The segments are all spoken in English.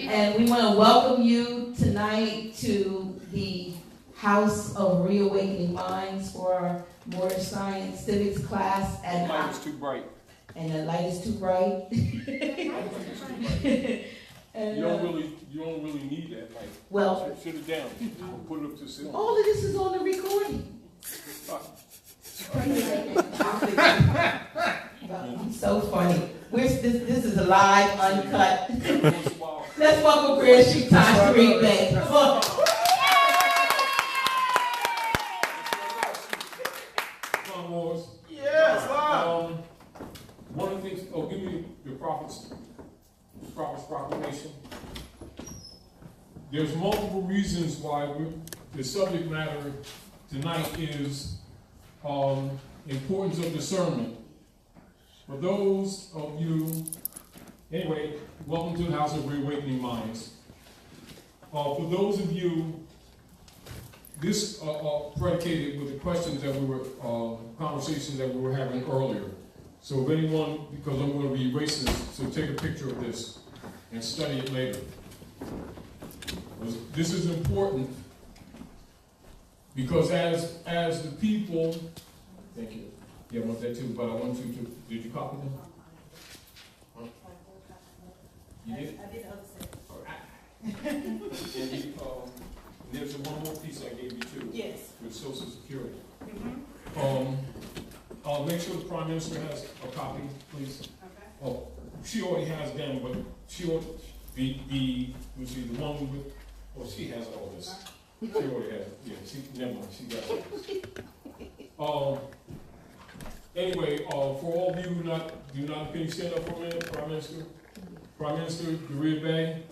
And we want to welcome you tonight to the House of Reawakening Minds for our Moorish Science Civics class. And the light is too bright. And the light is too bright. And, you don't really need that light. Well, sit it down. Put it up to the ceiling. All of this is on the recording. So funny. This is a live, uncut. Let's welcome Grand Sheik Taj Tarik Bey. Come on. Come on, Morris. Yes, one of the things, give me the prophet's proclamation. There's multiple reasons why the subject matter tonight is importance of discernment. For those of you, anyway, welcome to the House of Reawakening Minds. For those of you, this predicated with the questions that we were, conversations that we were having earlier. So if anyone, because I'm going to be erasing this, so take a picture of this and study it later. This is important because as the people, thank you. Yeah, I want that too, but I want you to, did you copy them? Huh? You did? I did the other set. All right. And there's one more piece I gave you too. Yes. With Social Security. Mm-hmm. I'll make sure the Prime Minister has a copy, please. Okay. Oh, she already has them, but she ought the one with, oh, she has all this. She already has it. Yeah, never mind, she got it. Anyway, for all of you who do not can you stand up for a minute, Prime Minister? Prime Minister Tarik Bey.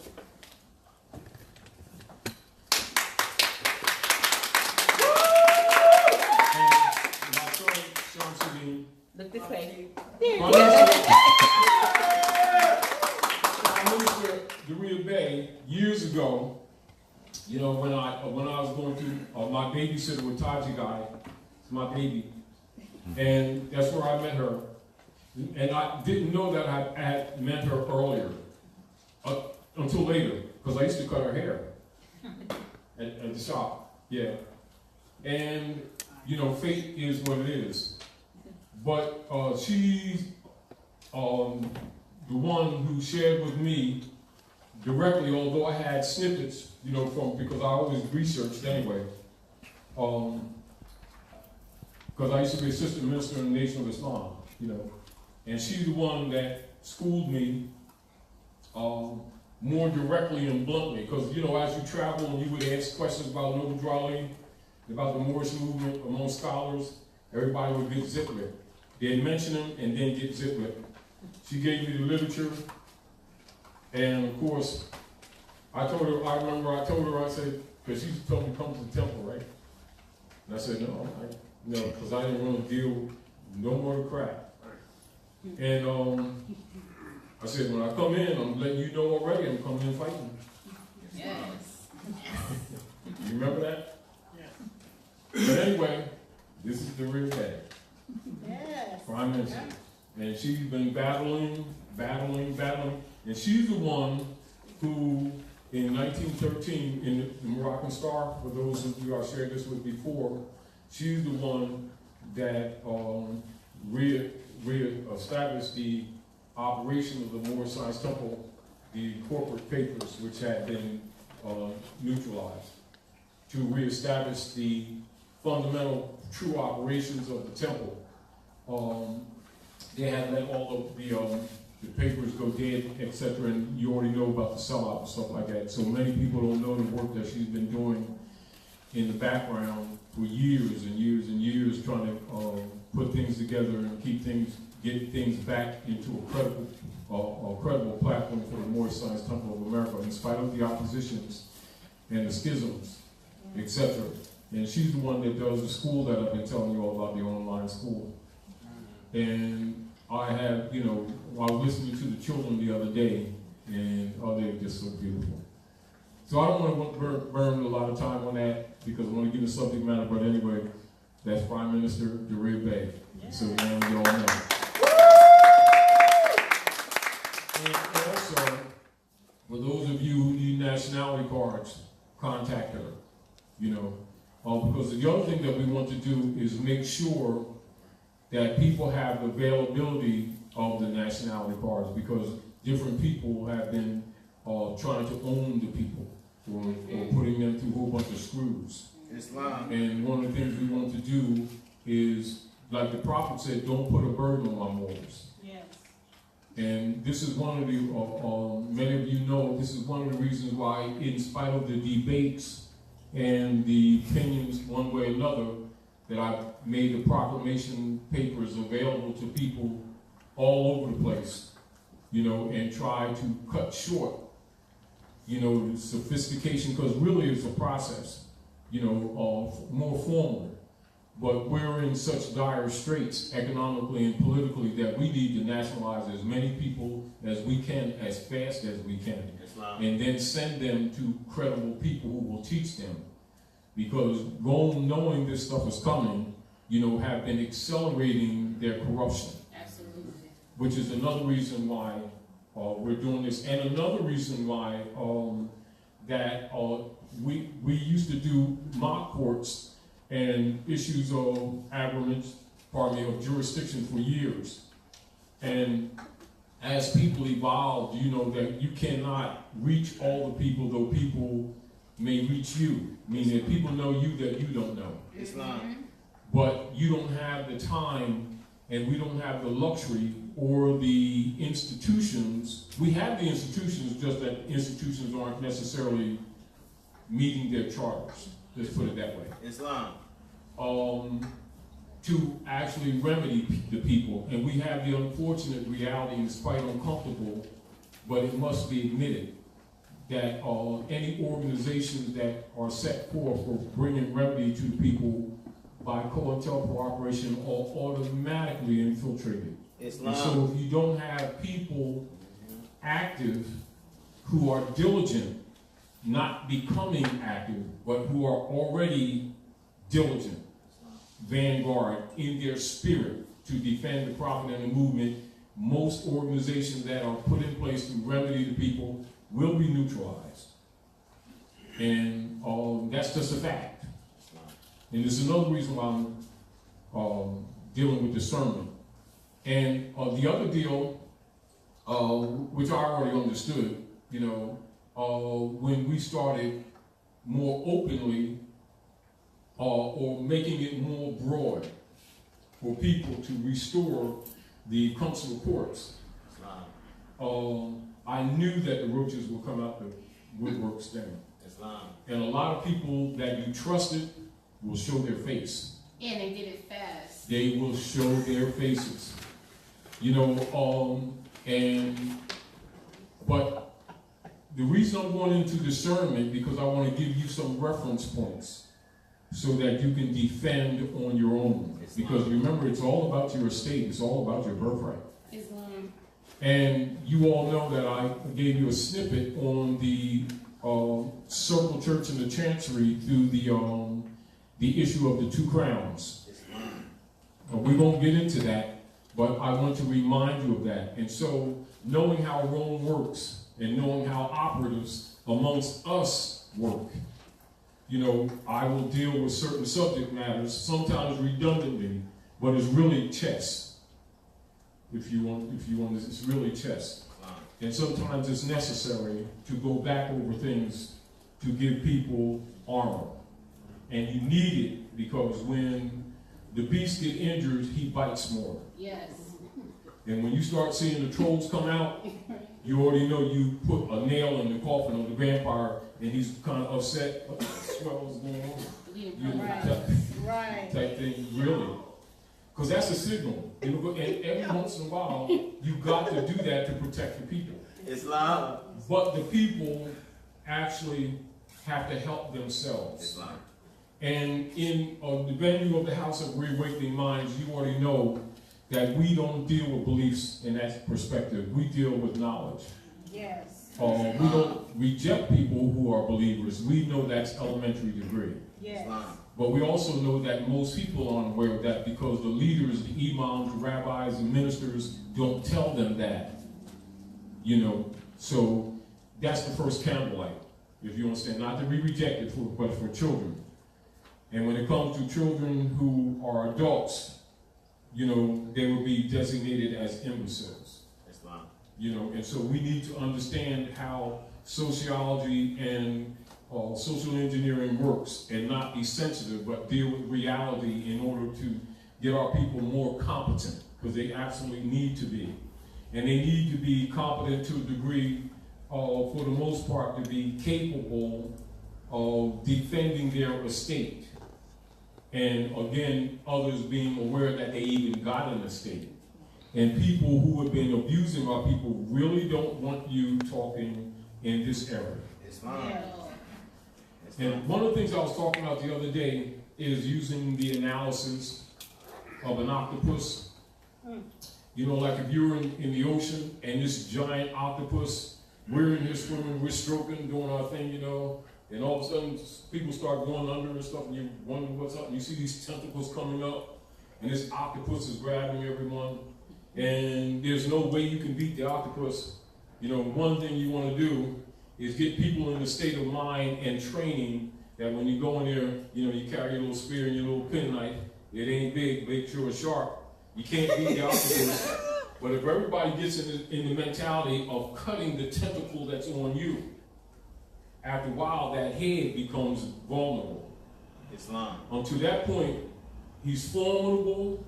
And my son, Sean Sabine. Look this way. Prime Minister Tarik Bey, years ago, you know, when I was going through my babysitter with Taji guy, it's my baby. And that's where I met her. And I didn't know that I had met her earlier, until later, because I used to cut her hair at the shop. Yeah. And, you know, fate is what it is. But she's the one who shared with me directly, although I had snippets, you know, because I always researched anyway. Because I used to be assistant minister in the Nation of Islam, you know, and she's the one that schooled me more directly and bluntly. Because, you know, as you travel and you would ask questions about Noble Drawley, about the Moorish movement among scholars, everybody would get zip with. They'd mention them and then get zip with. She gave me the literature, and of course, I said, because she told me to come to the temple, right? And I said, no, because I didn't want to deal no more crap. And I said, when I come in, I'm letting you know already, I'm coming in fighting. Yes. You remember that? Yeah. But anyway, this is the real bag. Yes. Prime Minister. And she's been battling, and she's the one who, in 1913, in the Moroccan Star, for those of you I shared this with before, she's the one that re-established the operation of the Moorish Science Temple, the corporate papers which had been neutralized, to re-establish the fundamental true operations of the temple. They had let all of the papers go dead, etc., and you already know about the sellout and stuff like that. So many people don't know the work that she's been doing in the background for years and years and years, trying to put things together and get things back into a credible platform for the Moorish Science Temple of America, in spite of the oppositions and the schisms, etc. And she's the one that does the school that I've been telling you all about, the online school. And I have, you know, I was listening to the children the other day, and they're just so beautiful. So I don't want to burn a lot of time on that, because I want to get the subject matter, but anyway, that's Prime Minister Tarik Bey. Yeah. So now you all know. And also, for those of you nationality cards, contact her. Because the other thing that we want to do is make sure that people have the availability of the nationality cards, because different people have been trying to own the people or putting them through a whole bunch of screws. Islam. And one of the things we want to do is, like the prophet said, don't put a burden on my mortals. Yes. And this is one of the, many of you know, this is one of the reasons why, in spite of the debates and the opinions one way or another, that I've made the proclamation papers available to people all over the place, and try to cut short, the sophistication, because really it's a process, more formal. But we're in such dire straits economically and politically that we need to nationalize as many people as we can, as fast as we can, and then send them to credible people who will teach them. Because Rome, knowing this stuff is coming, have been accelerating their corruption. Absolutely. Which is another reason why we're doing this, and another reason why that we used to do mock courts and issues of of jurisdiction for years. And as people evolved, that you cannot reach all the people, though people may reach you. Meaning that people know you that you don't know. Islam. But you don't have the time, and we don't have the luxury or the institutions. We have the institutions, just that institutions aren't necessarily meeting their charters. Let's put it that way. Islam. To actually remedy the people. And we have the unfortunate reality, and it's quite uncomfortable, but it must be admitted, that any organizations that are set forth for bringing remedy to the people by COINTELPRO are automatically infiltrated. Islam. And so if you don't have people active who are diligent, not becoming active, but who are already diligent, vanguard in their spirit to defend the prophet and the movement, most organizations that are put in place to remedy the people will be neutralized. And that's just a fact. And there's another reason why I'm dealing with discernment. And the other deal, which I already understood, when we started more openly or making it more broad for people to restore the consular courts, I knew that the roaches will come out the woodworks then. And a lot of people that you trusted will show their face. And they did it fast. They will show their faces. But the reason I'm going into discernment, because I want to give you some reference points so that you can defend on your own. Because remember, it's all about your estate. It's all about your birthright. Islam. And you all know that I gave you a snippet on the Circle Church and the Chancery through the issue of the 2 crowns. We won't get into that, but I want to remind you of that. And so, knowing how Rome works and knowing how operatives amongst us work, I will deal with certain subject matters, sometimes redundantly, but it's really chess. If you want, it's really chess. And sometimes it's necessary to go back over things to give people armor. And you need it, because when the beast gets injured, he bites more. Yes. And when you start seeing the trolls come out, you already know you put a nail in the coffin of the vampire, and he's kind of upset. What the swell is going on? Right. Type thing, really. Because that's a signal. And every once in a while, you got to do that to protect the people. Islam. But the people actually have to help themselves. Islam. And in the venue of the House of Reawakening Minds, you already know that we don't deal with beliefs in that perspective. We deal with knowledge. Yes. We don't reject people who are believers. We know that's elementary degree. Yes. But we also know that most people aren't aware of that, because the leaders, the imams, the rabbis, the ministers don't tell them that. So that's the first candlelight. if you understand, not to be rejected, but for children. And when it comes to children who are adults, you know, they will be designated as imbeciles. Islam. You know, and so we need to understand how sociology and social engineering works, and not be sensitive, but deal with reality in order to get our people more competent, because they absolutely need to be. And they need to be competent to a degree, for the most part, to be capable of defending their estate. And again, others being aware that they even got an estate. And people who have been abusing our people really don't want you talking in this area. Islam. Yeah. And one of the things I was talking about the other day is using the analysis of an octopus. You know, like if you're in the ocean and this giant octopus, we're in here swimming, we're stroking, doing our thing, you know, and all of a sudden people start going under and stuff, and you wonder what's up, and you see these tentacles coming up, and this octopus is grabbing everyone, and there's no way you can beat the octopus. You know, one thing you want to do is get people in a state of mind and training that when you go in there, you know, you carry your little spear and your little penknife. It ain't big, make sure it's sharp. You can't beat the octopus. But if everybody gets in the mentality of cutting the tentacle that's on you, after a while that head becomes vulnerable. Islam. Until that point, he's formidable,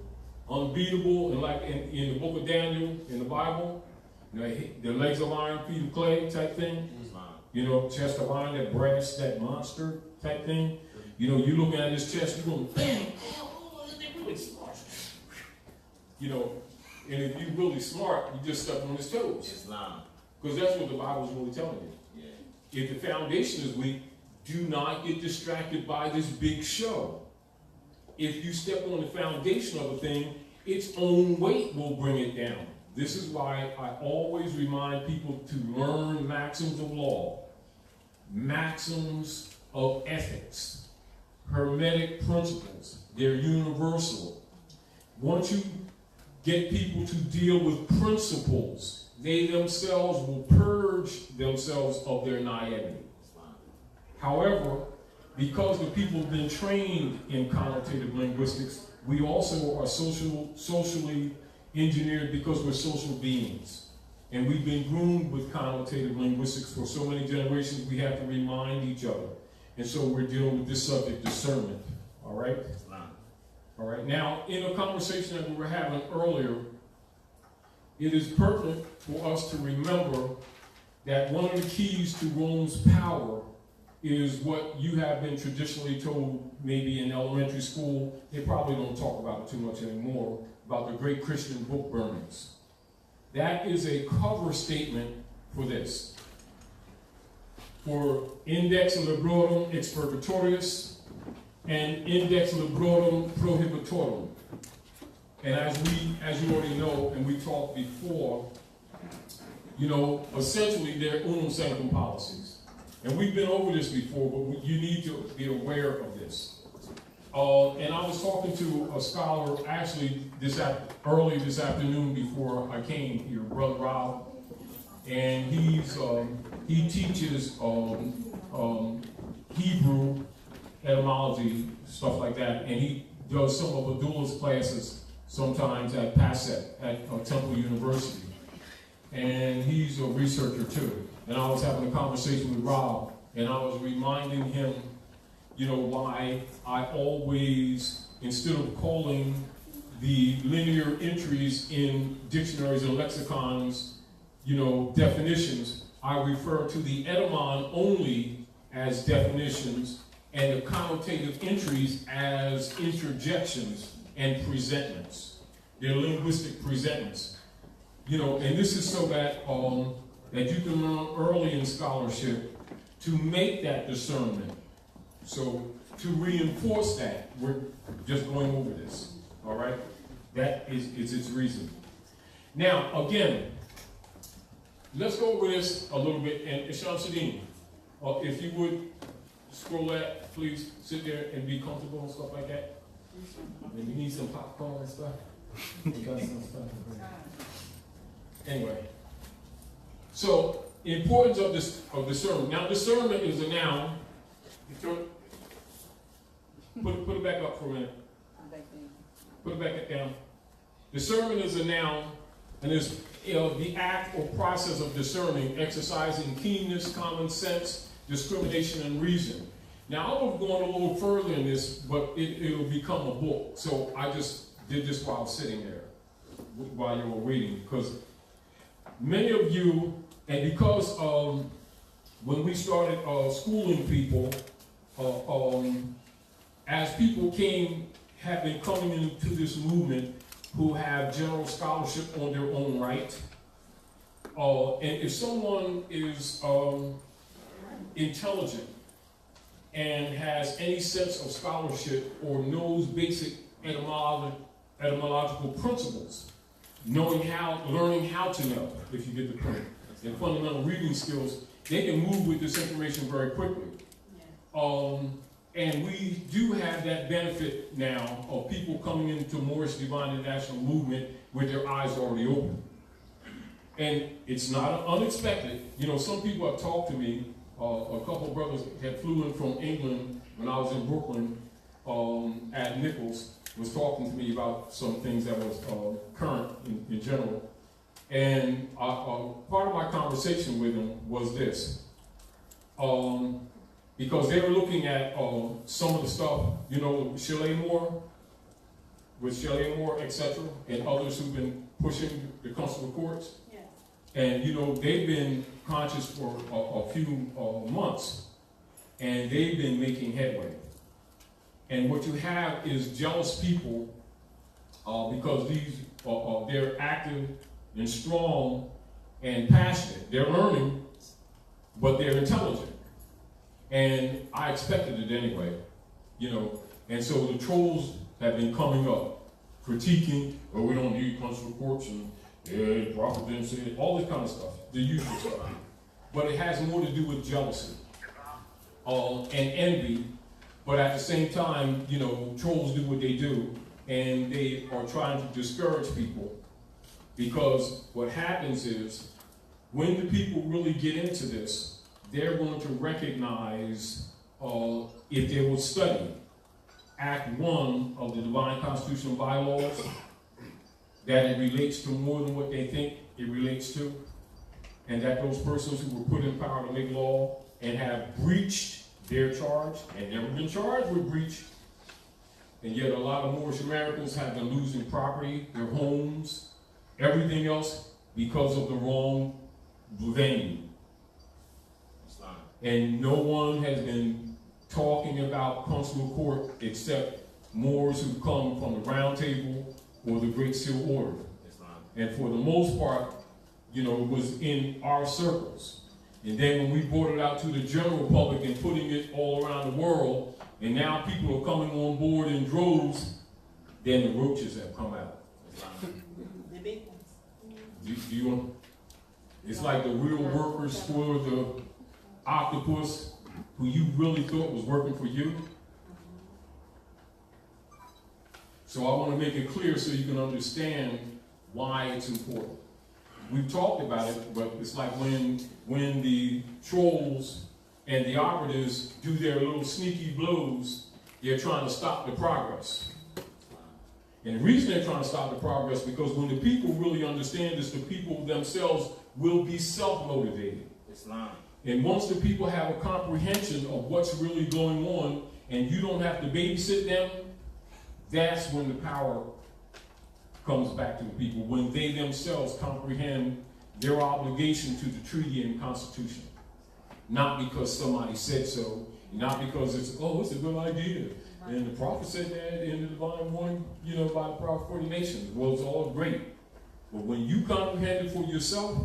unbeatable, and like in the book of Daniel, in the Bible, you know, the legs of iron, feet of clay type thing. Islam. You know, chest of iron, that brass, that monster type thing. You know, you looking at his chest, you're going, bam, oh, they're really smart. You know, and if you're really smart, you just step on his toes. Islam. Because that's what the Bible's really telling you. Yeah. If the foundation is weak, do not get distracted by this big show. If you step on the foundation of a thing, its own weight will bring it down. This is why I always remind people to learn maxims of law, maxims of ethics, hermetic principles. They're universal. Once you get people to deal with principles, they themselves will purge themselves of their naivety. However, because the people have been trained in connotative linguistics, we also are socially engineered because we're social beings. And we've been groomed with connotative linguistics for so many generations, we have to remind each other. And so we're dealing with this subject, discernment. All right? All right. Now, in a conversation that we were having earlier, it is pertinent for us to remember that one of the keys to Rome's power is what you have been traditionally told, maybe in elementary school. They probably don't talk about it too much anymore, about the great Christian book burnings. That is a cover statement for this. For Index Librorum Expurgatorius and Index Librorum Prohibitorum. And as you already know, and we talked before, you know, essentially they're unum sanctum policies. And we've been over this before, but you need to be aware of this. And I was talking to a scholar actually early this afternoon before I came here, Brother Rob, and he teaches Hebrew etymology, stuff like that, and he does some of Abdullah's classes sometimes at PASET, at Temple University. And he's a researcher too. And I was having a conversation with Rob, and I was reminding him, you know, why I always, instead of calling the linear entries in dictionaries and lexicons, you know, definitions, I refer to the etymon only as definitions and the connotative entries as interjections and presentments. They're linguistic presentments. You know, and this is so that that you can learn early in scholarship to make that discernment. So to reinforce that, we're just going over this, all right? That is its reason. Now, again, let's go over this a little bit. And Shamsuddin, if you would scroll that, please sit there and be comfortable and stuff like that. And you need some popcorn and stuff. We got some stuff. Anyway, so importance of this of discernment. Now, discernment is a noun. Put it back up for a minute. Put it back down. Discernment is a noun, and is the act or process of discerning, exercising keenness, common sense, discrimination, and reason. Now, I would have gone a little further in this, but it'll become a book. So I just did this while I was sitting there, while you were waiting, because many of you, and because when we started schooling people, as people have been coming into this movement who have general scholarship on their own right, and if someone is intelligent and has any sense of scholarship or knows basic etymological principles, learning how to know, if you get the point, and fundamental reading skills, they can move with this information very quickly. And we do have that benefit now of people coming into Moorish Divine International Movement with their eyes already open. And it's not unexpected. You know, some people have talked to me. A couple of brothers had flew in from England when I was in Brooklyn at Nichols, was talking to me about some things that was current in general. And part of my conversation with them was this. Because they were looking at some of the stuff, you know, Shelley Moore, etc., and others who've been pushing the consular courts. Yeah. And, you know, they've been conscious for a few months, and they've been making headway. And what you have is jealous people because they're active and strong and passionate. They're learning, but they're intelligent. And I expected it anyway, you know. And so the trolls have been coming up, critiquing, oh, we don't need consular courts, and the prophet didn't say it, all this kind of stuff, the usual stuff. But it has more to do with jealousy and envy. But at the same time, you know, trolls do what they do, and they are trying to discourage people. Because what happens is, when the people really get into this, they're going to recognize, if they will study Act 1 of the Divine Constitutional Bylaws, that it relates to more than what they think it relates to, and that those persons who were put in power to make law and have breached their charge, and never been charged with breach, and yet a lot of Moorish Americans have been losing property, their homes, everything else, because of the wrong venue. And no one has been talking about consular court except Moors who come from the Round Table or the Great Seal Order. And for the most part, you know, it was in our circles. And then when we brought it out to the general public and putting it all around the world, and now people are coming on board in droves, then the roaches have come out. The big ones. Do you want? It's like the real workers for the octopus who you really thought was working for you. So I want to make it clear so you can understand why it's important. We've talked about it, but it's like when the trolls and the operatives do their little sneaky blows, they're trying to stop the progress. And the reason they're trying to stop the progress because when the people really understand this, the people themselves will be self-motivated. And once the people have a comprehension of what's really going on, and you don't have to babysit them, that's when the power comes back to the people, when they themselves comprehend their obligation to the treaty and Constitution. Not because somebody said so, not because it's a good idea. And the prophet said that in the divine warning, you know, by the prophet for the nations. Well, it's all great. But when you comprehend it for yourself,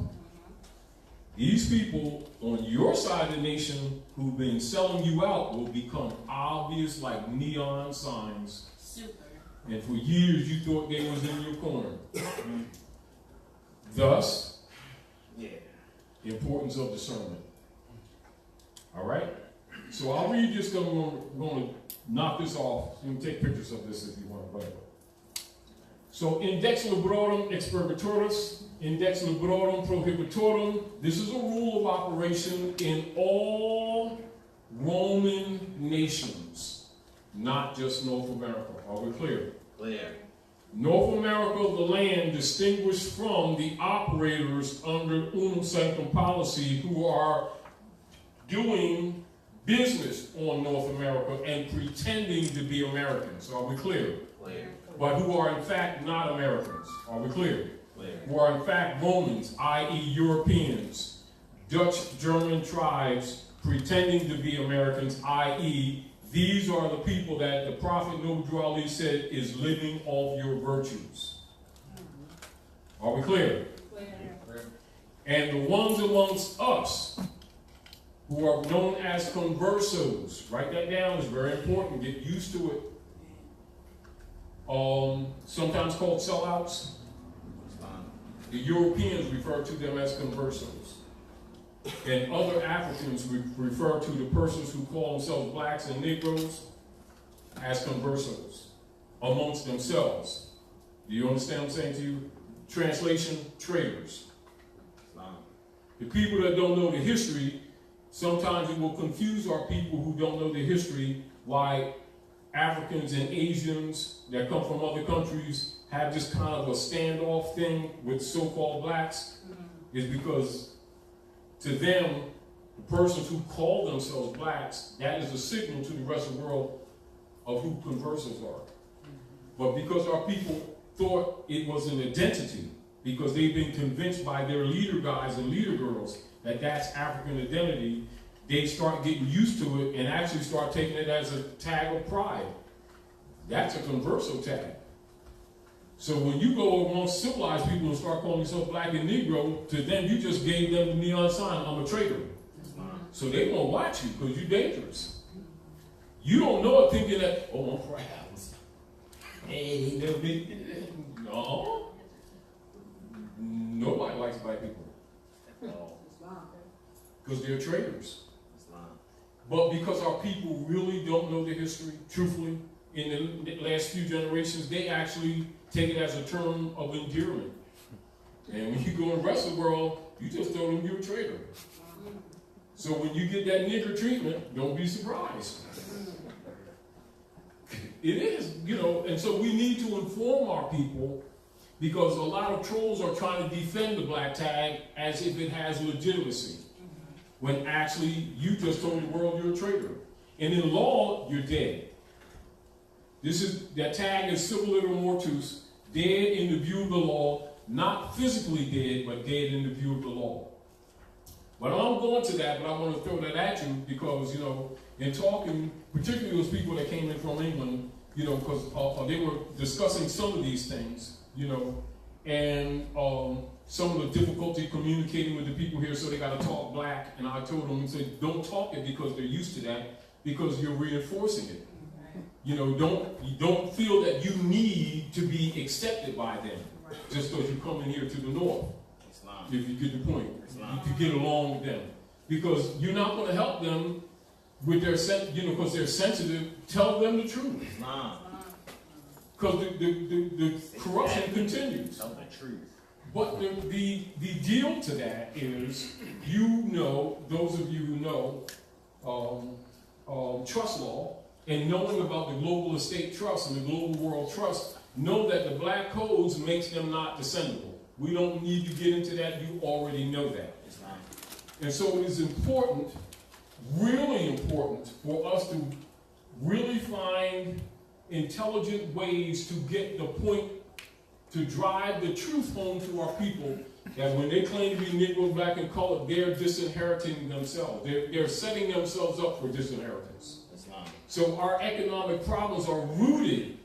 these people on your side of the nation who've been selling you out will become obvious like neon signs. Super. And for years you thought they was in your corner. Thus, the importance of discernment. All right? So I'll read just going to knock this off. You can take pictures of this if you want. But So index librorum expurgatoris, index librorum prohibitorum. This is a rule of operation in all Roman nations, not just North America. Are we clear? Clear. North America, the land distinguished from the operators under unum sanctum policy who are doing business on North America and pretending to be Americans. Are we clear? Clear. But who are in fact not Americans. Are we clear? Clear. Who are in fact Romans, i.e. Europeans, Dutch, German tribes pretending to be Americans, i.e. these are the people that the prophet Noble Ali said is living off your virtues. Are we clear? Clear. And the ones amongst us who are known as conversos, write that down, it's very important, get used to it. Sometimes called sellouts. The Europeans refer to them as conversos. And other Africans refer to the persons who call themselves blacks and Negroes as conversos amongst themselves. Do you understand what I'm saying to you? Translation, traitors. The people that don't know the history, sometimes it will confuse our people who don't know the history why Africans and Asians that come from other countries have this kind of a standoff thing with so-called blacks, is because to them, the persons who call themselves blacks, that is a signal to the rest of the world of who conversos are. But because our people thought it was an identity, because they've been convinced by their leader guys and leader girls that that's African identity, they start getting used to it and actually start taking it as a tag of pride. That's a converso tag. So when you go amongst civilized people and start calling yourself black and Negro, to them you just gave them the neon sign, I'm a traitor. So they won't watch you because you're dangerous. You don't know it thinking that, oh, I'm proud. Hey, they'll be, no. Nobody likes black people. No. Because they're traitors. But because our people really don't know the history, truthfully, in the last few generations, they actually take it as a term of endearment. And when you go in the rest of the world, you just told them you're a traitor. So when you get that nigger treatment, don't be surprised. It is, and so we need to inform our people, because a lot of trolls are trying to defend the black tag as if it has legitimacy, when actually you just told the world you're a traitor. And in law, you're dead. That tag is civil liter mortuus, dead in the view of the law, not physically dead, but dead in the view of the law. But I'm going to that, but I want to throw that at you because, in talking, particularly those people that came in from England, because they were discussing some of these things, and some of the difficulty communicating with the people here, so they got to talk black. And I told them, don't talk it because they're used to that, because you're reinforcing it. Don't feel that you need to be accepted by them just because you come in here to the north. If you get the point, if you get along with them, because you're not going to help them with their because they're sensitive. Tell them the truth. Because the corruption continues. Tell the truth. But the deal to that is, those of you who know trust law, and knowing about the global estate trust and the global world trust, know that the black codes makes them not descendable. We don't need to get into that. You already know that. And so it is important, really important, for us to really find intelligent ways to get the point, to drive the truth home to our people, that when they claim to be Negro, black, and colored, they're disinheriting themselves. They're setting themselves up for disinheritance. So our economic problems are rooted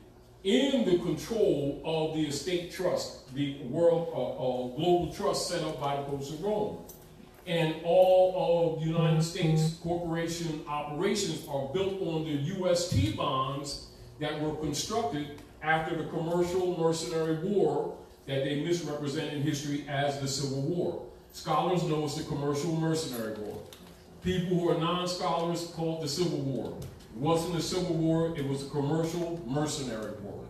in the control of the estate trust, the world global trust set up by the Popes of Rome. And all of the United States corporation operations are built on the UST bonds that were constructed after the commercial mercenary war that they misrepresent in history as the Civil War. Scholars know it's the commercial mercenary war. People who are non-scholars call it the Civil War. It wasn't a civil war, it was a commercial mercenary war.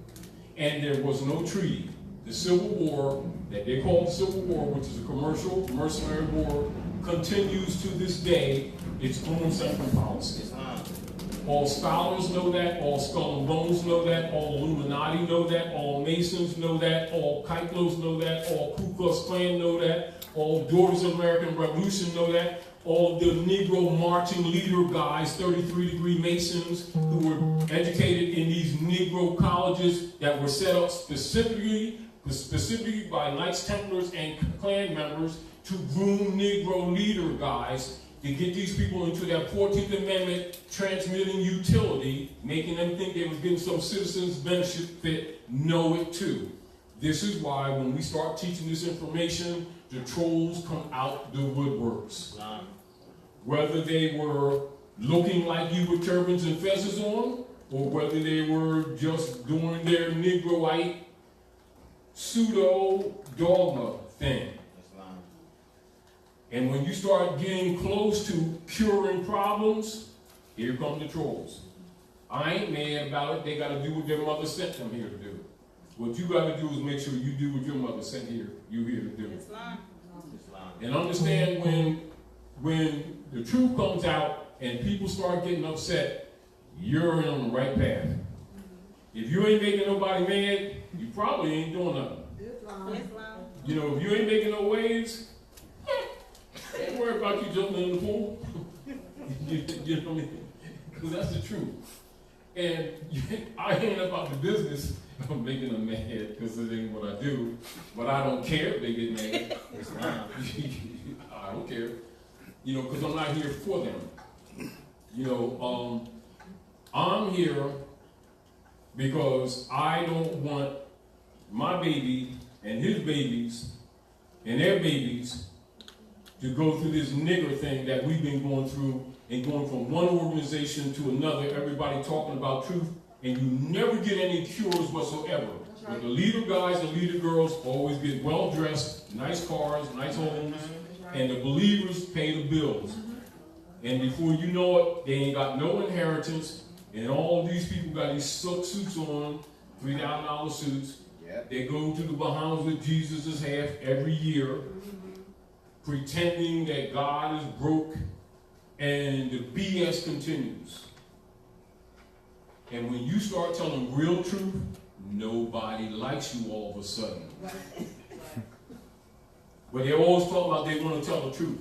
and there was no treaty. The Civil War, that they call the Civil War, which is a commercial, mercenary war, continues to this day its own separate policy. Islam. All scholars know that, all Skull and Bones know that, all Illuminati know that, all Masons know that, all Kyklos know that, all Ku Klux Klan know that, all Daughters of American Revolution know that, all the Negro marching leader guys, 33-degree Masons, who were educated in these Negro colleges that were set up specifically by Knights Templars and Klan members to groom Negro leader guys to get these people into that 14th Amendment transmitting utility, making them think they was getting some citizens benefit, know it too. This is why when we start teaching this information, the trolls come out the woodworks. Islam. Whether they were looking like you with turbans and fezzes on, or whether they were just doing their Negroite pseudo-dogma thing. Islam. And when you start getting close to curing problems, here come the trolls. I ain't mad about it. They got to do what their mother sent them here to do. What you got to do is make sure you do what your mother sent you here to do. Islam. And understand when the truth comes out and people start getting upset, you're on the right path. If you ain't making nobody mad, you probably ain't doing nothing. Islam. You know, if you ain't making no waves, ain't worry about you jumping in the pool. You know what I mean? Because that's the truth. And I ain't about the business of making them mad because it ain't what I do. But I don't care if they get mad. I don't care. You know, because I'm not here for them. You know, I'm here because I don't want my baby and his babies and their babies to go through this nigger thing that we've been going through and going from one organization to another, everybody talking about truth, and you never get any cures whatsoever. Right. But the leader guys and leader girls always get well dressed, nice cars, nice homes, Right. and the believers pay the bills. And before you know it, they ain't got no inheritance, and all of these people got these silk suits on, $3,000 suits. Yep. They go to the Bahamas with Jesus' half every year, pretending that God is broke, and the BS continues. And when you start telling real truth, nobody likes you all of a sudden. But they always talk about they want to tell the truth.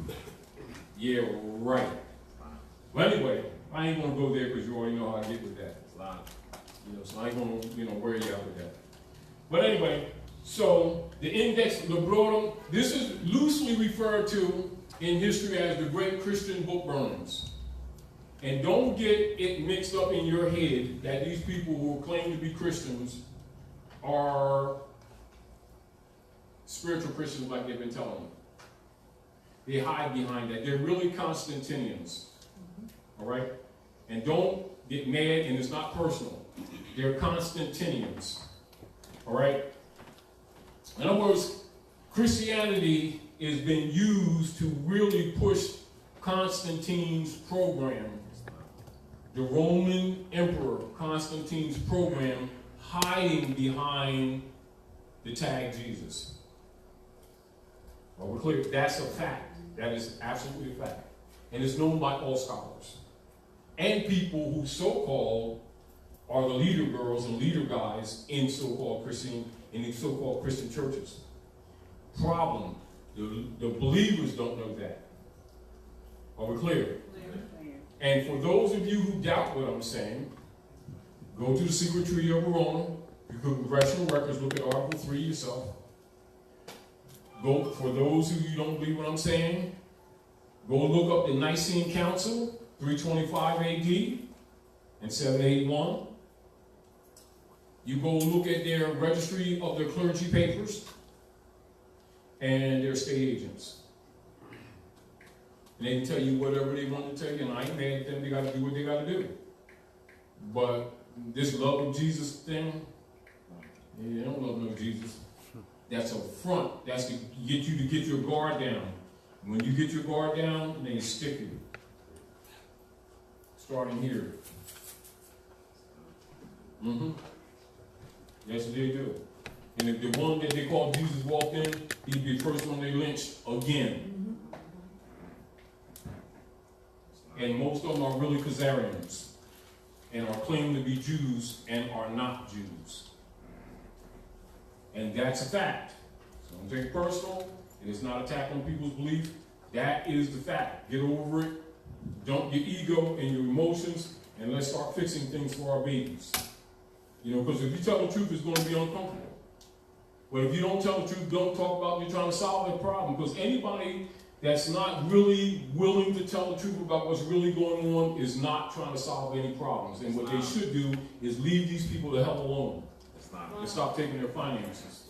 Yeah, right. Well, anyway, I ain't going to go there because you already know how I get with that. Islam. You know, so I ain't going to, wear you out with that. But anyway, so the index librorum, this is loosely referred to in history as the Great Christian Book Burnings. And don't get it mixed up in your head that these people who claim to be Christians are spiritual Christians like they've been telling you. They hide behind that. They're really Constantinians. All right? And don't get mad, and it's not personal. They're Constantinians. All right? In other words, Christianity is being used to really push Constantine's program, the Roman Emperor Constantine's program, hiding behind the tag Jesus. Well, we're clear, that's a fact. That is absolutely a fact. And it's known by all scholars. And people who so-called are the leader girls and leader guys in so-called Christian, in these so-called Christian churches. Problem, the believers don't know that. Are we clear? And for those of you who doubt what I'm saying, go to the Secret Treaty of Verona. You can congressional records, look at Article 3 yourself. Go, for those who you don't believe what I'm saying, go look up the Nicene Council, 325 AD and 781. You go look at their registry of their clergy papers and their state agents. And they can tell you whatever they want to tell you, and I ain't mad at them, they got to do what they got to do. But this love of Jesus thing, yeah, I don't love no Jesus. That's a front. That's to get you to get your guard down. When you get your guard down, they stick you. Starting here. Yes, they do. And if the one that they call Jesus walked in, he'd be the first one they lynched again. And most of them are really Khazarians and are claiming to be Jews and are not Jews. And that's a fact. So don't take it personal. It is not attack on people's belief. That is the fact. Get over it. Dump your ego and your emotions, and let's start fixing things for our babies. You know, because if you tell the truth, it's going to be uncomfortable. But if you don't tell the truth, don't talk about you trying to solve that problem. Because anybody that's not really willing to tell the truth about what's really going on is not trying to solve any problems. And what they should do is leave these people the hell alone. And stop taking their finances.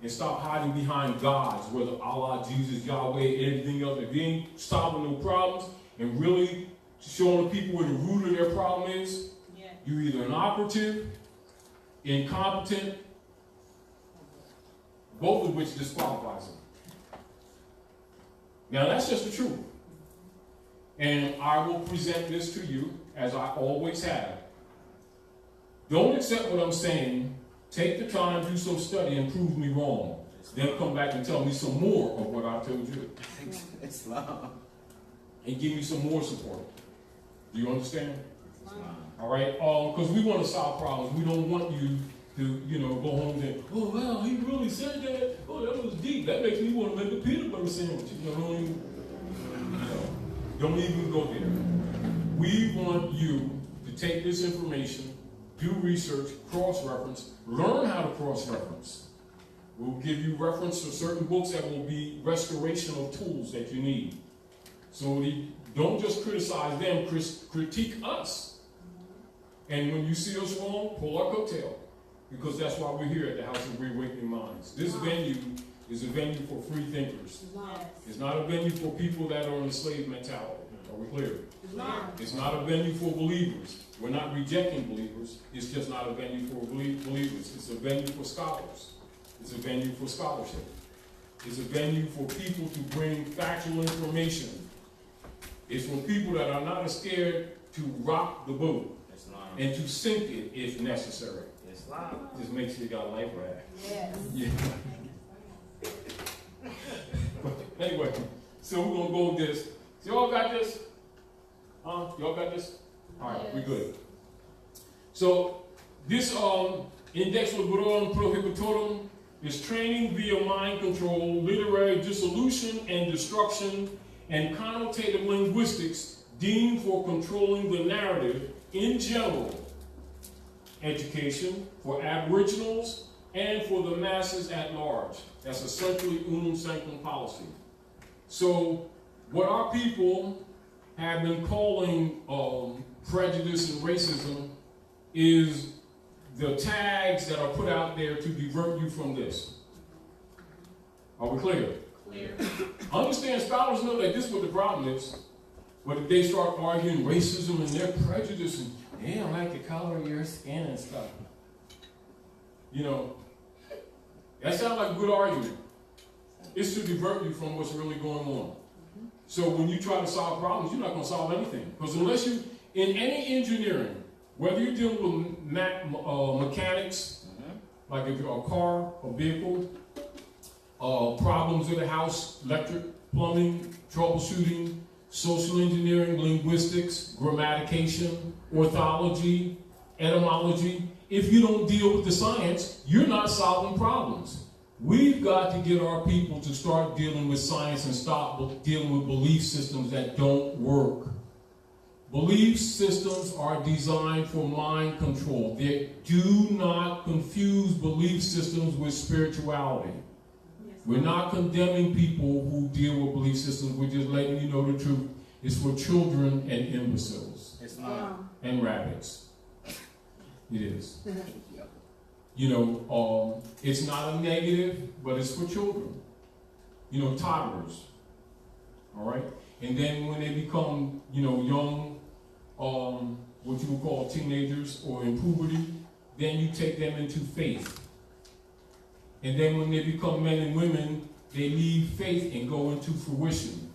And stop hiding behind gods, whether Allah, Jesus, Yahweh, anything else. If you ain't stopping no problems and really showing the people where the root of their problem is, you're either an operative, incompetent, both of which disqualifies them. Now that's just the truth. And I will present this to you as I always have. Don't accept what I'm saying. Take the time, do some study, and prove me wrong. Then come back and tell me some more of what I told you. And give me some more support. Do you understand? All right? Because we want to solve problems. We don't want you to, go home and, oh, well, he really said that. Oh, that was deep. That makes me want to make a peanut butter sandwich. Don't even go there. We want you to take this information, do research, cross-reference, learn how to cross-reference. We'll give you reference to certain books that will be restorational tools that you need. So don't just criticize them, critique us. And when you see us wrong, pull our coattail. Because that's why we're here at the House of Reawakening Minds. This venue is a venue for free thinkers. It's not a venue for people that are in a slave mentality. Are we clear? It's not a venue for believers. We're not rejecting believers. It's just not a venue for believers. It's a venue for scholars. It's a venue for scholarship. It's a venue for people to bring factual information. It's for people that are not scared to rock the boat and to sink it if necessary. Just make sure you got a life raft. Yes. Yeah. Anyway, so we're going to go with this. So y'all got this? Y'all got this? All right, we good. So this Index Librorum Prohibitorum is training via mind control, literary dissolution and destruction, and connotative linguistics deemed for controlling the narrative in general. Education for aboriginals and for the masses at large. That's essentially unum sanctum policy. So what our people have been calling prejudice and racism is the tags that are put out there to divert you from this. Are we clear? Clear. Understand, scholars know that this is what the problem is. But if they start arguing racism and their prejudice and they don't like the color of your skin and stuff, that sounds like a good argument. It's to divert you from what's really going on. So when you try to solve problems, you're not going to solve anything. Because unless you, in any engineering, whether you're dealing with mechanics, like if you're a car, a vehicle, problems in the house, electric, plumbing, troubleshooting, social engineering, linguistics, grammatication, orthology, etymology, if you don't deal with the science, you're not solving problems. We've got to get our people to start dealing with science and stop dealing with belief systems that don't work. Belief systems are designed for mind control. They do not confuse belief systems with spirituality. We're not condemning people who deal with belief systems. We're just letting you know the truth. It's for children and imbeciles. It's not. And rabbits. It is. It's not a negative, but it's for children. Toddlers. All right? And then when they become, young, what you would call teenagers or in puberty, then you take them into faith. And then when they become men and women, they leave faith and go into fruition.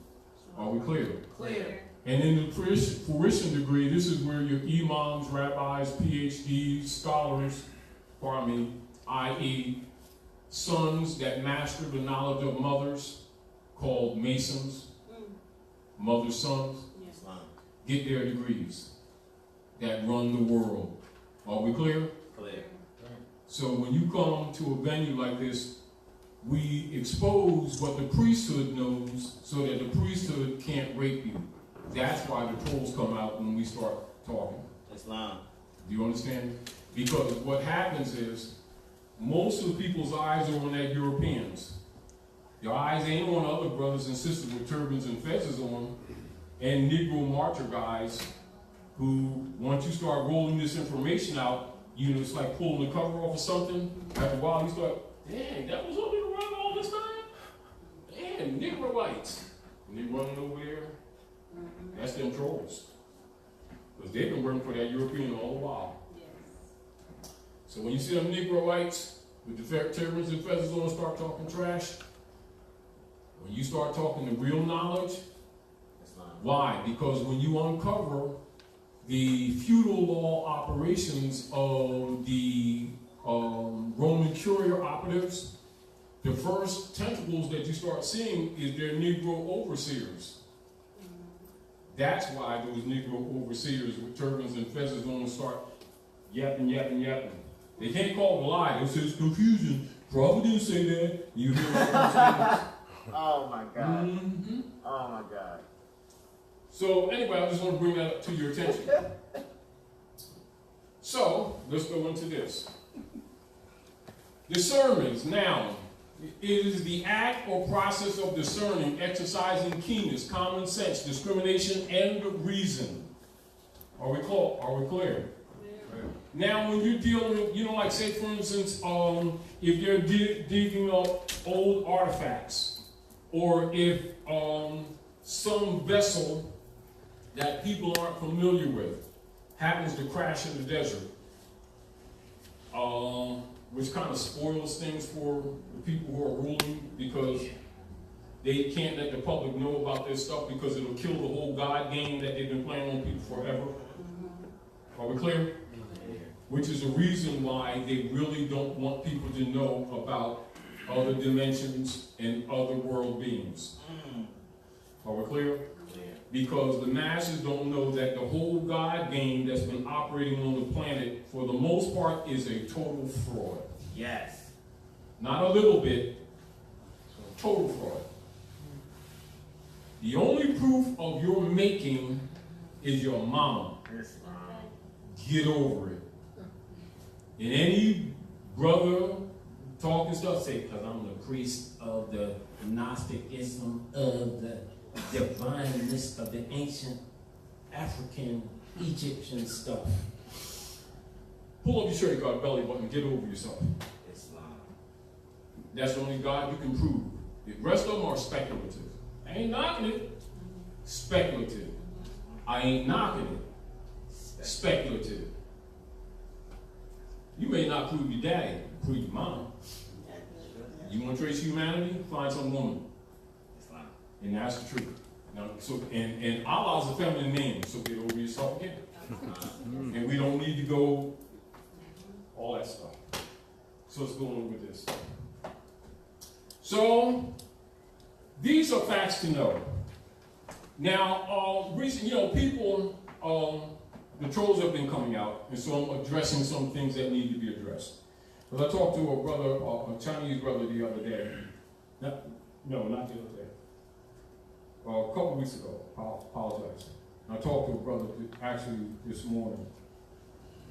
Are we clear? Clear. And in the fruition degree, this is where your imams, rabbis, PhDs, scholars, i.e. sons that master the knowledge of mothers, called masons, mother's sons, Islam. get their degrees that run the world. Are we clear? Clear. So when you come to a venue like this, we expose what the priesthood knows so that the priesthood can't rape you. That's why the trolls come out when we start talking. Islam. Do you understand? Because what happens is, most of the people's eyes are on that Europeans. Your eyes ain't on other brothers and sisters with turbans and fezzes on, and Negro martyr guys who, once you start rolling this information out, you know, it's like pulling the cover off of something. After a while, you start, dang, that was only around all this time? Damn, Negro whites. And they running over there. That's them trolls. Because they've been working for that European all the while. So when you see them Negro whites with the turbans and feathers on start talking trash, when you start talking the real knowledge, why? Because when you uncover the feudal law operations of the Roman courier operatives, the first tentacles that you start seeing is their Negro overseers. That's why those Negro overseers with turbans and feathers on start yapping. They can't call it a lie. They say it's confusion. Prophet didn't say that. You hear what I'm saying? Oh my God. Mm-hmm. Oh my God. So anyway, I just want to bring that up to your attention. So let's go into this. Discernment. Now, it is the act or process of discerning, exercising keenness, common sense, discrimination, and reason. Are we clear? Now, when you're dealing with, you know, like say for instance, if you're digging up old artifacts, or if some vessel that people aren't familiar with happens to crash in the desert, which kind of spoils things for the people who are ruling, because they can't let the public know about this stuff because it'll kill the whole God game that they've been playing on people forever. Are we clear? Which is the reason why they really don't want people to know about other dimensions and other world beings. Are we clear? Because the masses don't know that the whole God game that's been operating on the planet, for the most part, is a total fraud. Yes. Not a little bit, total fraud. The only proof of your making is your mama. Get over it. And any brother talking stuff, say, because I'm the priest of the Gnosticism of the divineness of the ancient African Egyptian stuff. Pull up your shirt, you got a belly button, get over yourself. Islam. That's the only God you can prove. The rest of them are speculative. I ain't knocking it. Speculative. I ain't knocking it. Speculative. You may not prove your daddy, prove your mom. You want to trace humanity? Find some woman. Islam. And that's the truth. Now, so, and Allah's a feminine name, so get over yourself again. And we don't need to go all that stuff. So let's go on with this. So these are facts to know. Now, recent, people, the trolls have been coming out, and so I'm addressing some things that need to be addressed. But I talked to a brother, a Chinese brother, the other day. Not the other day. A couple weeks ago. I apologize. I talked to a brother actually this morning,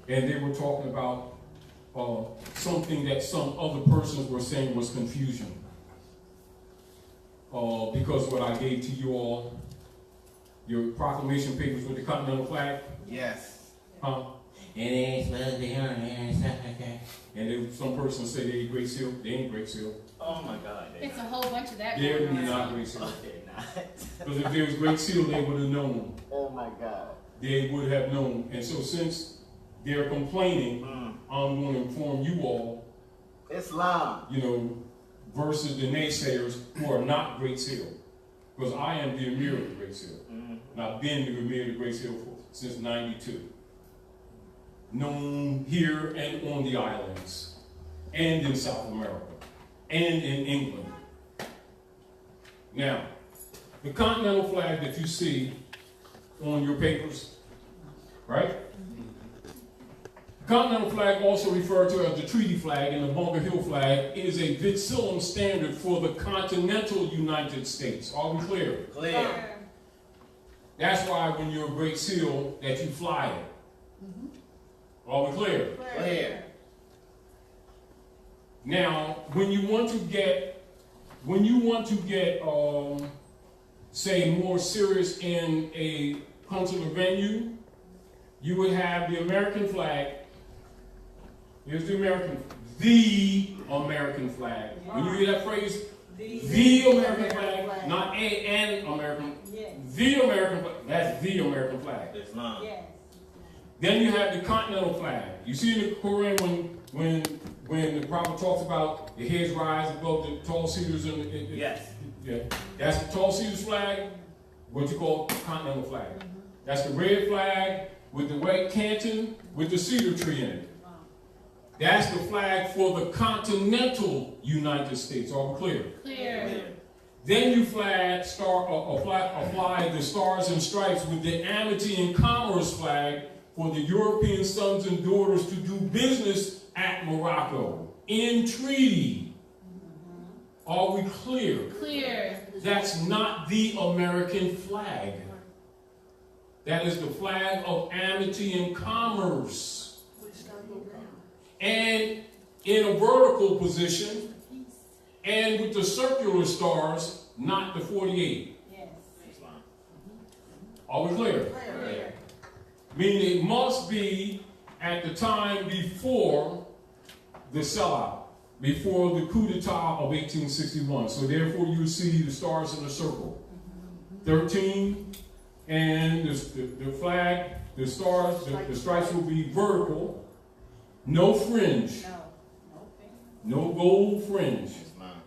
and they were talking about something that some other persons were saying was confusion. Because what I gave to you all, your proclamation papers with the continental flag. Yes. And then some persons say they ain't Great Seal. They ain't Great Seal. Oh my God. It's a whole bunch of that. They're going on. not Great Seal. They're not. Because if there was Great Seal, they would have known. Oh my God. They would have known. And so since they're complaining, I'm going to inform you all, Islam. versus the naysayers who are not Great Seal. Because I am the Emir of the Great Seal. And I've been the Emir of the Great Seal since '92. Known here and on the islands. and in South America, and in England. Now, the continental flag that you see on your papers, right? The continental flag, also referred to as the treaty flag and the Bunker Hill flag, is a Vitsilum standard for the continental United States. Are we clear? Clear. That's why when you're a Great Seal, that you fly it. Are we clear? Clear. Now, when you want to get, say, more serious in a consular venue, you would have the American flag. Here's the American flag. When you hear that phrase, the American flag, not an American, the American flag, that's the American flag. Islam. Then you have the continental flag. You see in the Quran when the prophet talks about the heads rise above the tall cedars and Yes. yeah, that's the tall cedars flag, what you call continental flag. That's the red flag with the white canton with the cedar tree in it. That's the flag for the continental United States. Are we clear? Clear. Then you apply the stars and stripes with the amity and commerce flag for the European sons and daughters to do business at Morocco in treaty. Are we clear? Clear. That's not the American flag. That is the flag of amity and commerce. And in a vertical position, and with the circular stars, not the 48. Islam. Are we clear? Clear. Meaning it must be at the time before the sellout, before the coup d'etat of 1861. So therefore you see the stars in the circle. 13, and the flag, the stars, the stripes will be vertical, no fringe, no gold fringe. Islam.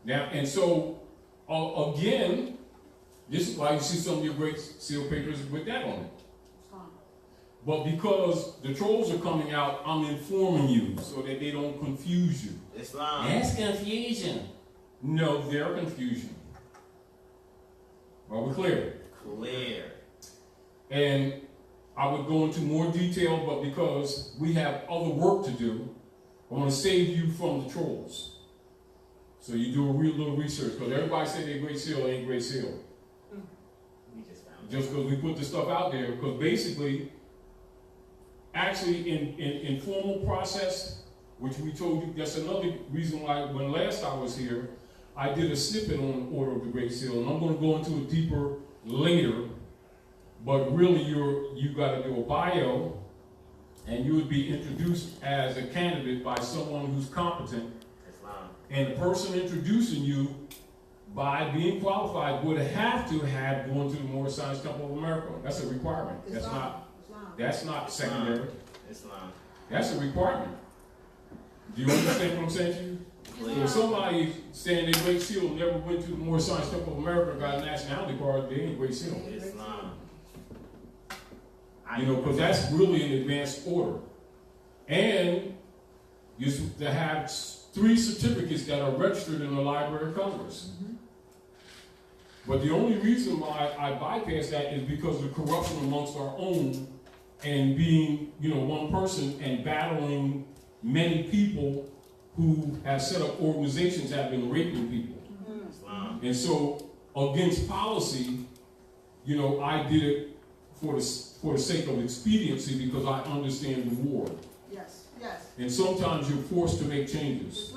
Now, and so, again, this is why you see some of your Great Seal papers with that on it. But because the trolls are coming out, I'm informing you so that they don't confuse you. Islam. That's confusion. No, they're confusion. Are we clear? Clear. And I would go into more detail, but because we have other work to do, I want to save you from the trolls. So you do a real little research, because everybody say they're Great Seal, they ain't Great Seal. We just found Just because we put the stuff out there, because basically, actually in formal process, which we told you, that's another reason why when last I was here, I did a snippet on the Order of the Great Seal, and I'm going to go into it deeper later, but really you got to do a bio, and you would be introduced as a candidate by someone who's competent, Islam. and the person introducing you by being qualified would have to have gone to the Moorish Science Temple of America. That's a requirement. That's not secondary. Islam. That's a requirement. Do you understand what I'm saying to you? So if somebody saying they Great Seal never went to the Moorish Science Temple of America, got a nationality card, they ain't Great Seal. Islam. You know, because that's really an advanced order. And you to have 3 certificates that are registered in the Library of Congress. But the only reason why I bypass that is because of the corruption amongst our own, and being, one person and battling many people who have set up organizations that have been raping people. Islam. And so, against policy, I did it for the sake of expediency, because I understand the war. Yes. And sometimes you're forced to make changes.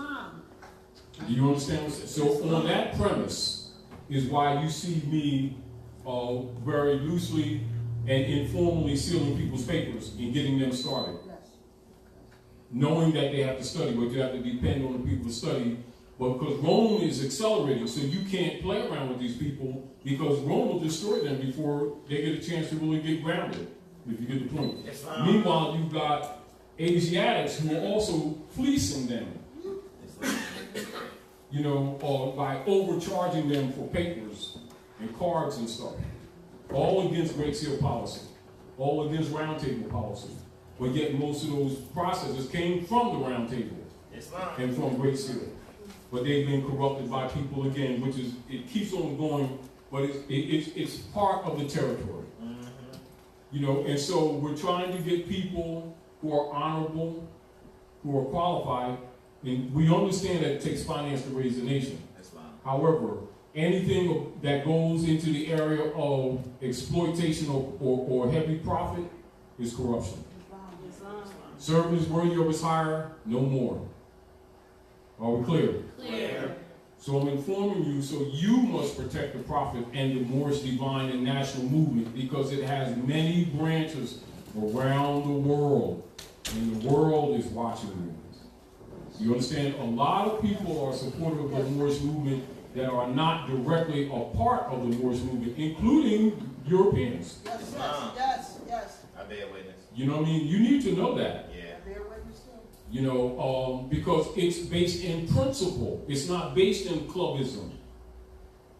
Do you understand what I'm saying? So on that premise is why you see me very loosely and informally sealing people's papers and getting them started. Knowing that they have to study, but you have to depend on the people to study. But because Rome is accelerating, so you can't play around with these people, because Rome will destroy them before they get a chance to really get grounded, if you get the point. Islam. Meanwhile, you've got Asiatics who are also fleecing them, by overcharging them for papers and cards and stuff. All against Great Seal policy, all against Round Table policy. But yet most of those processes came from the Round Table. Islam. and from Great Seal. But they've been corrupted by people again, which is, it keeps on going, but it's part of the territory. Mm-hmm. You know, and so we're trying to get people who are honorable, who are qualified, and we understand that it takes finance to raise a nation. Islam. However, anything that goes into the area of exploitation or heavy profit is corruption. Islam. Service worthy of his hire, no more. Are we clear? Clear. So I'm informing you, so you must protect the prophet and the Moorish divine and national movement because it has many branches around the world, and the world is watching you. You understand? A lot of people are supportive of the Moorish movement that are not directly a part of the Moorish movement, including Europeans. Yes, Islam. yes, yes. I bear witness. You know what I mean? You need to know that. Yeah. I bear witness too. You know, because it's based in principle. It's not based in clubism.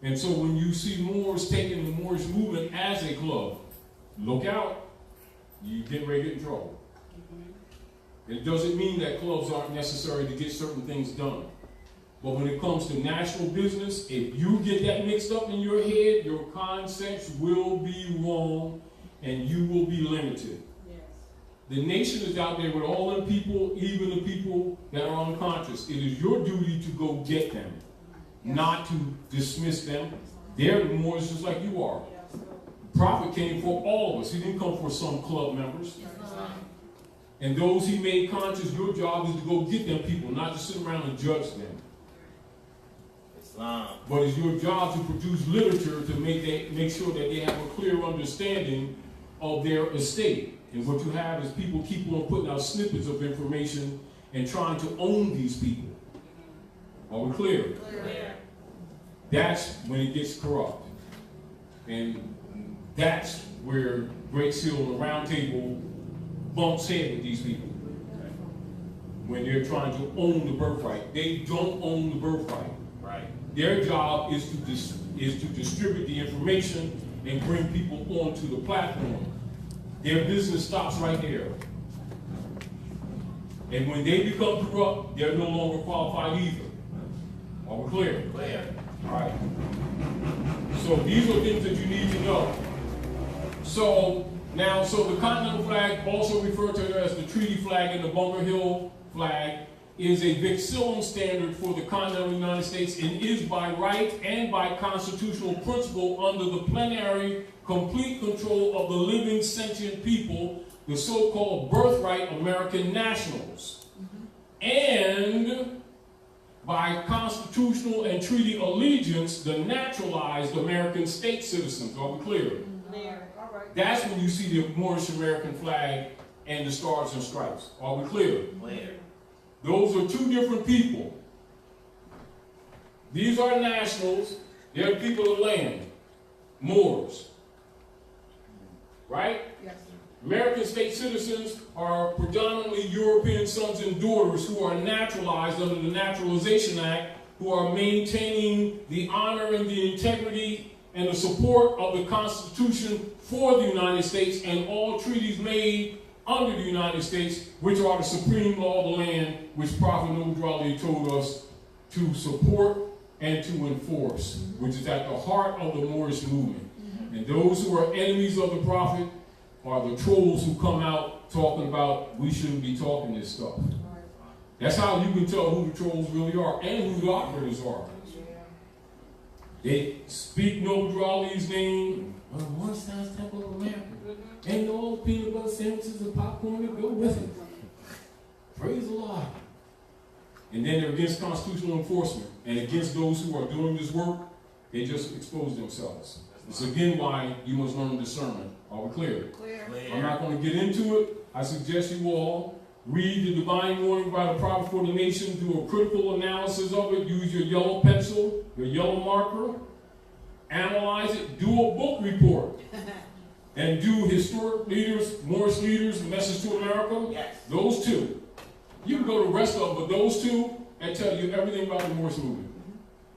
And so when you see Moors taking the Moorish movement as a club, look out. You get ready to get in trouble. It doesn't mean that clubs aren't necessary to get certain things done. But when it comes to national business, if you get that mixed up in your head, your concepts will be wrong and you will be limited. Yes. The nation is out there with all the people, even the people that are unconscious. It is your duty to go get them, not to dismiss them. They're more just like you are. Yes. The prophet came for all of us. He didn't come for some club members. Islam. And those he made conscious, your job is to go get them people, not to sit around and judge them. Islam. But it's your job to produce literature to make sure that they have a clear understanding of their estate. And what you have is people keep on putting out snippets of information and trying to own these people. Are we clear? Clear. That's when it gets corrupt. And that's where Great Seal and the Round Table bumps head with these people. When they're trying to own the birthright. They don't own the birthright. Right. Their job is to distribute the information and bring people onto the platform. Their business stops right there. And when they become corrupt, they're no longer qualified either. Are we clear? Clear. All right. So these are things that you need to know. So the continental flag, also referred to as the treaty flag and the Bunker Hill flag, is a vexillum standard for the continental United States and is by right and by constitutional principle under the plenary complete control of the living sentient people, the so-called birthright American nationals. And by constitutional and treaty allegiance, the naturalized American state citizens. Are we clear? Clear. All right. That's when you see the Moorish American flag and the stars and stripes. Are we clear? Clear. Those are two different people. These are nationals. They're people of land. Moors. Right? Yes. American state citizens are predominantly European sons and daughters who are naturalized under the Naturalization Act, who are maintaining the honor and the integrity and the support of the Constitution for the United States and all treaties made under the United States, which are the supreme law of the land, which Prophet Noble told us to support and to enforce, which is at the heart of the Moorish movement. And those who are enemies of the Prophet are the trolls who come out talking about we shouldn't be talking this stuff. That's how you can tell who the trolls really are and who the operators are. They speak Noble Ali's name. One size Temple of America. Ain't no peanut butter sandwiches and popcorn to go with it. Praise the Lord. And then they're against constitutional enforcement and against those who are doing this work. They just expose themselves. It's again why you must learn discernment. Are we clear? Clear. I'm not going to get into it. I suggest you all read the Divine Warning by the Prophet for the Nation, do a critical analysis of it, use your yellow pencil, your yellow marker, analyze it, do a book report, and do historic leaders, Moorish leaders, Message to America. Yes. Those two. You can go to the rest of them, but those two, and tell you everything about the Moorish movement.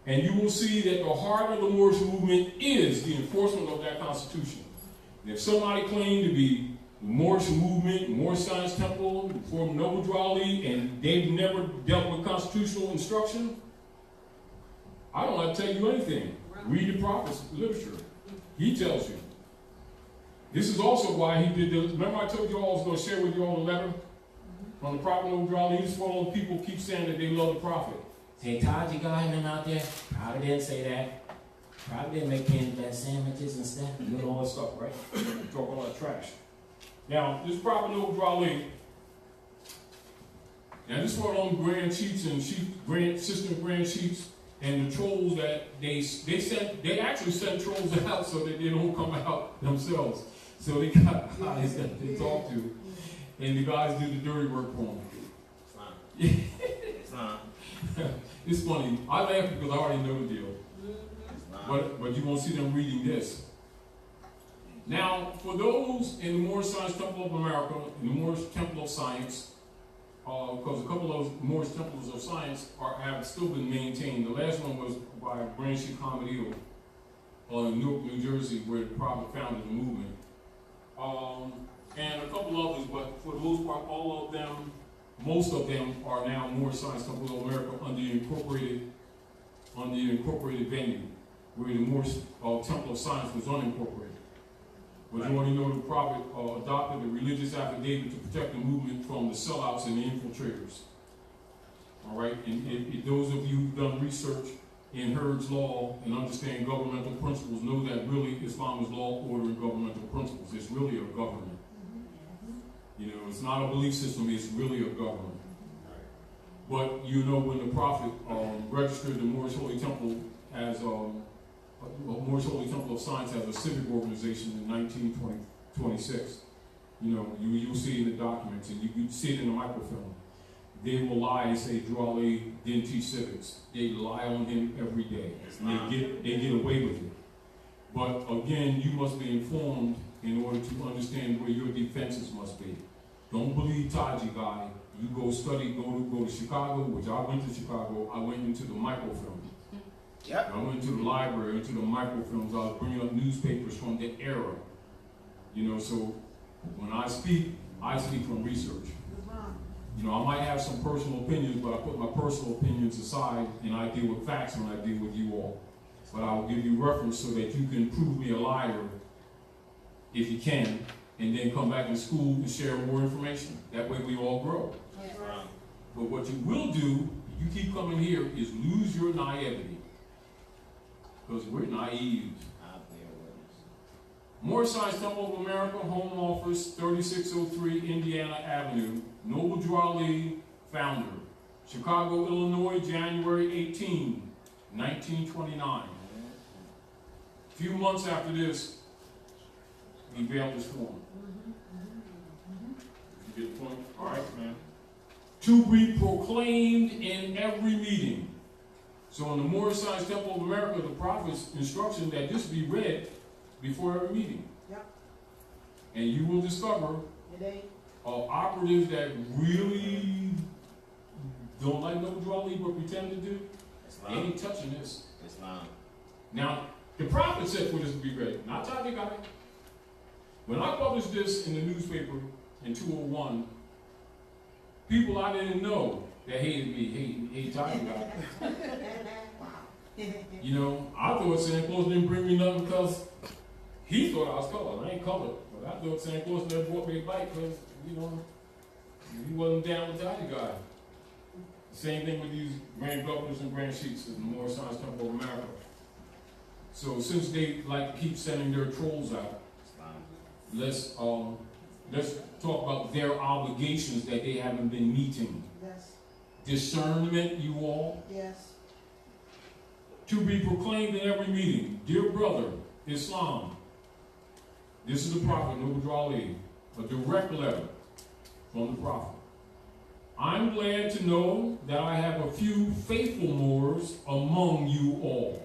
And you will see that the heart of the Moorish movement is the enforcement of that Constitution. And if somebody claimed to be the Moorish movement, Moorish Science Temple, from Noble Drew Ali, and they've never dealt with constitutional instruction, I don't have to tell you anything. Read the prophet's literature. He tells you. This is also why he did the, remember I told you all I was going to share with you all the letter from the prophet Noble Drew Ali? This is what people keep saying that they love the prophet. Say, Taj, you got him out there? Probably didn't say that. Probably didn't make him bad sandwiches and stuff. You know all that stuff, right? Talk all that trash. Now, this prophet Noble Drew Ali, now this is what all the grand chiefs and assistant grand chiefs and the trolls that they actually send trolls out so that they don't come out themselves. So they got guys that they talk to, and the guys do the dirty work for them. Islam. It's funny. I laugh because I already know the deal. But you won't see them reading this. Now, for those in the Moorish Science Temple of America, in the Moorish Temple of Science, because a couple of those Moorish temples of science have still been maintained. The last one was by Grand Sheik in Newark, New Jersey, where the prophet founded the movement. And a couple others, but for the most part, most of them are now Moorish Science Temple of America under the incorporated venue, where the Moorish Temple of Science was unincorporated. But you already know the prophet adopted a religious affidavit to protect the movement from the sellouts and the infiltrators. All right, and if those of you who've done research in Hurd's law and understand governmental principles know that really Islam is law, order, and governmental principles. It's really a government. You know, it's not a belief system, it's really a government. But you know, when the prophet registered the Moorish Holy Temple as Moorish Holy Temple of Science as a civic organization in 1926, you know, you'll see in the documents, and you can see it in the microfilm. They will lie and say Drew Ali didn't teach civics. They lie on him every day. They get away with it. But again, you must be informed in order to understand where your defenses must be. Don't believe Taji guy. You go study, go to Chicago, which I went to Chicago. I went into the microfilm. Yep. I went to the library, into the microfilms. I was bringing up newspapers from the era. You know, so when I speak from research. You know, I might have some personal opinions, but I put my personal opinions aside and I deal with facts when I deal with you all. But I will give you reference so that you can prove me a liar if you can, and then come back in school and share more information. That way we all grow. But what you will do, if you keep coming here, is lose your naivety. Because we're naive. Moorish Science Temple of America, Home Office, 3603 Indiana Avenue. Noble Drew Ali, founder. Chicago, Illinois, January 18, 1929. A few months after this, he veiled his form. You get the point? All right, man. To be proclaimed in every meeting. So in the Moorish Science Temple of America, the prophet's instruction that this be read before every meeting. Yep. And you will discover operatives that really don't like Noble Drew Ali but pretend to do. They ain't touching this. Now, the prophet said for this to be read, not Taji guy. When I published this in the newspaper in 201, people I didn't know that hated me, hate Taji guy. You know, I thought Santa Claus didn't bring me nothing because he thought I was colored. I ain't colored. But I thought Santa Claus never brought me a bike because, you know, he wasn't down with Taji guy. Same thing with these grand governors and grand chiefs in the Moorish Science Temple of America. So since they like to keep sending their trolls out, let's talk about their obligations that they haven't been meeting. Yes. Discernment, you all. Yes. To be proclaimed in every meeting. Dear brother, Islam. This is the prophet, Noble Drew Ali, a direct letter from the prophet. I'm glad to know that I have a few faithful Moors among you all.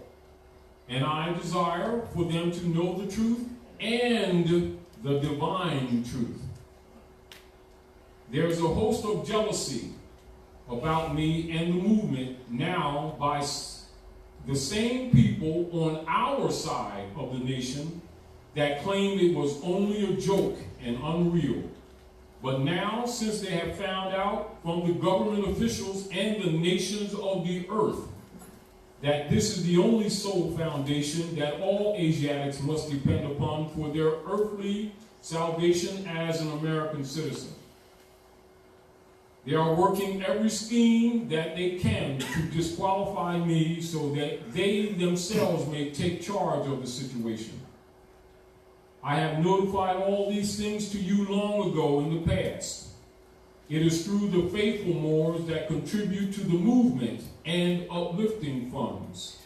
And I desire for them to know the truth and the divine truth. There is a host of jealousy about me and the movement now by the same people on our side of the nation that claimed it was only a joke and unreal. But now, since they have found out from the government officials and the nations of the earth that this is the only sole foundation that all Asiatics must depend upon for their earthly salvation as an American citizen, they are working every scheme that they can to disqualify me so that they themselves may take charge of the situation. I have notified all these things to you long ago in the past. It is through the faithful Moors that contribute to the movement and uplifting funds.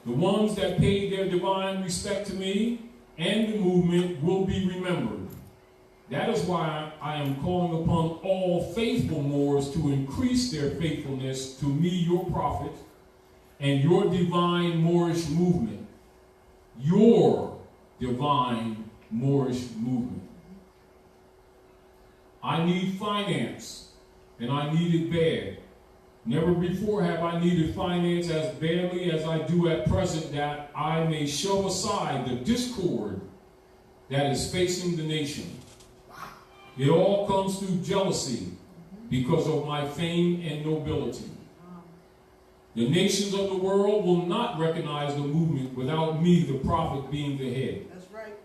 The ones that paid their divine respect to me and the movement will be remembered. That is why I am calling upon all faithful Moors to increase their faithfulness to me, your prophet, and your divine Moorish movement. Your divine Moorish movement. I need finance, and I need it bad. Never before have I needed finance as badly as I do at present, that I may shove aside the discord that is facing the nation. It all comes through jealousy because of my fame and nobility. The nations of the world will not recognize the movement without me, the prophet, being the head. That's right.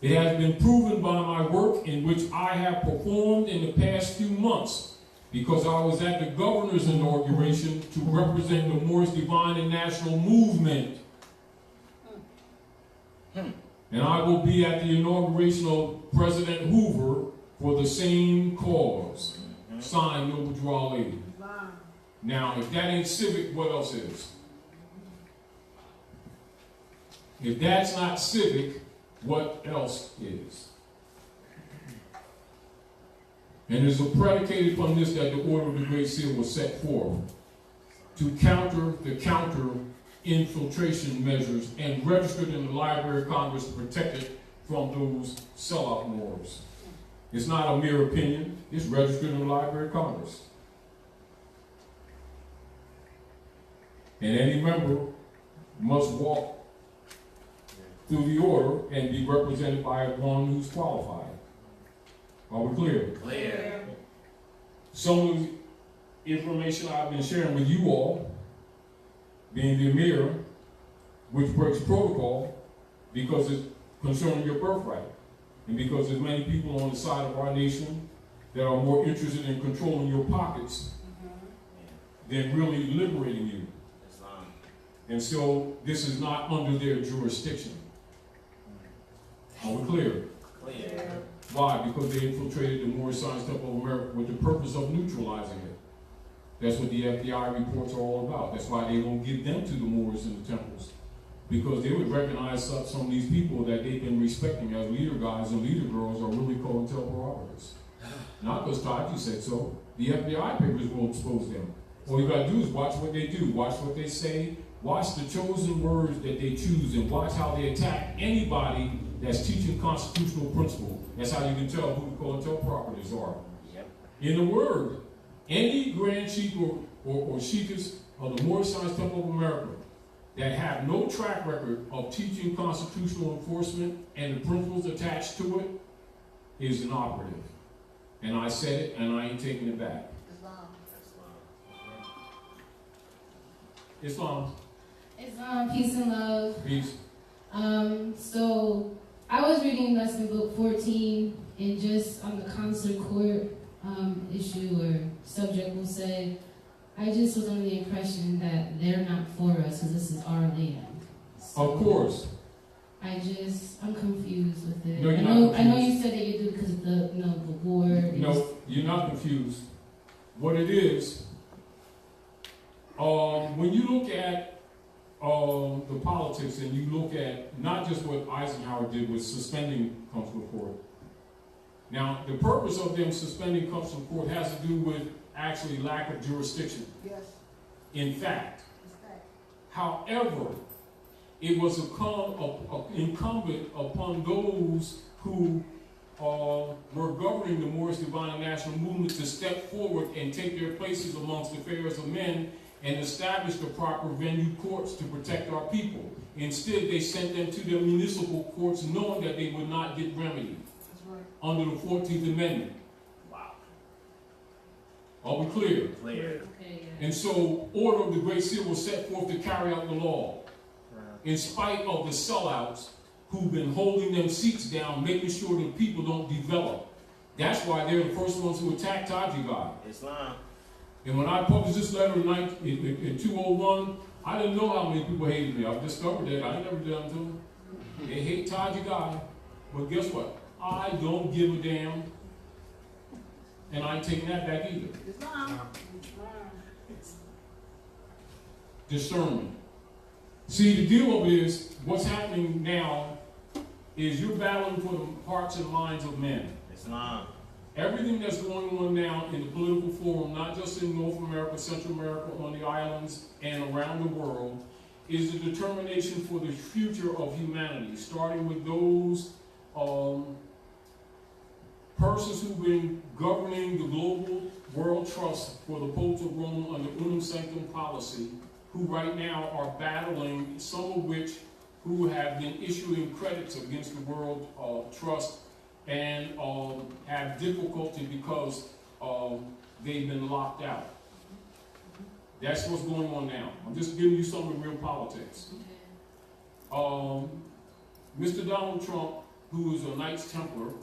It has been proven by my work in which I have performed in the past few months, because I was at the governor's inauguration to represent the Moorish Divine and National Movement. And I will be at the inauguration of President Hoover for the same cause. Signed, Noble Draw Lady. Now, if that ain't civic, what else is? If that's not civic, what else is? And it is predicated upon this that the order of the Great Seal was set forth to counter the infiltration measures and registered in the Library of Congress to protect it from those sellout Moors. It's not a mere opinion. It's registered in the Library of Congress. And any member must walk through the order and be represented by one who's qualified. Are we clear? Clear. Some of the information I've been sharing with you all, being the Emir, which breaks protocol because it's concerning your birthright. And because there's many people on the side of our nation that are more interested in controlling your pockets than really liberating you. And so this is not under their jurisdiction. Are we clear? Clear. Why? Because they infiltrated the Moorish Science Temple of America with the purpose of neutralizing it. That's what the FBI reports are all about. That's why they won't give them to the Moors in the temples. Because they would recognize some of these people that they've been respecting as leader guys and leader girls are really COINTELPRO. Not because Taji said so. The FBI papers will expose them. All you got to do is watch what they do, watch what they say, watch the chosen words that they choose, and watch how they attack anybody that's teaching constitutional principle. That's how you can tell who the COINTELPRO are. Yep. In the word, any Grand Sheik or Sheikhs of the Moorish Science Temple of America that have no track record of teaching constitutional enforcement and the principles attached to it is inoperative. And I said it, and I ain't taking it back. Islam. Islam, peace and love. Peace. So I was reading lesson book 14, and just on the consular court issue or subject, we'll say, I just was under the impression that they're not for us because this is our land. So Of course. I'm confused with it. No, you're I not know confused. you said that you do because of the war. No, you're not confused. What it is, when you look at the politics and you look at not just what Eisenhower did with suspending consular court. Now, the purpose of them suspending consular court has to do with actually lack of jurisdiction. Yes. In fact, It's that. however, it was incumbent upon those who were governing the Moorish Divine and National Movement to step forward and take their places amongst the affairs of men and establish the proper venue courts to protect our people. Instead, they sent them to their municipal courts knowing that they would not get remedy. That's right. under the 14th Amendment. Wow. Are we clear? Clear. Okay, yeah. And so, order of the Great Seal was set forth to carry out the law, in spite of the sellouts who've been holding them seats down, making sure that people don't develop. That's why they're the first ones who attacked Taji God. Islam. And when I published this letter in 201, I didn't know how many people hated me. I've discovered that. I ain't never done to them. They hate Taji God. But guess what? I don't give a damn. And I ain't taking that back either. Islam. Discernment. See, the deal of it is, what's happening now is you're battling for the hearts and minds of men. Islam. Everything that's going on now in the political forum, not just in North America, Central America, on the islands, and around the world, is the determination for the future of humanity, starting with those persons who've been governing the global world trust for the Popes of Rome under Unum Sanctum policy, who right now are battling, some of which who have been issuing credits against the world trust and have difficulty because they've been locked out. That's what's going on now. I'm just giving you some of the real politics. Mr. Donald Trump, who is a Knights Templar,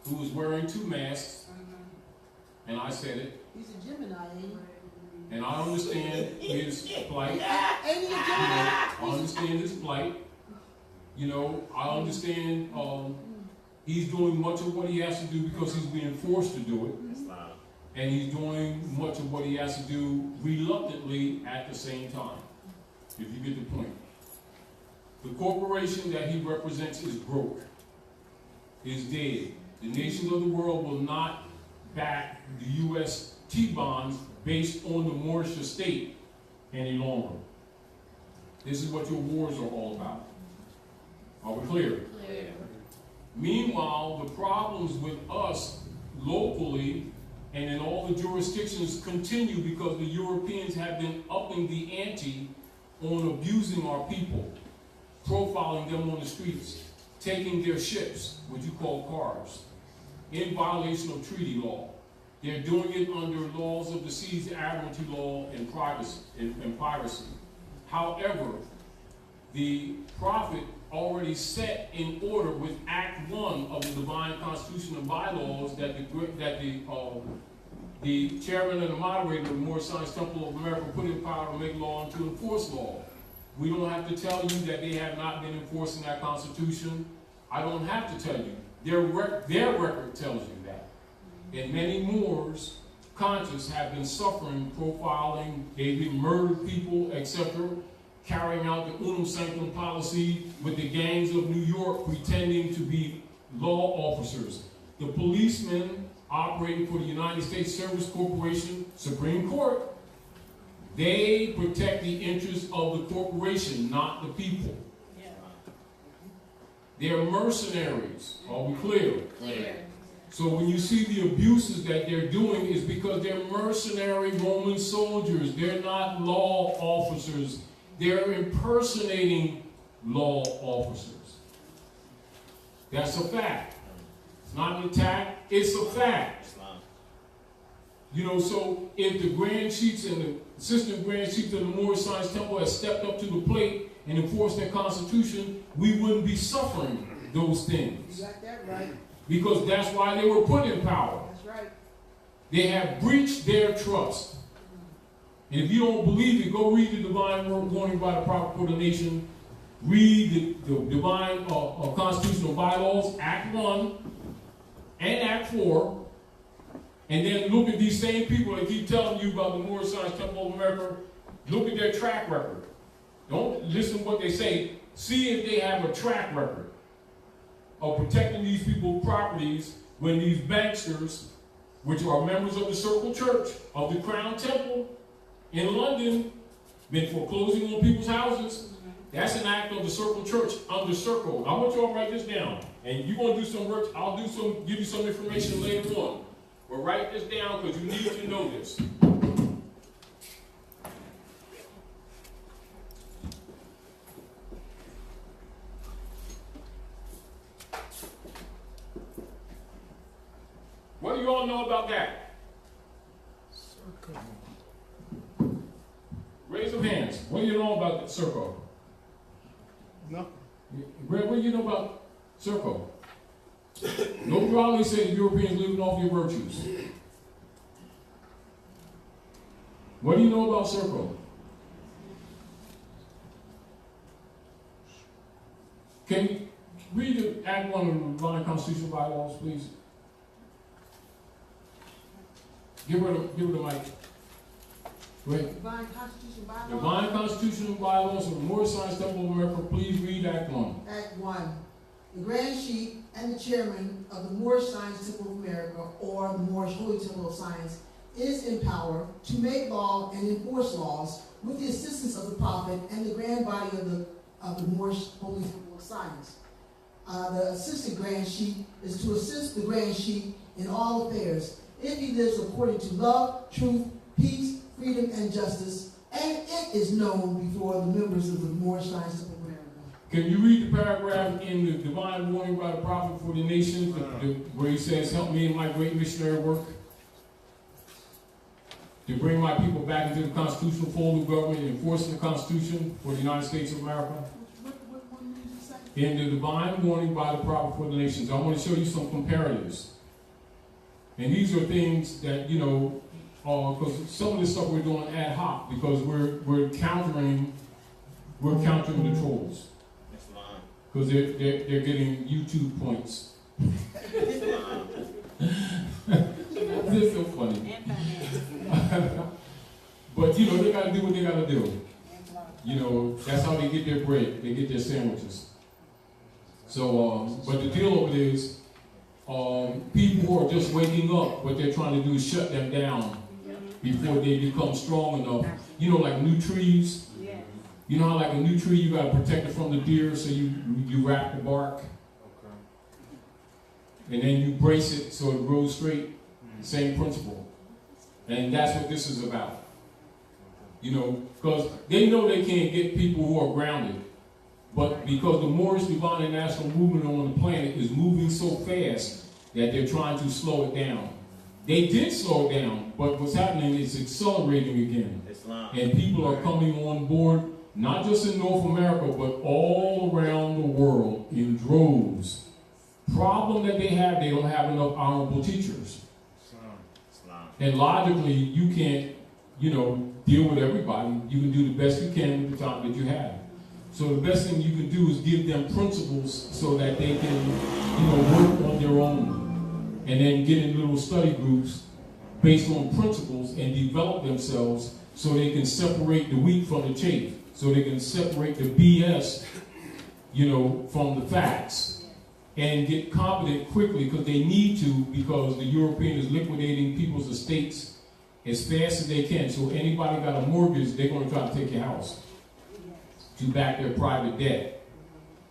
who is wearing 2 masks, and I said it, He's a Gemini, ain't he? and I understand his plight. Ain't he a Gemini? I understand his plight. You know, I understand he's doing much of what he has to do because he's being forced to do it. Islam. And he's doing much of what he has to do reluctantly at the same time. If you get the point. The corporation that he represents is broke, is dead. The nations of the world will not back the U.S. T-bonds based on the Moorish estate any longer. This is what your wars are all about. Are we clear? Clear. Meanwhile, the problems with us locally and in all the jurisdictions continue because the Europeans have been upping the ante on abusing our people, profiling them on the streets, taking their ships, what you call cars, in violation of treaty law. They're doing it under laws of the seas, admiralty law, and piracy. However, the prophet already set in order with Act 1 of the Divine Constitution and Bylaws that the chairman and the moderator of the Moorish Science Temple of America put in power to make law and to enforce law. We don't have to tell you that they have not been enforcing that Constitution. I don't have to tell you. Their record tells you that. And many Moors, conscious, have been suffering, profiling, they've been murdered people, etc., carrying out the Unum Sanctum policy with the gangs of New York pretending to be law officers. The policemen operating for the United States Service Corporation, Supreme Court, they protect the interests of the corporation, not the people. Yeah. They're mercenaries. Are we clear? Clear. So when you see the abuses that they're doing is because they're mercenary Roman soldiers. They're not law officers. They're impersonating law officers. That's a fact. It's not an attack, it's a fact. Islam. You know, so if the Grand Chiefs and the Assistant Grand Chiefs of the Moorish Science Temple had stepped up to the plate and enforced their constitution, we wouldn't be suffering those things. You got that right. Because that's why they were put in power. That's right. They have breached their trust. And if you don't believe it, go read the Divine Warning by the Prophet for the Nation. Read the Divine Constitutional Bylaws, Act 1 and Act 4. And then look at these same people that keep telling you about the Moorish Science Temple of America. Look at their track record. Don't listen to what they say. See if they have a track record of protecting these people's properties when these banksters, which are members of the Circle Church, of the Crown Temple in London, been foreclosing on people's houses. That's an act of the Circle Church under Circle. I want you all to write this down. And you're going to do some work. I'll give you some information later on. But write this down because you need to know this. What do you all know about that? Raise your hands. What do you know about the circle? No. What do you know about circle? No probably say the Europeans living off your virtues. What do you know about circle? Can you read the Act 1 of the Divine Constitutional Bylaws, please? Give her the mic. Go ahead. Divine Constitutional Bylaws. Divine Constitutional Bylaws of the Moorish Science Temple of America. Please read Act 1. Act 1. The Grand Sheik and the Chairman of the Moorish Science Temple of America, or the Moorish Holy Temple of Science, is in power to make law and enforce laws with the assistance of the Prophet and the grand body of the Moorish Holy Temple of Science. The Assistant Grand Sheik is to assist the Grand Sheik in all affairs, if he lives according to love, truth, peace, freedom, and justice, and it is known before the members of the Moorish Science Temple of America. Can you read the paragraph in the Divine Warning by the Prophet for the Nations, where he says, help me in my great missionary work to bring my people back into the constitutional fold of government and enforcing the Constitution for the United States of America? What one did you say? In the Divine Warning by the Prophet for the Nations. I want to show you some comparatives. And these are things that, you know, because some of this stuff we're doing ad hoc because we're countering the trolls. Because they're getting YouTube points. This is so funny. But you know, they gotta do what they gotta do. You know, that's how they get their bread, they get their sandwiches. So but the deal of it is people who are just waking up, what they're trying to do is shut them down before they become strong enough. You know, like new trees. You know how like a new tree, you gotta protect it from the deer, so you wrap the bark. And then you brace it so it grows straight. Same principle. And that's what this is about. You know, because they know they can't get people who are grounded. But because the Moorish Divine and National movement on the planet is moving so fast that they're trying to slow it down. They did slow it down, but what's happening is accelerating again. And people are coming on board, not just in North America, but all around the world in droves. Problem that they don't have enough honorable teachers. And logically, you can't, you know, deal with everybody. You can do the best you can with the time that you have. So the best thing you can do is give them principles so that they can, you know, work on their own. And then get in little study groups based on principles and develop themselves so they can separate the wheat from the chaff. So they can separate the BS, you know, from the facts. And get competent quickly because they need to, because the European is liquidating people's estates as fast as they can. So anybody got a mortgage, they're going to try to take your house to back their private debt.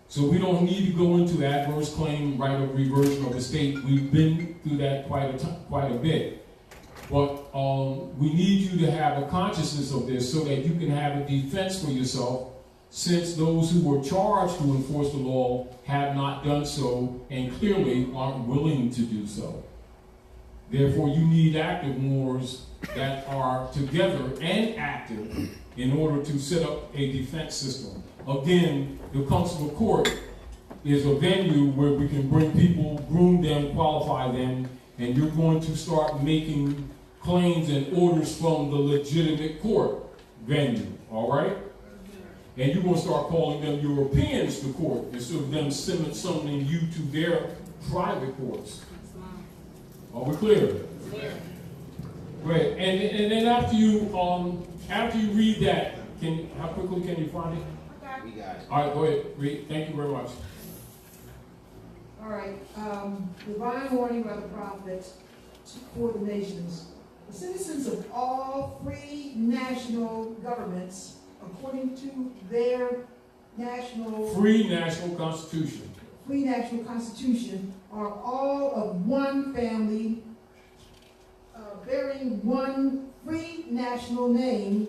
So we don't need to go into adverse claim, right of reversion of estate. We've been through that quite a bit. But we need you to have a consciousness of this so that you can have a defense for yourself, since those who were charged to enforce the law have not done so and clearly aren't willing to do so. Therefore, you need active Moors that are together and active in order to set up a defense system. Again, the Consular Court is a venue where we can bring people, groom them, qualify them, and you're going to start making claims and orders from the legitimate court venue, all right? And you're going to start calling them Europeans to court instead of them summoning you to their private courts. Are we clear? Right. And then after you read that, how quickly can you find it? We got it. All right, go ahead. Read. Thank you very much. All right. Divine warning by the prophet for the nations. The citizens of all free national governments, according to their free national constitution, are all of one family, bearing one free national name.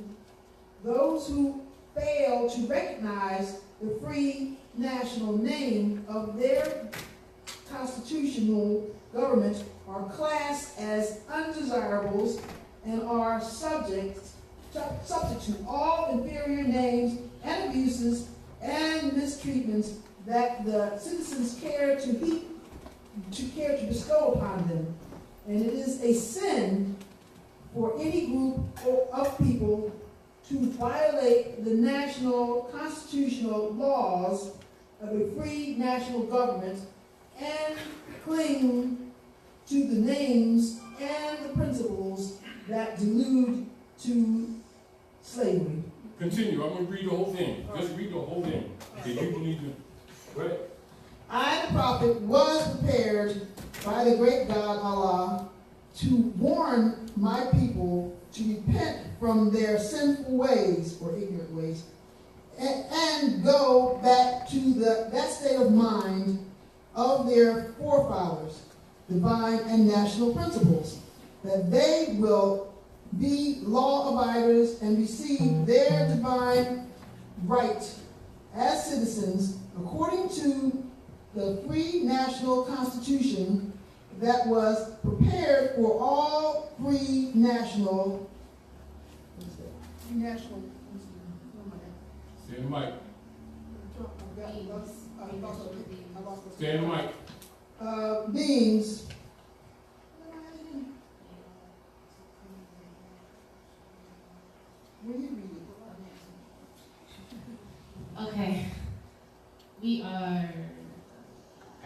Those who fail to recognize the free national name of their constitutional government are classed as undesirables and are subject to all inferior names and abuses and mistreatments that the citizens care to bestow upon them. And it is a sin for any group of people to violate the national constitutional laws of a free national government and cling to the names and the principles that delude to slavery. Continue. I'm going to read the whole thing. Just read the whole thing. If you believe it. Go ahead. I, the prophet, was prepared by the great God Allah to warn my people to repent from their sinful ways or ignorant ways and go back to that state of mind of their forefathers, divine and national principles, that they will be law abiders and receive their divine right as citizens according to the free national constitution that was prepared for all free national. Stay in the mic. Stay in the mic. Beings. Will you read it? Okay. We are.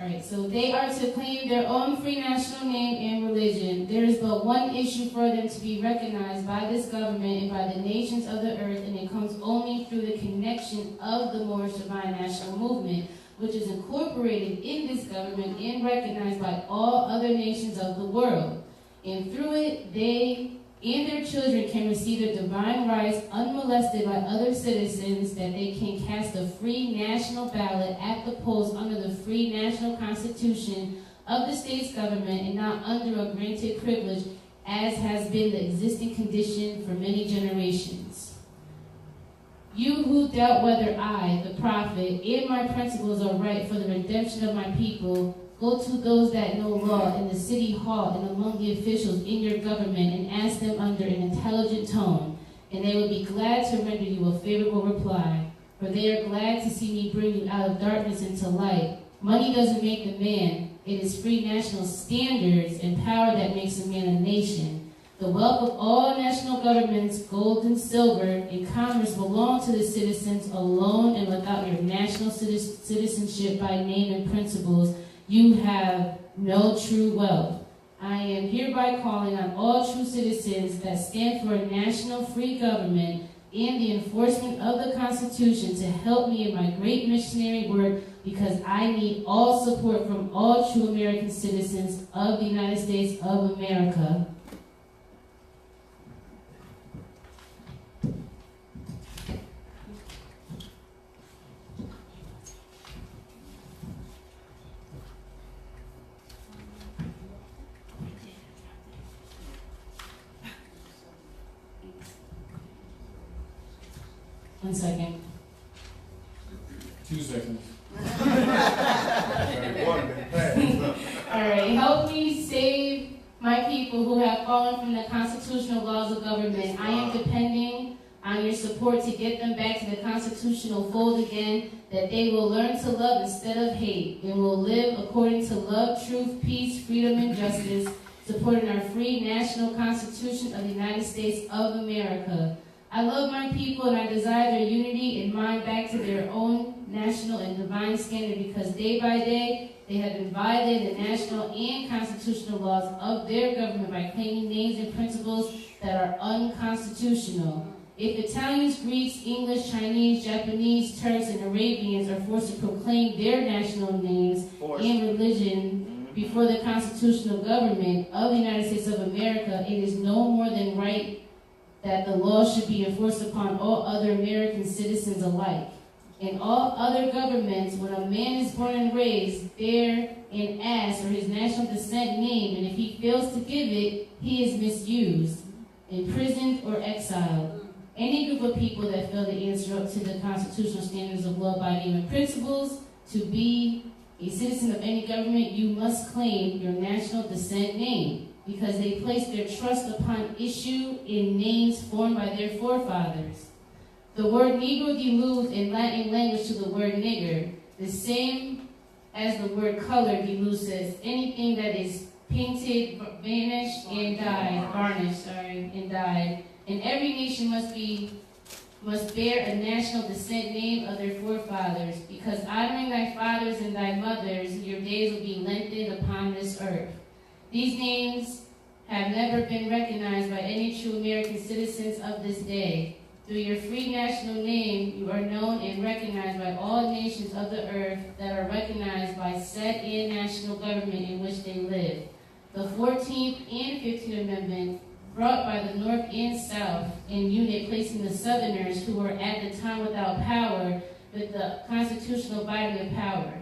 Alright, so they are to claim their own free national name and religion. There is but one issue for them to be recognized by this government and by the nations of the earth, and it comes only through the connection of the Moorish Divine National Movement, which is incorporated in this government and recognized by all other nations of the world. And through it, they and their children can receive their divine rights unmolested by other citizens, that they can cast a free national ballot at the polls under the free national constitution of the state's government and not under a granted privilege, as has been the existing condition for many generations. You who doubt whether I, the prophet, and my principles are right for the redemption of my people, go to those that know law in the city hall and among the officials in your government and ask them under an intelligent tone, and they will be glad to render you a favorable reply, for they are glad to see me bring you out of darkness into light. Money doesn't make a man. It is free national standards and power that makes a man a nation. The wealth of all national governments, gold and silver, and commerce belong to the citizens alone, and without your national citizenship by name and principles, you have no true wealth. I am hereby calling on all true citizens that stand for a national free government and the enforcement of the Constitution to help me in my great missionary work, because I need all support from all true American citizens of the United States of America. 1 second. 2 seconds. Alright, help me save my people who have fallen from the constitutional laws of government. I am depending on your support to get them back to the constitutional fold again, that they will learn to love instead of hate, and will live according to love, truth, peace, freedom, and justice, supporting our free national constitution of the United States of America. I love my people, and I desire their unity and mind back to their own national and divine standard, because day by day they have been violating the national and constitutional laws of their government by claiming names and principles that are unconstitutional. If Italians, Greeks, English, Chinese, Japanese, Turks, and Arabians are forced to proclaim their national names and religion before the constitutional government of the United States of America, it is no more than right that the law should be enforced upon all other American citizens alike. In all other governments, when a man is born and raised, bear an ass or his national descent name, and if he fails to give it, he is misused, imprisoned, or exiled. Any group of people that fail to answer up to the constitutional standards of law-abiding principles to be A citizen of any government, you must claim your national descent name, because they place their trust upon issue in names formed by their forefathers. The word Negro deludes in Latin language to the word nigger, the same as the word color deludes as anything that is painted, varnished, and dyed. And every nation must bear a national descent name of their forefathers, because honoring thy fathers and thy mothers, your days will be lengthened upon this earth. These names have never been recognized by any true American citizens of this day. Through your free national name, you are known and recognized by all nations of the earth that are recognized by said and national government in which they live. The 14th and 15th Amendment, brought by the North and South in unit, placing the Southerners, who were at the time without power, with the constitutional body of power.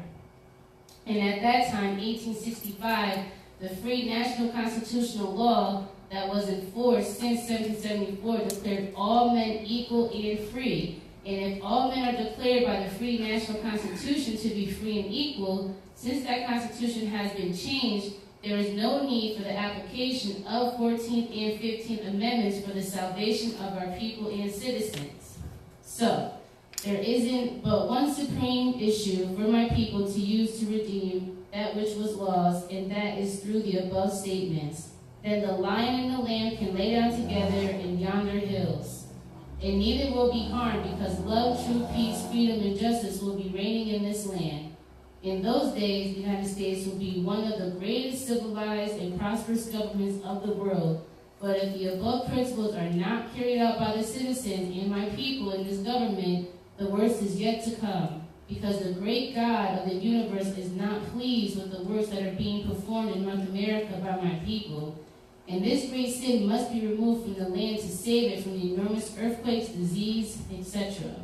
And at that time, 1865, the free national constitutional law that was in force since 1774 declared all men equal and free. And if all men are declared by the free national constitution to be free and equal, since that constitution has been changed, there is no need for the application of 14th and 15th Amendments for the salvation of our people and citizens. So, there isn't but one supreme issue for my people to use to redeem that which was lost, and that is through the above statements. Then the lion and the lamb can lay down together in yonder hills, and neither will be harmed, because love, truth, peace, freedom, and justice will be reigning in this land. In those days, the United States will be one of the greatest civilized and prosperous governments of the world. But if the above principles are not carried out by the citizens and my people in this government, the worst is yet to come, because the great God of the universe is not pleased with the works that are being performed in North America by my people. And this great sin must be removed from the land to save it from the enormous earthquakes, disease, etc.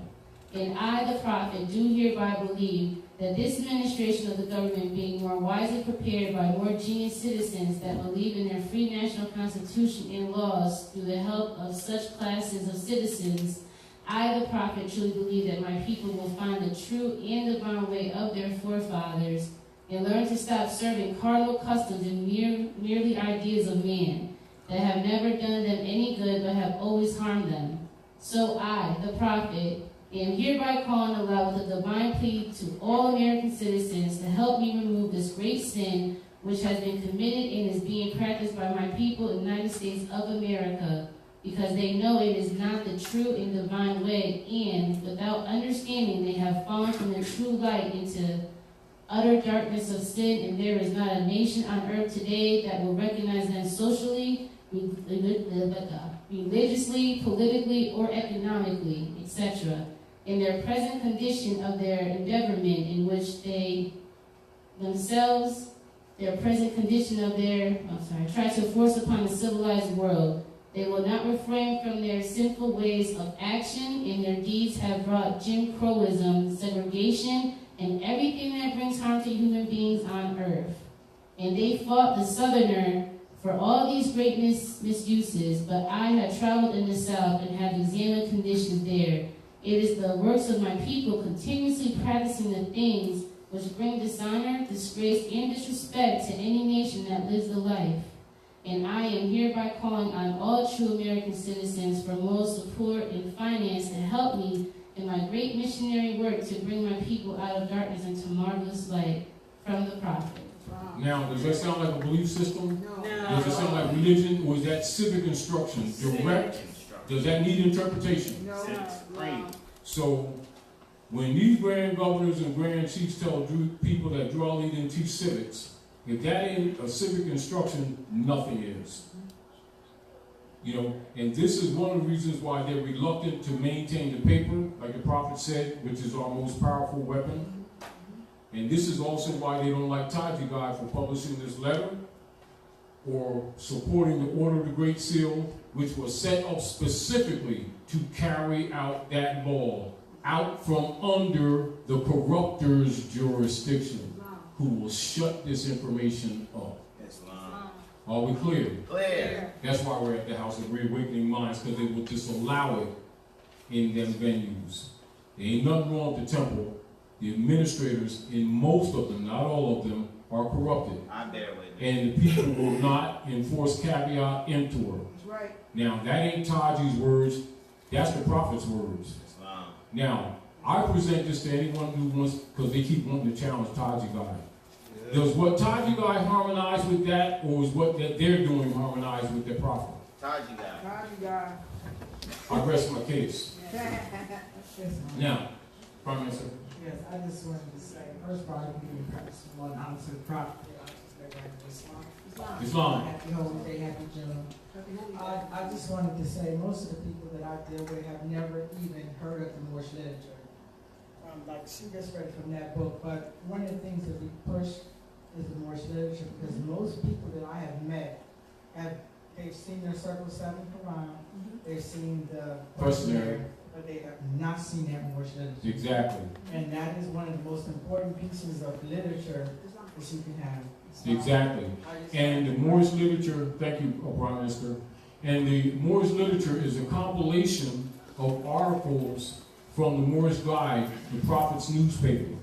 And I, the prophet, do hereby believe that this administration of the government, being more wisely prepared by more genius citizens that believe in their free national constitution and laws through the help of such classes of citizens, I, the prophet, truly believe that my people will find the true and divine way of their forefathers and learn to stop serving carnal customs and merely ideas of man that have never done them any good but have always harmed them. So I, the prophet, am hereby calling aloud with a divine plea to all American citizens to help me remove this great sin which has been committed and is being practiced by my people in the United States of America, because they know it is not the true and divine way, and without understanding they have fallen from the true light into utter darkness of sin, and there is not a nation on earth today that will recognize them socially, religiously, politically, or economically, etc. in their present condition of their endeavorment, in which they themselves, try to force upon the civilized world. They will not refrain from their sinful ways of action, and their deeds have brought Jim Crowism, segregation, and everything that brings harm to human beings on earth. And they fought the Southerner for all these great misuses, but I have traveled in the South and have examined conditions there. It is the works of my people continuously practicing the things which bring dishonor, disgrace, and disrespect to any nation that lives the life. And I am hereby calling on all true American citizens for moral support and finance to help me in my great missionary work to bring my people out of darkness into marvelous light. From the prophet. Wow. Now, does that sound like a belief system? No. Does it sound like religion, or is that civic instruction? Direct? Does that need interpretation? No. So, when these grand governors and grand chiefs tell people that draw, lead, and teach civics, if that ain't a civic instruction, nothing is. You know, and this is one of the reasons why they're reluctant to maintain the paper, like the prophet said, which is our most powerful weapon. And this is also why they don't like Taj Tarik Bey for publishing this letter or supporting the Order of the Great Seal, which was set up specifically to carry out that law out from under the corruptor's jurisdiction, who will shut this information up. Are we clear? Clear. That's why we're at the House of Reawakening Minds, because they will disallow it in them venues. There ain't nothing wrong with the temple. the administrators in most of them, not all of them, are corrupted. I bear witness. And the people will not enforce caveat emptor. That's right. Now, that ain't Taji's words, that's the prophet's words. Islam. Now, I present this to anyone who wants, because they keep wanting to challenge Taji Guy. Does what Taji Guy harmonize with that, or is what that they're doing harmonize with their prophet? Taji guy. Taji guy. I rest my case. Yes, Now, Prime Minister. yes, I just wanted to say, first of all, I give perhaps one answer to the prophet. Islam. Happy holy day, happy June. I just wanted to say, most of the people that I deal with have never even heard of the Moorish literature. Like she just read from that book, but one of the things that we push is the Moorish literature, because most people that I have met they've seen their Circle 7 Quran, they've seen the Questionnaire. but they have not seen that Moorish literature. Exactly. And that is one of the most important pieces of literature that you can have. Exactly. And the Moorish literature, thank you, Prime Minister, and the Moorish literature is a compilation of articles from the Moorish Guide, the Prophet's newspaper.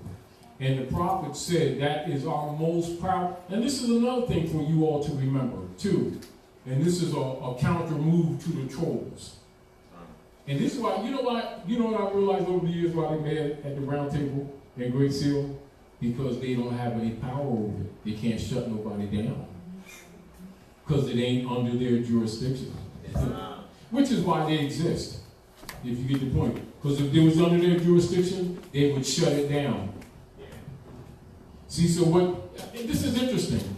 And the Prophet said that is our most proud, and this is another thing for you all to remember, too. And this is a counter move to the trolls. And this is why, you know what I realized over the years why they met at the round table at Great Seal? Because they don't have any power over it. They can't shut nobody down. Because it ain't under their jurisdiction. Which is why they exist, if you get the point. Because if it was under their jurisdiction, they would shut it down. See, so this is interesting.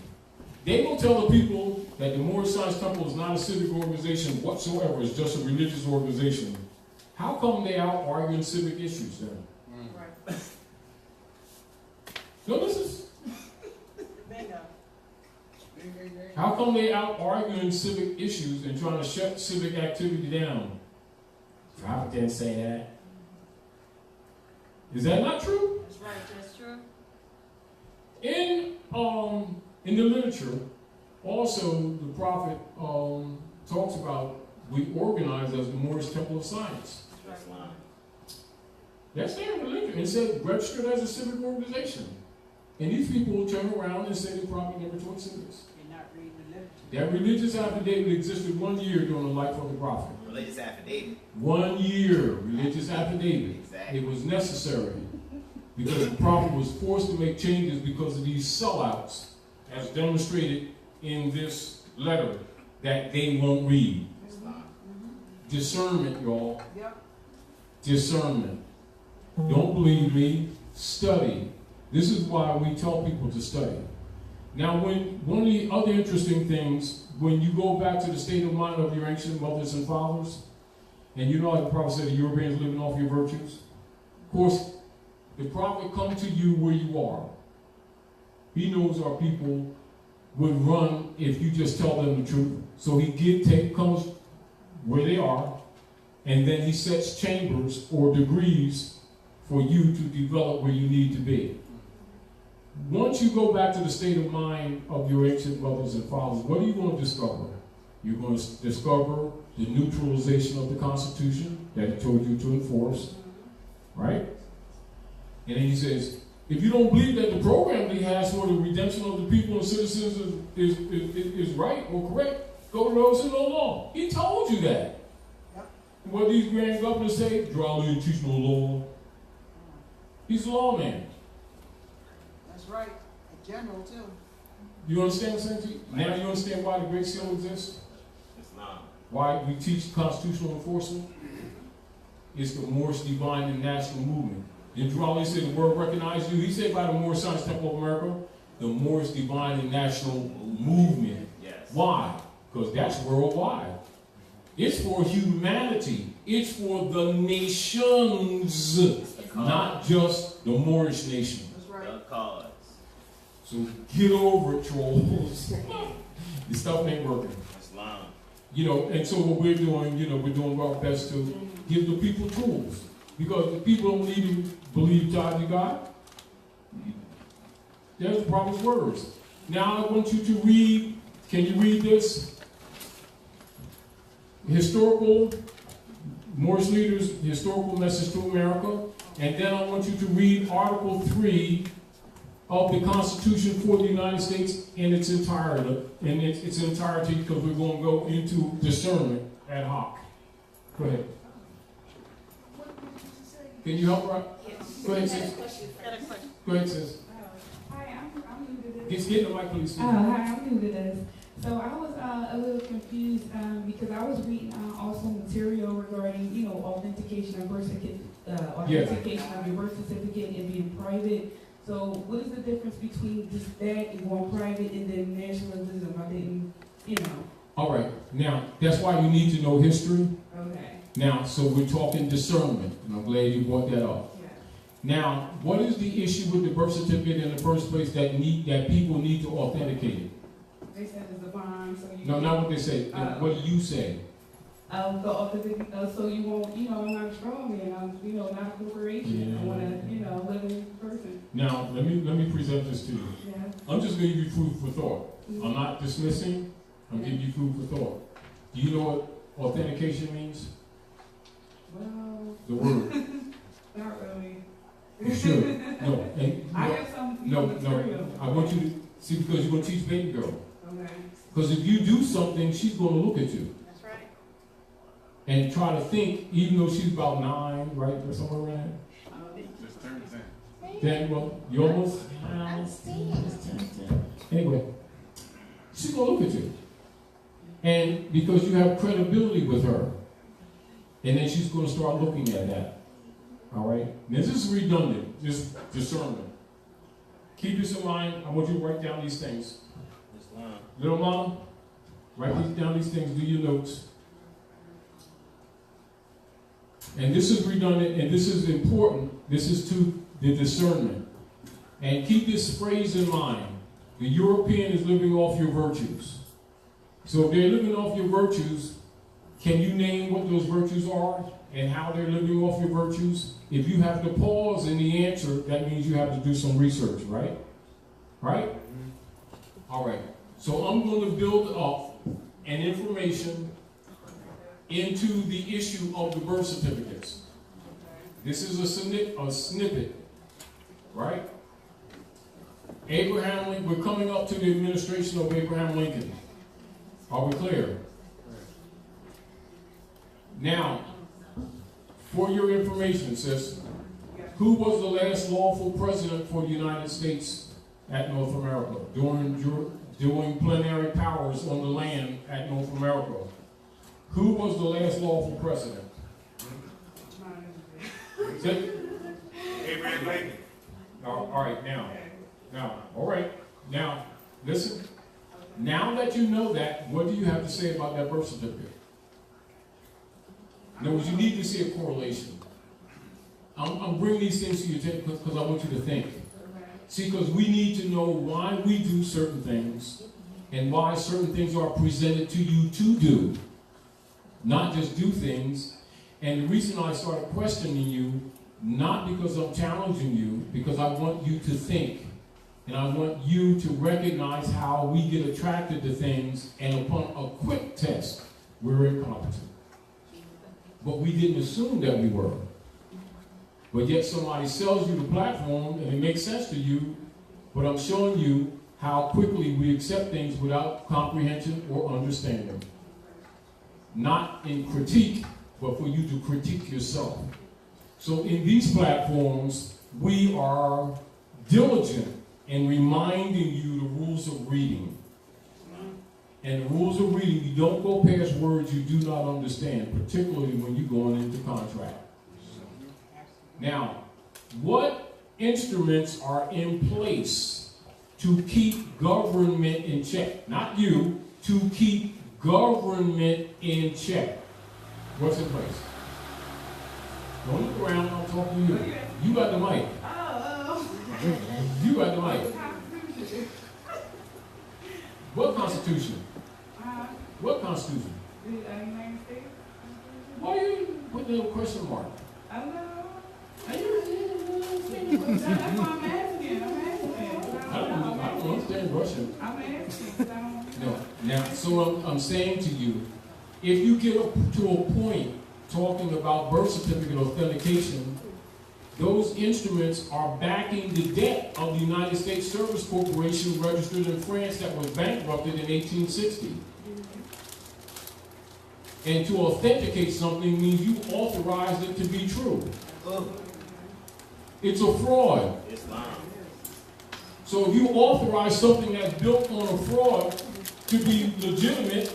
They will tell the people that the Moorish Science Temple is not a civic organization whatsoever, it's just a religious organization. How come they out arguing civic issues then? Right. No, this is. How come they out arguing civic issues and trying to shut civic activity down? Prophet didn't say that. Is that not true? That's right, that's true. In the literature, also the prophet talks about we organize as the Moorish Temple of Science. Islam. That's their religion. It said registered as a civic organization. And these people will turn around and say they probably never taught civics. You're not reading the literature. That religious affidavit existed 1 year during the life of the prophet. Religious affidavit. 1 year, religious affidavit. Exactly. It was necessary because the prophet was forced to make changes because of these sellouts, as demonstrated in this letter, that they won't read. Islam. Discernment, y'all. Yep. Discernment. Don't believe me, study. This is why we tell people to study. Now, one of the other interesting things, when you go back to the state of mind of your ancient mothers and fathers, and you know how the prophet said the Europeans living off your virtues, of course, the prophet come to you where you are. He knows our people would run if you just tell them the truth. So he comes where they are, and then he sets chambers or degrees for you to develop where you need to be. Once you go back to the state of mind of your ancient mothers and fathers, what are you going to discover? You're going to discover the neutralization of the Constitution that he told you to enforce, right? And then he says, if you don't believe that the program that he has for the redemption of the people and citizens is right or correct, go to those who know law. He told you that. Yep. What these grand governors say, Drawley ain't teach no law. He's a lawman. That's right. A general, too. You understand what I'm saying? Now you understand why the Great Seal exists? Islam. Why we teach constitutional enforcement? It's the Moorish divine and national movement. Did Drawley say the word recognize you? He said by the Moorish Science Temple of America, the Moorish divine and national movement. Yes. Why? Because that's worldwide. It's for humanity. It's for the nations, not just the Moorish nation. That's right. The cause. So get over it, trolls. This stuff ain't working. Islam. And so what we're doing, we're doing our best to give the people tools. Because the people don't need to believe Taj God. There's the prophet's words. Now I want you to read, can you read this? Historical, Moorish leaders, historical message to America. And then I want you to read Article 3 of the Constitution for the United States in its entirety, because we're going to go into discernment ad hoc. Go ahead. Can you help her out? Yes. Go ahead, sis. Go ahead, sis. Hi, I'm new to this. Just get the mic, please. Hi, I'm new to this. So I was a little confused because I was reading also material regarding, authentication of birth certificate, authentication of your birth certificate and being private. So what is the difference between just that and going private and then nationalism? I didn't, All right. Now, that's why you need to know history. Okay. Now, so we're talking discernment, and I'm glad you brought that up. Yeah. Now, what is the issue with the birth certificate in the first place that people need to authenticate it? They said it's a bond, so you. No, not what they say. What do you say? The authentic, so you won't, I'm not a strong man. I'm, not a corporation. I want to, live in person. Now, let me present this to you. Yeah. I'm just going to give you food for thought. Mm-hmm. I'm not dismissing. I'm giving you food for thought. Do you know what authentication means? Well, The word. not really. You should. No. And, I have some no. material. I want you to see, because you're going to teach baby girl. Okay. Because if you do something, she's going to look at you. That's right. And try to think, even though she's about 9, right, or somewhere around Just turn 10. 10, well, you almost, anyway, she's going to look at you. And because you have credibility with her, and then she's going to start looking at that. All right? Now, this is redundant, this discernment. Keep this in mind. I want you to write down these things. Little mama, write down these things, do your notes. And this is redundant, and this is important. This is to the discernment. And keep this phrase in mind. The European is living off your virtues. So if they're living off your virtues, can you name what those virtues are and how they're living off your virtues? If you have to pause in the answer, that means you have to do some research, right? Right? All right. So I'm going to build up an information into the issue of the birth certificates. This is a snippet, right? We're coming up to the administration of Abraham Lincoln. Are we clear? Now, for your information, sis, who was the last lawful president for the United States at North America during plenary powers on the land at North America? Who was the last lawful president? Abraham Lincoln. All right, now, listen. Now that you know that, what do you have to say about that birth certificate? In other words, you need to see a correlation. I'm bringing these things to you because I want you to think. See, because we need to know why we do certain things and why certain things are presented to you to do, not just do things. And the reason I started questioning you, not because I'm challenging you, because I want you to think. And I want you to recognize how we get attracted to things, and upon a quick test, we're incompetent. But we didn't assume that we were. But yet somebody sells you the platform, and it makes sense to you, but I'm showing you how quickly we accept things without comprehension or understanding. Not in critique, but for you to critique yourself. So in these platforms, we are diligent in reminding you the rules of reading. And the rules of reading, you don't go past words you do not understand, particularly when you're going into contract. Now, what instruments are in place to keep government in check? Not you, to keep government in check. What's in place? Don't look around, I'm talking to you. You got the mic. You got the mic. What Constitution? What Constitution? The United States? Why are you putting a question mark? I don't know. Are you? That's why I'm asking. I don't understand Russian. I'm asking. No. Now, so I'm saying to you, if you get up to a point talking about birth certificate authentication, those instruments are backing the debt of the United States Service Corporation registered in France that was bankrupted in 1860. And to authenticate something means you authorized it to be true. It's a fraud. Islam. So if you authorize something that's built on a fraud to be legitimate,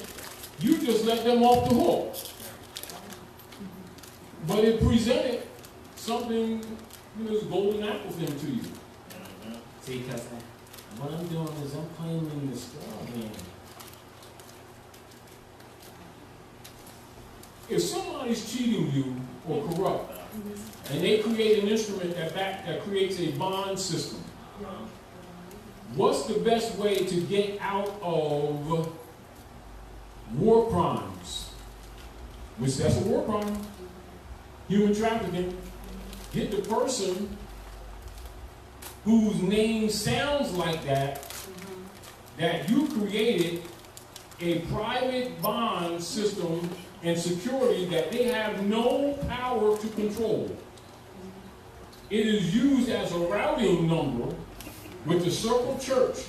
you just let them off the hook. But it presented something, this golden apple thing to you. See, because what I'm doing is I'm claiming the straw man. If somebody's cheating you or corrupt, and they create an instrument that creates a bond system, what's the best way to get out of war crimes? Which that's a war crime. Human trafficking. Get the person whose name sounds like that you created a private bond system and security that they have no power to control. It is used as a routing number with the Circle Church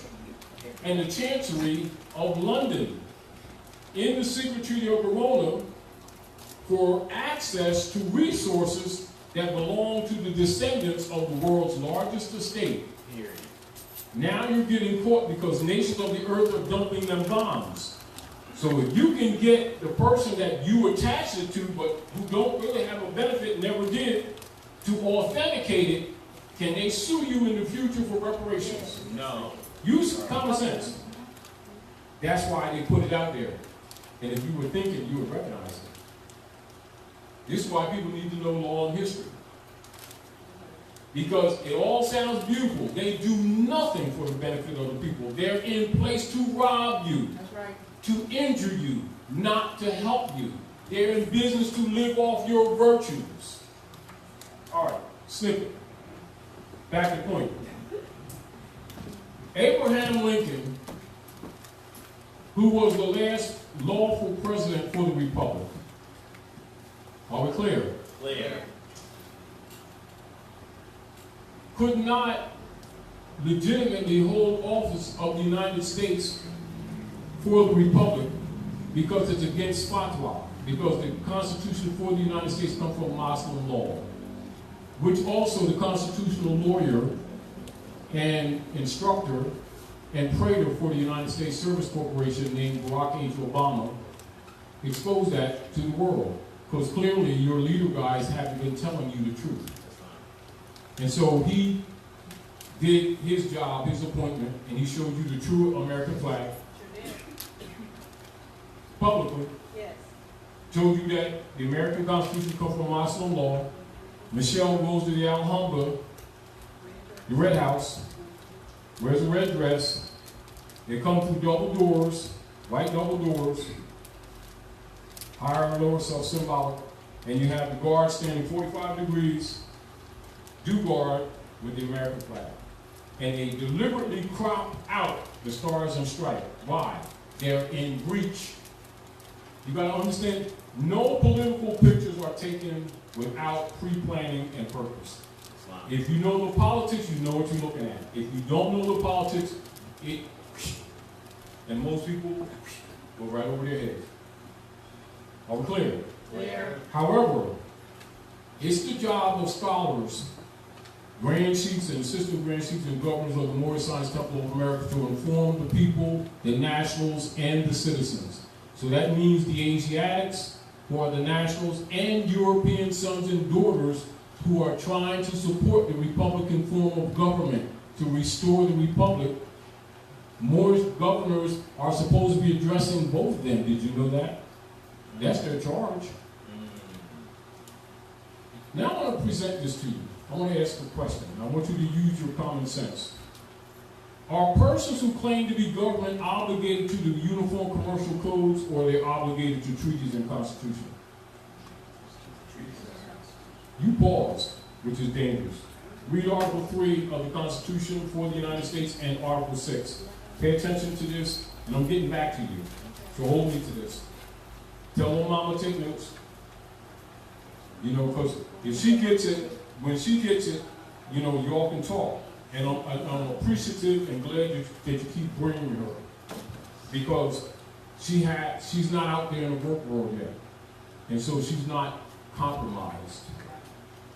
and the Chancery of London in the secret treaty of Verona for access to resources that belong to the descendants of the world's largest estate. Now you're getting caught because nations of the earth are dumping them bombs. So if you can get the person that you attach it to, but who don't really have a benefit, never did, to authenticate it, can they sue you in the future for reparations? No. Use common sense. That's why they put it out there. And if you were thinking, you would recognize it. This is why people need to know law and history. Because it all sounds beautiful. They do nothing for the benefit of the people. They're in place to rob you. That's right. To injure you, not to help you. They're in business to live off your virtues. All right, snippet. Back to point. Abraham Lincoln, who was the last lawful president for the Republic. Are we clear? Clear. Could not legitimately hold office of the United States for the Republic because it's against fatwa, because the Constitution for the United States comes from Muslim law, which also the constitutional lawyer and instructor and prater for the United States Service Corporation named Barack H. Obama exposed that to the world, because clearly your leader guys haven't been telling you the truth. And so he did his job, his appointment, and he showed you the true American flag. Publicly. Yes. Told you that the American Constitution comes from Muslim law. Michelle goes to the Alhambra, the Red House, wears a red dress. They come through double doors, white double doors, higher and lower, self-symbolic, and you have the guard standing 45 degrees, due guard with the American flag. And they deliberately crop out the stars and stripes. Why? They're in breach. You got to understand, no political pictures are taken without pre-planning and purpose. If you know the politics, you know what you're looking at. If you don't know the politics, and most people go right over their heads. Are we clear? Clear. However, it's the job of scholars, grand chiefs and assistant grand chiefs and governors of the Moorish Science Temple of America to inform the people, the nationals, and the citizens. So that means the Asiatics, who are the nationals, and European sons and daughters who are trying to support the Republican form of government to restore the Republic. Moorish governors are supposed to be addressing both of them. Did you know that? That's their charge. Now I want to present this to you. I want to ask a question. I want you to use your common sense. Are persons who claim to be government obligated to the Uniform Commercial Codes, or are they obligated to treaties and constitution? You pause, which is dangerous. Read Article 3 of the Constitution for the United States and Article 6. Pay attention to this, and I'm getting back to you. So hold me to this. Tell old mama take notes. You know, because if she gets it, when she gets it, you know, y'all can talk. And I'm appreciative and glad that you keep bringing her, because she's not out there in the work world yet, and so she's not compromised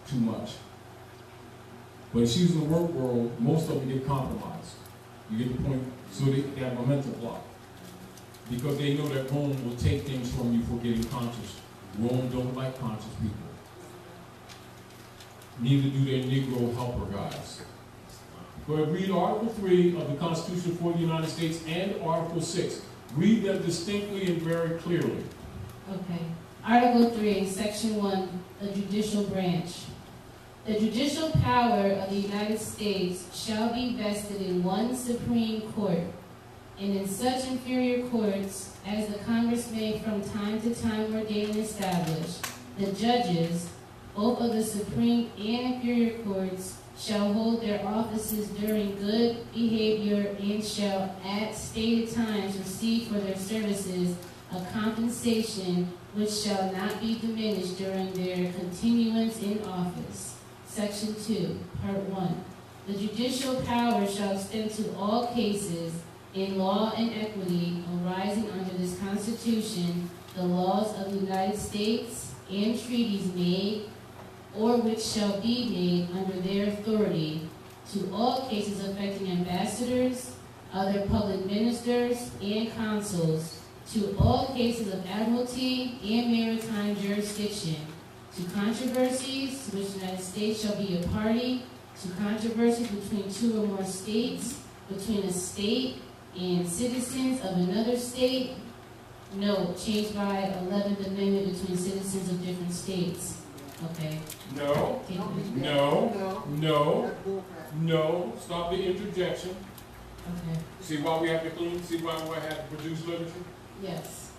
too much. When she's in the work world, most of them get compromised. You get the point? So they have a mental block, because they know that Rome will take things from you for getting conscious. Rome don't like conscious people. Neither do their Negro helper guys. Go ahead, read Article 3 of the Constitution for the United States and Article 6. Read them distinctly and very clearly. Okay. Article 3, Section 1, the judicial branch. The judicial power of the United States shall be vested in one Supreme Court, and in such inferior courts as the Congress may from time to time ordain and establish. The judges, both of the Supreme and inferior courts, shall hold their offices during good behavior and shall at stated times receive for their services a compensation which shall not be diminished during their continuance in office. Section 2, Part 1. The judicial power shall extend to all cases in law and equity arising under this Constitution, the laws of the United States, and treaties made or which shall be made under their authority, to all cases affecting ambassadors, other public ministers, and consuls, to all cases of admiralty and maritime jurisdiction, to controversies to which the United States shall be a party, to controversies between two or more states, between a state and citizens of another state. Note, changed by 11th Amendment between citizens of different states. Okay. No, no, stop the interjection. Okay. See why we have to clean, see why we have to produce literature? Yes.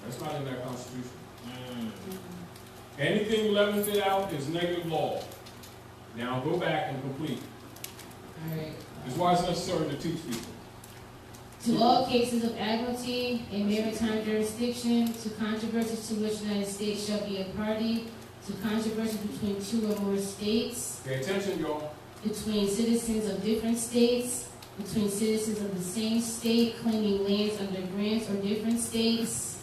That's not in that Constitution. Anything leavened out is negative law. Now go back and complete. All right. That's why it's necessary to teach people. To all cases of admiralty and maritime jurisdiction, to controversies to which the United States shall be a party, to controversies between two or more states. Pay attention, y'all. Between citizens of different states, between citizens of the same state claiming lands under grants or different states,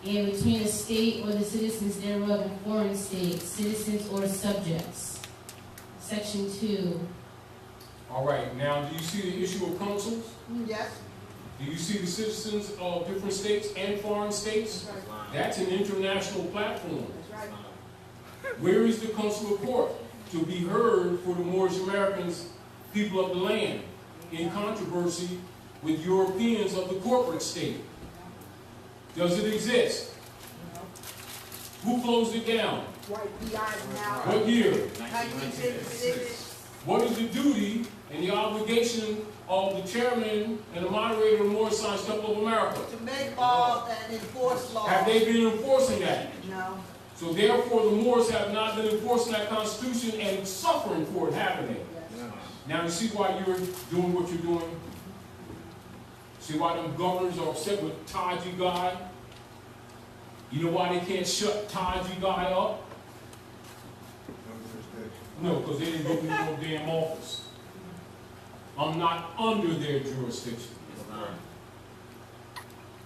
and between a state or the citizens thereof and foreign states, citizens or subjects. Section 2. All right, now do you see the issue of consuls? Yes. Do you see the citizens of different states and foreign states? That's an international platform. That's right. Where is the consular court to be heard for the Moorish Americans, people of the land, in controversy with Europeans of the corporate state? Does it exist? Who closed it down? What year? 1966. What is the duty and the obligation of the chairman and the moderator of the Moorish Science Temple of America? To make laws and enforce laws. Have they been enforcing that? No. So therefore the Moors have not been enforcing that Constitution and suffering for it happening. Yes. Now you see why you're doing what you're doing? See why them governors are upset with Taji Guy? You know why they can't shut Taji Guy up? No, because they didn't give me no damn office. I'm not under their jurisdiction.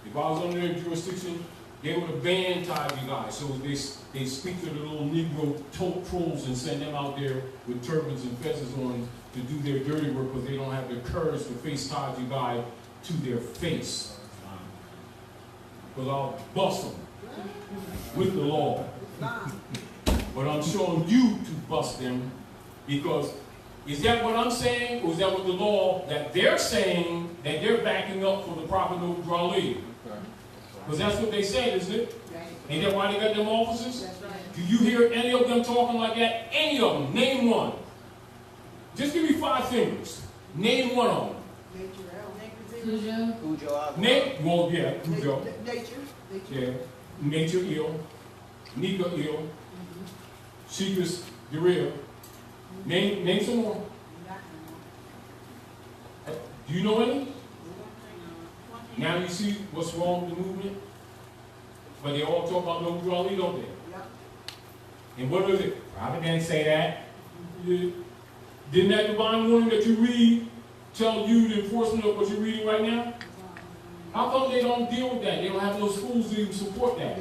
If I was under their jurisdiction, they would have banned Taji Guy. So they speak to the little Negro trolls and send them out there with turbans and fezzes on to do their dirty work because they don't have the courage to face Taji Guy to their face. Because I'll bust them with the law. But I'm showing you to bust them, because is that what I'm saying, or is that what the law that they're saying that they're backing up for the Prophet of Raleigh? Because that's what they said, isn't it? Ain't that why they got them officers? Do you hear any of them talking like that? Any of them? Name one. Just give me 5 fingers. Name one of them. Cujo. Well, yeah, Cujo. Nature. Yeah. Nature ill. Nika ill. Sheik is real. Name some more. Do you know any? Now you see what's wrong with the movement? But they all talk about no Raleigh, don't they? And what was it? Prophet didn't say that. Didn't that divine warning that you read tell you the enforcement of what you're reading right now? How come they don't deal with that? They don't have no schools to even support that.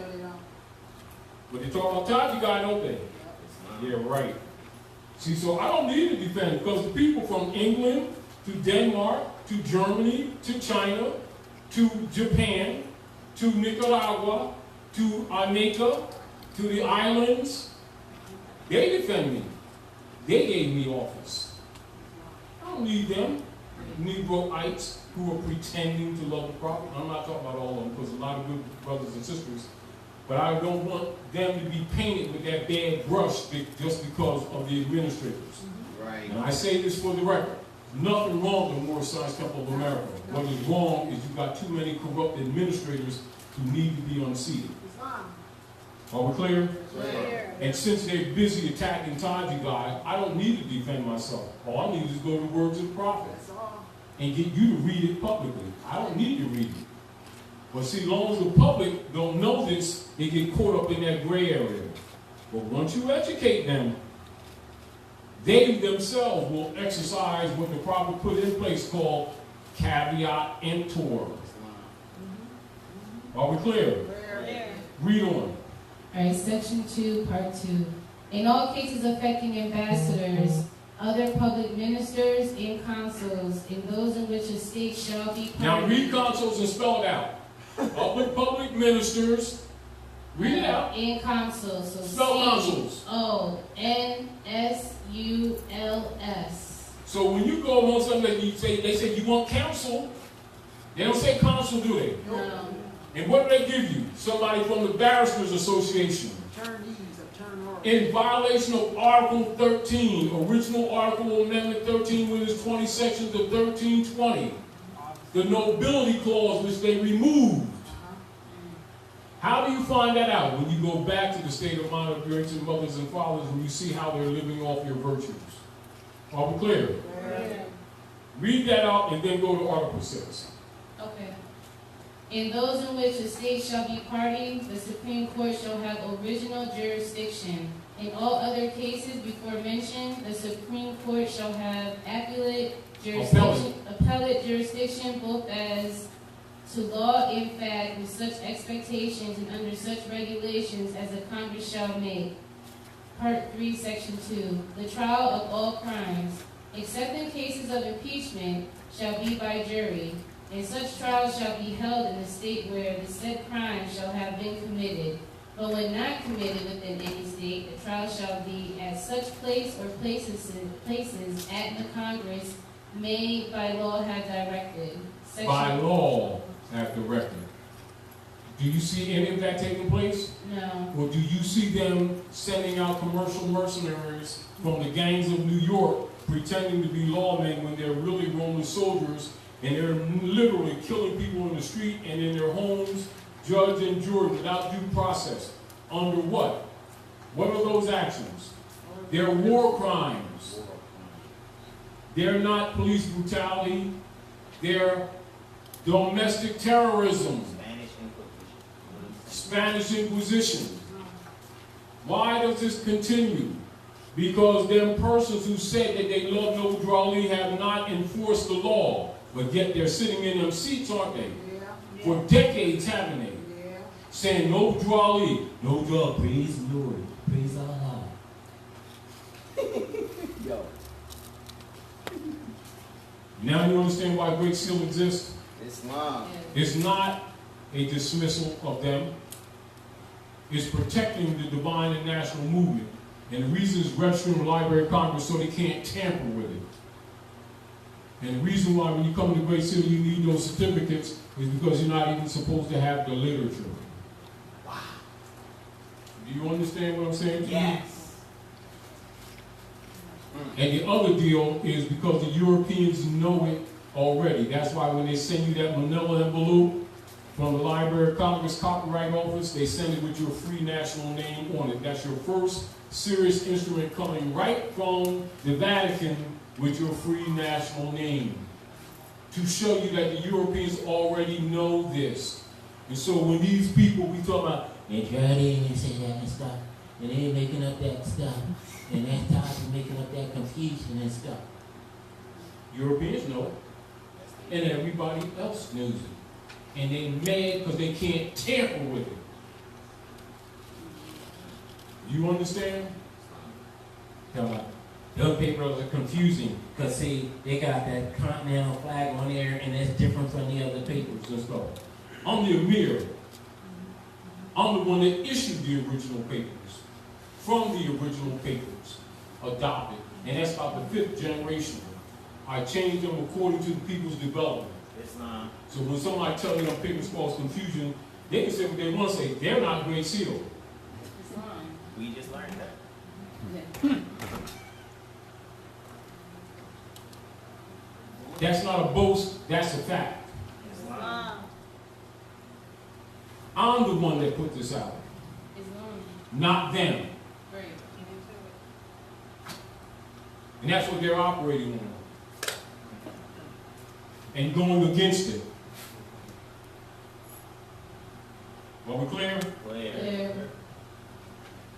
But they talk about Taj Tarik, don't they? Yeah, right. See, so I don't need to defend it because the people from England to Denmark to Germany to China to Japan to Nicaragua to Aneka to the islands, they defend me. They gave me office. I don't need them. Negroites who are pretending to love the prophet. I'm not talking about all of them because a lot of good brothers and sisters. But I don't want them to be painted with that bad brush just because of the administrators. Right. And I say this for the record. Nothing wrong with the Moorish Science Temple of America. What is wrong is you've got too many corrupt administrators who need to be unseated. Are we clear? Clear. And since they're busy attacking Taji guy, I don't need to defend myself. All I need is to go to the words of the prophet and get you to read it publicly. I don't need to read it. But see, as long as the public don't know this, they get caught up in that gray area. But once you educate them, they themselves will exercise what the prophet put in place called caveat emptor. Are we clear? Read on. All right, section 2, part 2. In all cases affecting ambassadors, other public ministers, and consuls, in those in which a state shall be Now read consuls and spell it out. Public ministers. Read it out. And consuls. So Spell consuls. C-O-N-S-U-L-S. So when you go among something, they say you want counsel. They don't say consul, do they? No. And what do they give you? Somebody from the Barristers Association. In violation of Article 13, original Article Amendment 13, with its 20 sections of 1320. The nobility clause which they removed. How do you find that out? When you go back to the state of mind of your ancient mothers and fathers and you see how they're living off your virtues. Are we clear? Yeah. Read that out and then go to Article 6. Okay. In those in which a state shall be party, the Supreme Court shall have original jurisdiction. In all other cases before mentioned, the Supreme Court shall have appellate jurisdiction both as to law in fact with such expectations and under such regulations as the Congress shall make. Part 3, Section 2. The trial of all crimes, except in cases of impeachment, shall be by jury, and such trials shall be held in the state where the said crime shall have been committed. But when not committed within any state, the trial shall be at such place or places at the Congress may by law have directed. By law have directed. Do you see any of that taking place? No. Or do you see them sending out commercial mercenaries from the gangs of New York pretending to be lawmen when they're really Roman soldiers and they're literally killing people in the street and in their homes, judge and jury without due process? Under what? What are those actions? They're war crimes. They're not police brutality. They're domestic terrorism. Spanish Inquisition. Why does this continue? Because them persons who said that they love no Drali have not enforced the law, but yet they're sitting in them seats, aren't they? Yeah. For decades, haven't they? Yeah. Saying no Drali, no drug, praise the Lord, praise Allah. Yo. Now you understand why Great Seal exists? Islam. It's not a dismissal of them. It's protecting the divine and national movement. And the reason is registered in the Library of Congress so they can't tamper with it. And the reason why when you come to Great Seal you need those certificates is because you're not even supposed to have the literature. Wow. Do you understand what I'm saying to you? Yes. And the other deal is because the Europeans know it already. That's why when they send you that manila envelope from the Library of Congress Copyright Office, they send it with your free national name on it. That's your first serious instrument coming right from the Vatican with your free national name to show you that the Europeans already know this. And so when these people we talk about, and say that and stuff, and they making up that stuff, and that Taj is making up that confusion and stuff. Europeans know it, and everybody else knows it. And they mad because they can't tamper with it. You understand? Come on. Those papers are confusing because, see, they got that continental flag on there and it's different from the other papers and stuff. I'm the Amir. I'm the one that issued the original papers. From the original papers. Adopted. And that's about the 5th generation. I changed them according to the people's development. Islam. So when somebody tells me them papers cause confusion, they can say what they want to say. They're not Great Seal. We just learned that. That's not a boast, that's a fact. Islam. I'm the one that put this out. Not them. And that's what they're operating on. And going against it. Are we clear? Clear.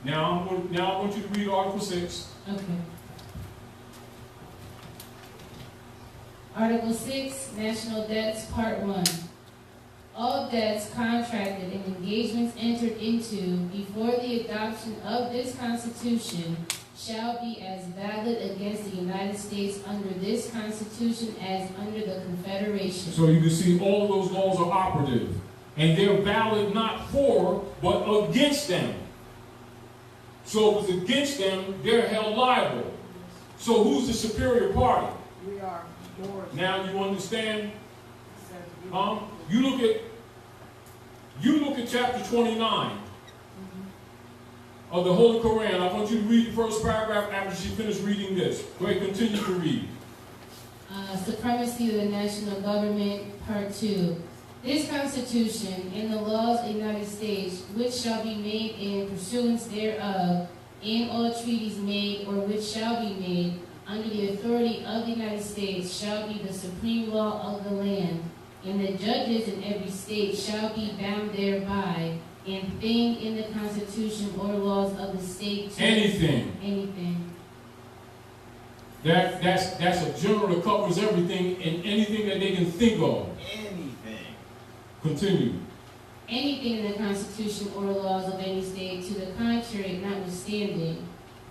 Now I want you to read Article 6. Okay. Article 6, National Debts, Part 1. All debts contracted and engagements entered into before the adoption of this Constitution shall be as valid against the United States under this Constitution as under the Confederation. So you can see all those laws are operative. And they're valid not for, but against them. So if it's against them, they're held liable. So who's the superior party? We are yours. Now you understand? You look at chapter 29 of the Holy Quran. I want you to read the first paragraph after she finished reading this. Go ahead, continue to read. Supremacy of the national government, Part 2. This Constitution and the laws of the United States, which shall be made in pursuance thereof, and all treaties made or which shall be made under the authority of the United States, shall be the supreme law of the land, and the judges in every state shall be bound thereby, and thing in the Constitution or laws of the state. Anything. That's a general that covers everything and anything that they can think of. Anything. Continue. Anything in the Constitution or laws of any state to the contrary notwithstanding.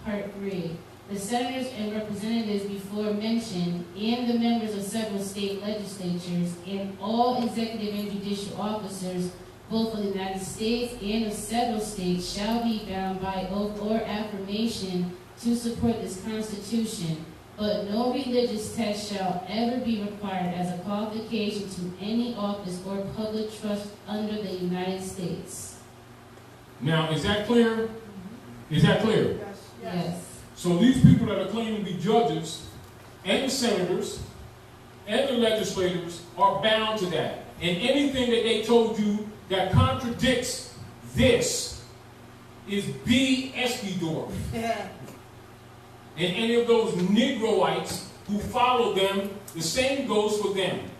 Part 3. The senators and representatives before mentioned, and the members of several state legislatures, and all executive and judicial officers, both of the United States and of several states, shall be bound by oath or affirmation to support this Constitution. But no religious test shall ever be required as a qualification to any office or public trust under the United States. Now, is that clear? Is that clear? Yes. So these people that are claiming to be judges and the senators and the legislators are bound to that. And anything that they told you that contradicts this is B. Eskidorf. And any of those Negroites who follow them, the same goes for them.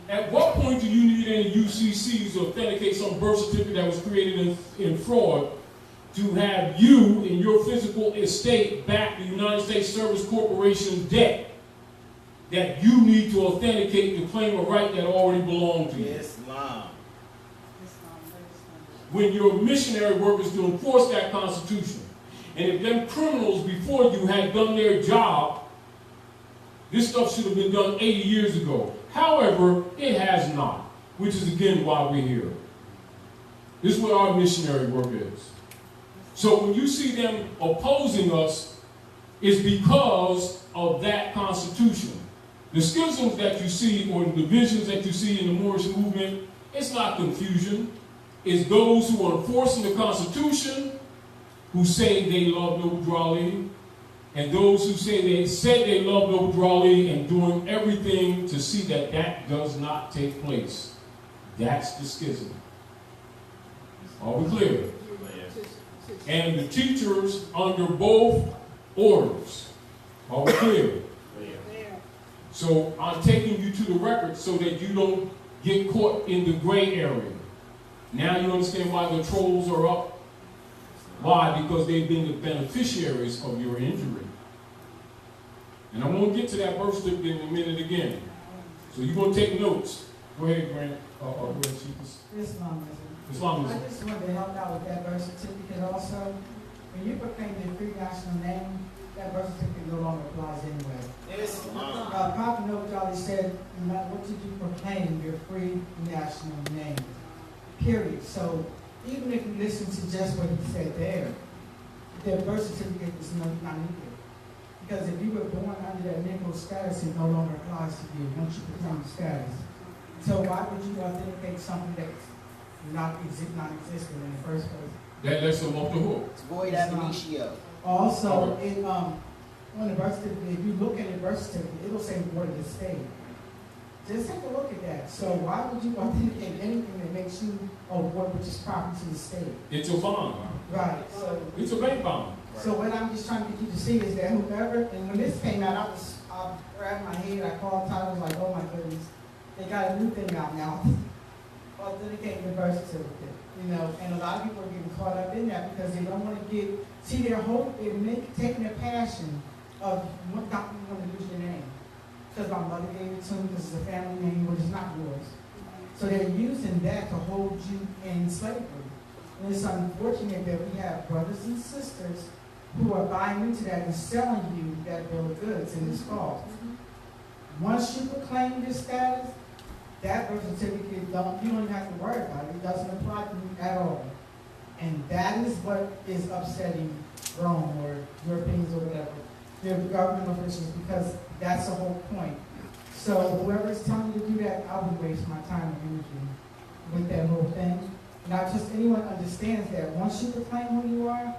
At what point do you need any UCCs to authenticate some birth certificate that was created in fraud to have you in your physical estate back the United States Service Corporation debt that you need to authenticate to claim a right that already belonged to you? Islam. When your missionary work is to enforce that Constitution. And if them criminals before you had done their job, this stuff should have been done 80 years ago. However, it has not, which is again why we're here. This is what our missionary work is. So when you see them opposing us, it's because of that Constitution. The schisms that you see or the divisions that you see in the Moorish movement, it's not confusion. It's those who are enforcing the Constitution who say they love Noble Drew Ali, and those who say they said they love Noble Drew Ali and doing everything to see that that does not take place. That's the schism. Are we clear? And the teachers under both orders. Are we clear? So I'm taking you to the record so that you don't get caught in the gray area. Now you understand why the trolls are up? Why? Because they've been the beneficiaries of your injury. And I'm going to get to that birth certificate in a minute again. So you're going to take notes. Go ahead, Grant. Go ahead, Sheik. Islamism. I just wanted to help out with that birth certificate also. When you proclaim the free national name, that birth certificate no longer applies anyway. Islam. Prophet Noah said, what did you proclaim your free national name? Period. So even if you listen to just what he said there, the birth certificate is not needed. Because if you were born under that Negro status, it no longer applies to you once you become the status. So why would you authenticate something that's non-existent in the first place? That lets them off the hook. It's void ab initio. Also, on the birth certificate, if you look at the birth certificate, it'll say ward of the state. Just take a look at that. So why would you authenticate anything that makes you a ward which is property to the state? It's a bond. Right. So it's a bank bond. So what I'm just trying to get you to see is that whoever, and when this came out, I grabbed my head, I called Tyler, I was like, oh my goodness, they got a new thing out now. Authenticating the birth certificate, you know, and a lot of people are getting caught up in that because they don't want to see their hope in taking their passion of what doctor you want to use your name. Because my mother gave it to me, this is a family name, which is not yours. So they're using that to hold you in slavery. And it's unfortunate that we have brothers and sisters who are buying into that and selling you that bill of goods in this fall. Once you proclaim your status, that birth certificate, you don't even have to worry about it. It doesn't apply to you at all. And that is what is upsetting Rome or Europeans or whatever, their government officials, because that's the whole point. So whoever is telling you to do that, I would waste my time and energy with that whole thing. Not just anyone understands that once you proclaim who you are,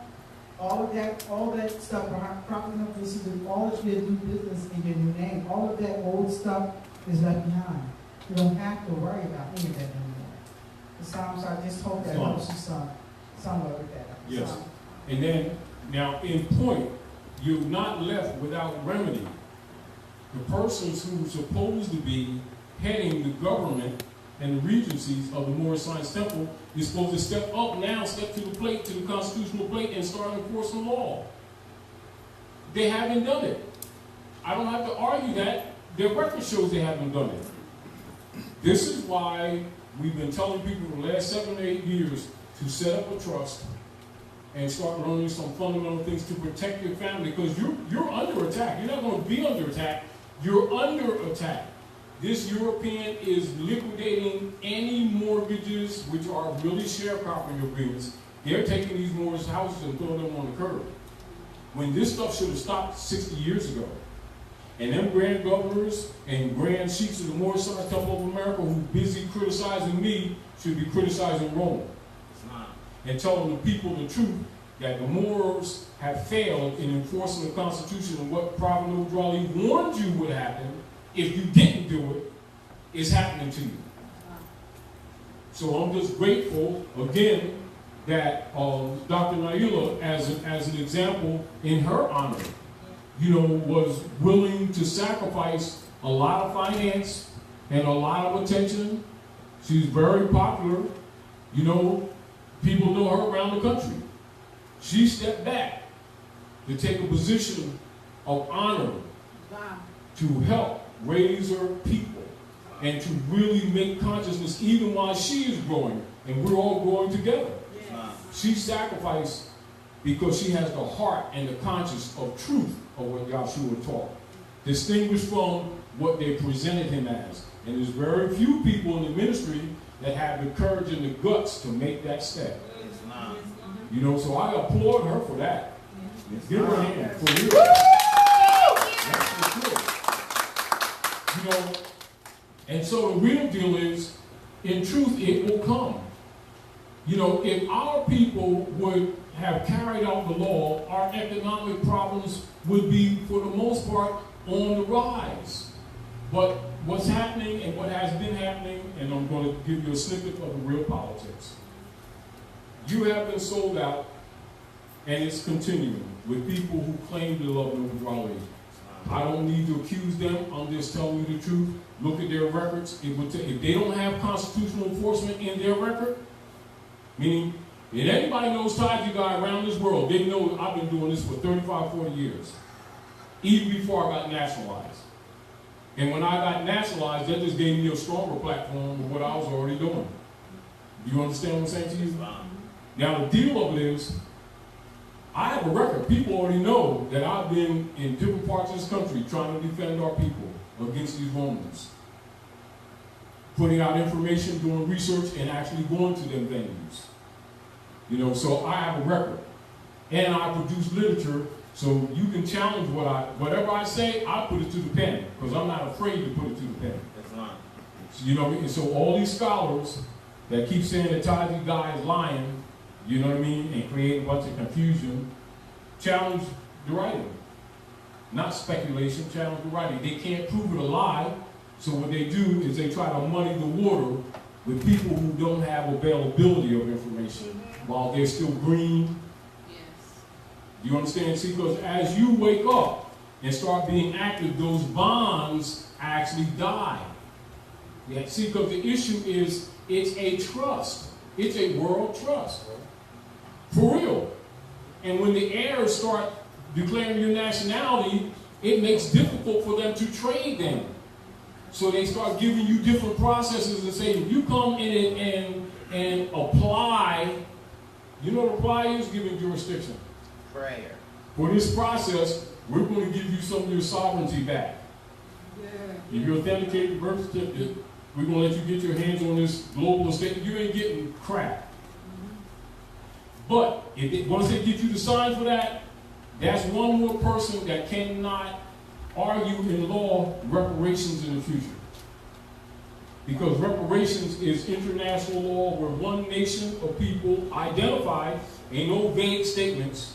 all that stuff, property and officials, all that you do business in your new name, all of that old stuff is left behind. You don't have to worry about any of that anymore. So I just hope that helps you somewhat with that. Yes. And then, now in point, you're not left without remedy. The persons who are supposed to be heading the government and the regencies of the Moorish Science Temple is supposed to step up now, step to the plate, to the constitutional plate, and start enforcing law. They haven't done it. I don't have to argue that. Their record shows they haven't done it. This is why we've been telling people for the last 7 or 8 years to set up a trust and start learning some fundamental things to protect your family, because you're under attack. You're not going to be under attack. You're under attack. This European is liquidating any mortgages, which are really sharecropping agreements. They're taking these Moorish houses and throwing them on the curb. When this stuff should have stopped 60 years ago. And them grand governors and grand sheiks of the Moorish Science Temple of America who busy criticizing me should be criticizing Rome. And telling the people the truth that the Moors have failed in enforcing the Constitution, and what Prophet Noah warned you would happen if you didn't do it is happening to you. So I'm just grateful, again, that Dr. Naila, as an example in her honor, was willing to sacrifice a lot of finance and a lot of attention. She's very popular. People know her around the country. She stepped back to take a position of honor to help raise her people and to really make consciousness even while she is growing and we're all growing together. She sacrificed because she has the heart and the conscience of truth of what Yahshua taught, distinguished from what they presented him as. And there's very few people in the ministry that have the courage and the guts to make that step. So I applaud her for that. Give her a hand for real. That's for sure. And so the real deal is, in truth, it will come. If our people would have carried out the law, our economic problems would be, for the most part, on the rise. But what's happening and what has been happening, and I'm going to give you a snippet of the real politics. You have been sold out, and it's continuing with people who claim to love Noah. I don't need to accuse them. I'm just telling you the truth. Look at their records. If they don't have constitutional enforcement in their record, meaning And anybody knows Taj guy around this world, they know I've been doing this for 35, 40 years. Even before I got nationalized. And when I got nationalized, that just gave me a stronger platform of what I was already doing. You understand what I'm saying to you? Now the deal of it is, I have a record. People already know that I've been in different parts of this country trying to defend our people against these Romans. Putting out information, doing research, and actually going to them venues. You know, so I have a record. And I produce literature, so you can challenge whatever I say, I put it to the pen, because I'm not afraid to put it to the pen. So, you know, and so all these scholars that keep saying that Taji guy is lying, you know what I mean, and create a bunch of confusion, challenge the writing. Not speculation, challenge the writing. They can't prove it a lie, so what they do is they try to muddy the water with people who don't have availability of information while they're still green. You understand? See, because as you wake up and start being active, those bonds actually die. Yeah. See, because the issue is, it's a trust. It's a world trust. For real. And when the heirs start declaring your nationality, it makes it difficult for them to trade them. So they start giving you different processes and saying, you come in and apply. You know what apply is? Giving jurisdiction. Prayer. For this process, we're going to give you some of your sovereignty back. Yeah. If you authenticate the birth certificate, we're going to let you get your hands on this global estate. You ain't getting crap. But once they get you the sign for that, that's one more person that cannot argue in law reparations in the future. Because reparations is international law where one nation of people identified, ain't no vague statements,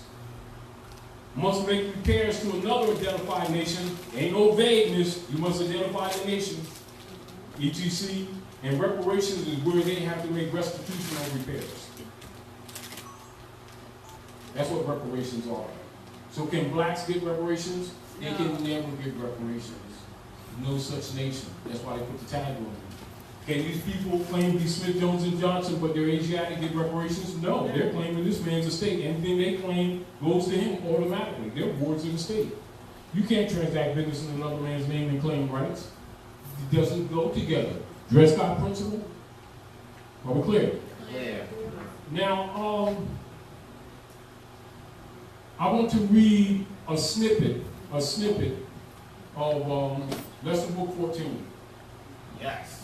must make repairs to another identified nation. Ain't no vagueness, you must identify the nation. ETC, and reparations is where they have to make restitution on repairs. That's what reparations are. So can blacks get reparations? They can never get reparations. No such nation. That's why they put the tag on it. Can these people claim to be Smith, Jones, and Johnson, but they're Asiatic, get reparations? No, they're claiming this man's estate. Anything they claim goes to him automatically. They're wards of the state. You can't transact business in another man's name and claim rights. It doesn't go together. Dred Scott principle? Are we clear? Yeah. Now, I want to read a snippet of Lesson Book 14. Yes.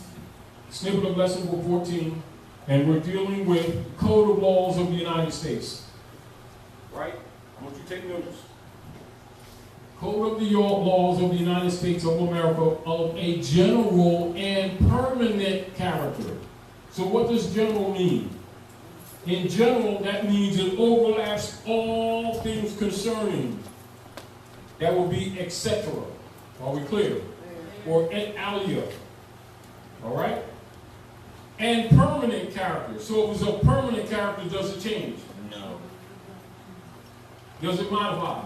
Snippet of Lesson Book 14, and we're dealing with Code of Laws of the United States. Right? I want you to take notice. Code of the Laws of the United States of America of a general and permanent character. So what does general mean? In general, that means it overlaps all things concerning. That would be etc. Are we clear? Or et alia. All right? And permanent character. So if it's a permanent character, does it change? No. Does it modify?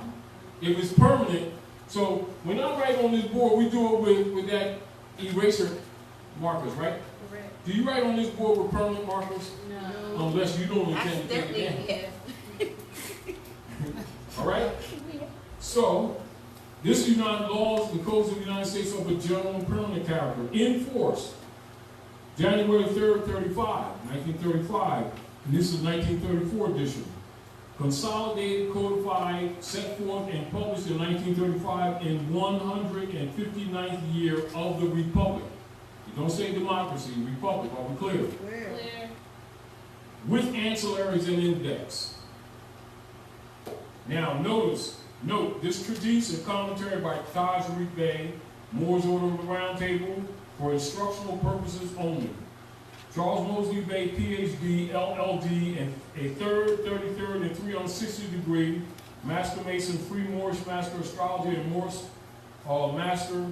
If it's permanent, so when I write on this board, we do it with that eraser markers, right? Correct. Do you write on this board with permanent markers? No. Unless you don't intend to take it down. Accidentally, yes. All right? So, this United Laws, the Codes of the United States of a general and permanent character, in force, January 3rd, 1935, and this is 1934 edition. Consolidated, codified, set forth, and published in 1935 in 159th year of the Republic. You don't say democracy, Republic, are we clear? Clear. With ancillaries and index. Now, note, this treatise and commentary by Taj Tarik Bey, Moore's Order of the Round Table, for instructional purposes only. Charles Mosley Bey, PhD, LLD, and a 3rd, 33rd, and 360 degree, Master Mason, Free Moorish Master Astrology, and Master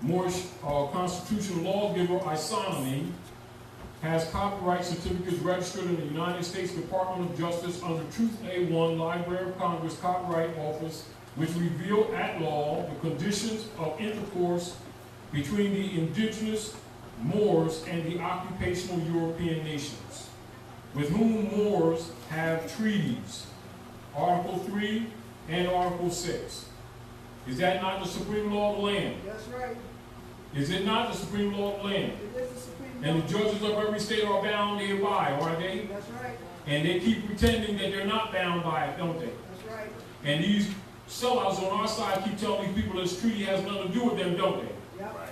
Moorish Constitutional Lawgiver, Isonony, has copyright certificates registered in the United States Department of Justice under Truth A1, Library of Congress Copyright Office, which reveal at law the conditions of intercourse between the indigenous Moors and the occupational European nations. with whom Moors have treaties. Article 3 and Article 6. Is that not the supreme law of the land? That's right. Is it not the supreme law of the land? It is the supreme And law. the judges of every state are bound thereby, are they? That's right. And they keep pretending that they're not bound by it, don't they? That's right. And these sellouts on our side keep telling these people this treaty has nothing to do with them, don't they? Yep. Right.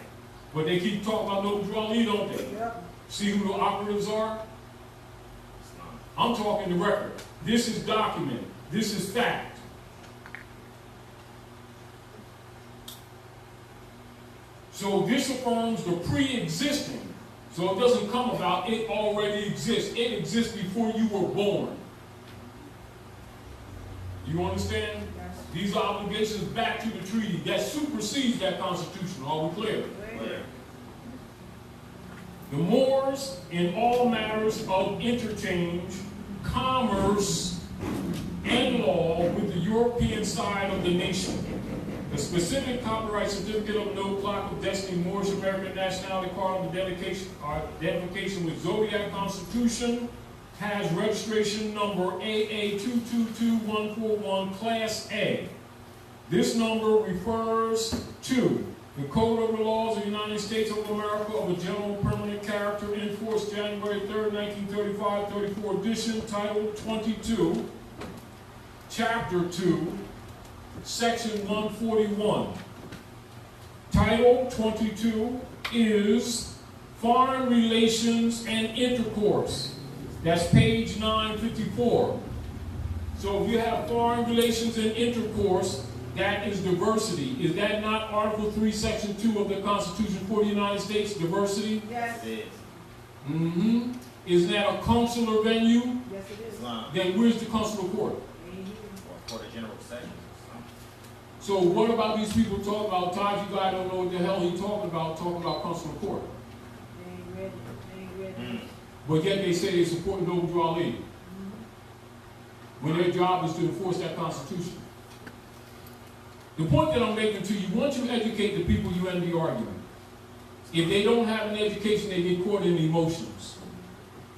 But they keep talking about no Drali, don't they? Yep. See who the operatives are? I'm talking the record. This is documented. This is fact. So this affirms the pre-existing. So it doesn't come about, it already exists. It exists before you were born. You understand? Yes. These obligations back to the treaty that supersedes that Constitution. Are we clear? Clear. The Moors, in all matters of interchange, commerce, and law with the European side of the nation. The specific copyright certificate of no clock of destiny, Moorish American nationality card of identification with Zodiac Constitution has registration number AA222141 Class A. This number refers to the Code of the Laws of the United States of America of a general permanent character in force January 3rd, 1935, 34 edition, Title 22, Chapter 2, Section 141. Title 22 is Foreign Relations and Intercourse. That's page 954. So if you have foreign relations and intercourse, that is diversity. Is that not Article 3, Section 2 of the Constitution for the United States, diversity? Yes. It is. Mm-hmm. Is that a consular venue? Yes, it is. Islam. Then where's the consular court? Or Court of General Sessions. So what about these people talking about, Taj, you guys don't know what the hell he talking about consular court. They ain't ready. They ain't ready. But yet they say they support Noble Draw League. When their job is to enforce that Constitution. The point that I'm making to you, once you educate the people, you end the argument. If they don't have an education, they get caught in emotions.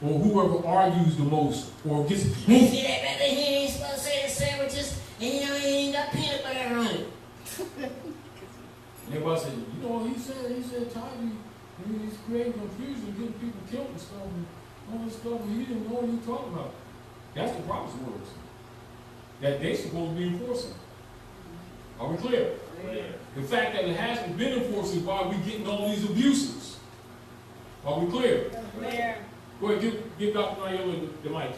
Or whoever argues the most, or gets, Hey, see that brother here? He ain't supposed to say the sandwiches, and he ain't got peanut butter on it. everybody said, you know what he said, Taj, he's creating confusion, getting people killed and stuff, and all this stuff, and he didn't know what he was talking about. That's the prophet's words. That they supposed to be enforcing. Are we clear? Clear. The fact that it hasn't been enforced is why we're getting all these abuses. Are we clear? Clear. Go ahead, give Dr. Nayola the mic.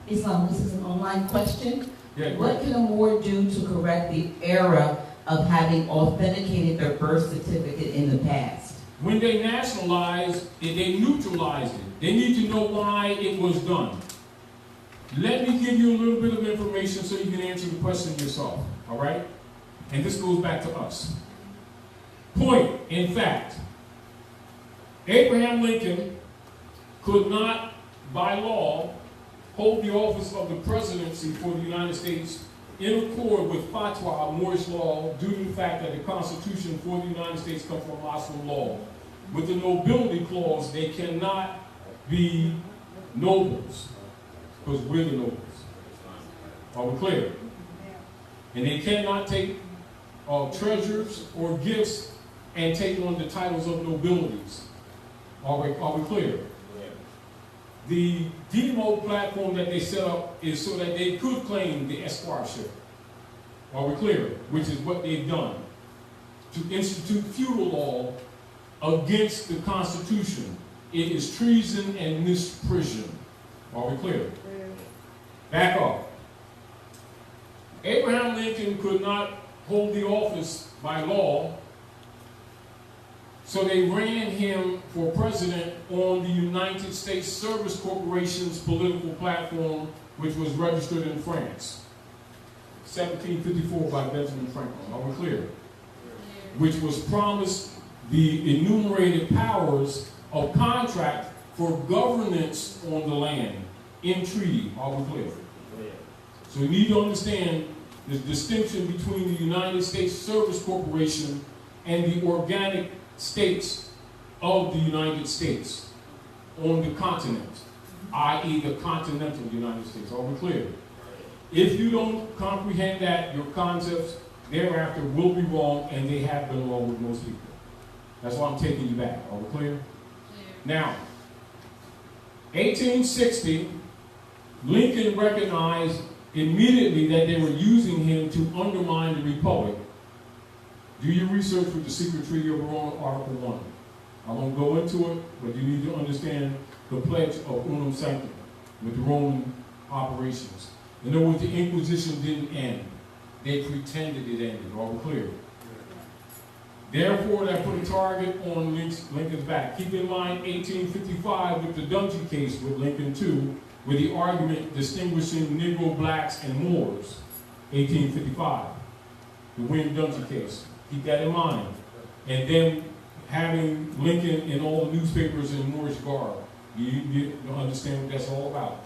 Islam, this is an online question. Yeah, go What ahead. can a Moor do to correct the error of having authenticated their birth certificate in the past? When they nationalized it, they neutralized it. They need to know why it was done. Let me give you a little bit of information so you can answer the question yourself, all right? And this goes back to us. Point, in fact, Abraham Lincoln could not, by law, hold the office of the presidency for the United States in accord with fatwa, Moorish law, due to the fact that the Constitution for the United States comes from Muslim law. With the nobility clause, they cannot be nobles, because we're the nobles. Are we clear? And they cannot take treasures or gifts and take on the titles of nobilities. Are we clear? The demo platform that they set up is so that they could claim the esquireship. Are we clear? Which is what they've done. To institute feudal law against the Constitution. It is treason and misprision. Are we clear? Back up. Abraham Lincoln could not hold the office by law, so they ran him for president on the United States Service Corporation's political platform, which was registered in France. 1754 by Benjamin Franklin. Are we clear? Which was promised the enumerated powers of contract for governance on the land in treaty. Are we clear? So we need to understand the distinction between the United States Service Corporation and the organic states of the United States on the continent, i.e. the continental United States. Are we clear? If you don't comprehend that, your concepts thereafter will be wrong, and they have been wrong with most people. That's why I'm taking you back. Are we clear? Now, 1860, Lincoln recognized immediately that they were using him to undermine the Republic. Do your research with the Secret Treaty of Rome, Article 1. I won't go into it, but you need to understand the pledge of Unum Sanctum with the Roman operations. In other words, the Inquisition didn't end. They pretended it ended. Are we clear? Therefore, that put a target on Lincoln's back. Keep in mind 1855 with the Dungy case with Lincoln too, with the argument distinguishing Negro, blacks, and Moors. 1855. The Wynne-Dungy case. Keep that in mind. And then having Lincoln in all the newspapers in Moorish garb. You understand what that's all about.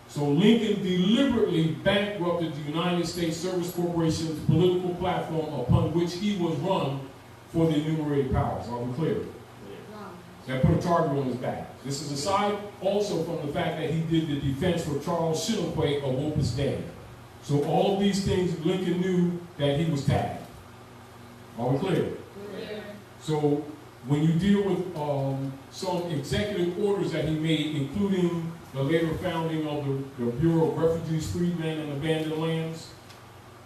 So Lincoln deliberately bankrupted the United States Service Corporation's political platform upon which he was run for the enumerated powers. Are we clear? That put a target on his back. This is aside also from the fact that he did the defense for Charles Shinnequay of Opus Dei. So all of these things, Lincoln knew that he was tagged. Are we clear? So when you deal with some executive orders that he made, including the later founding of the Bureau of Refugees, Freedmen, and Abandoned Lands,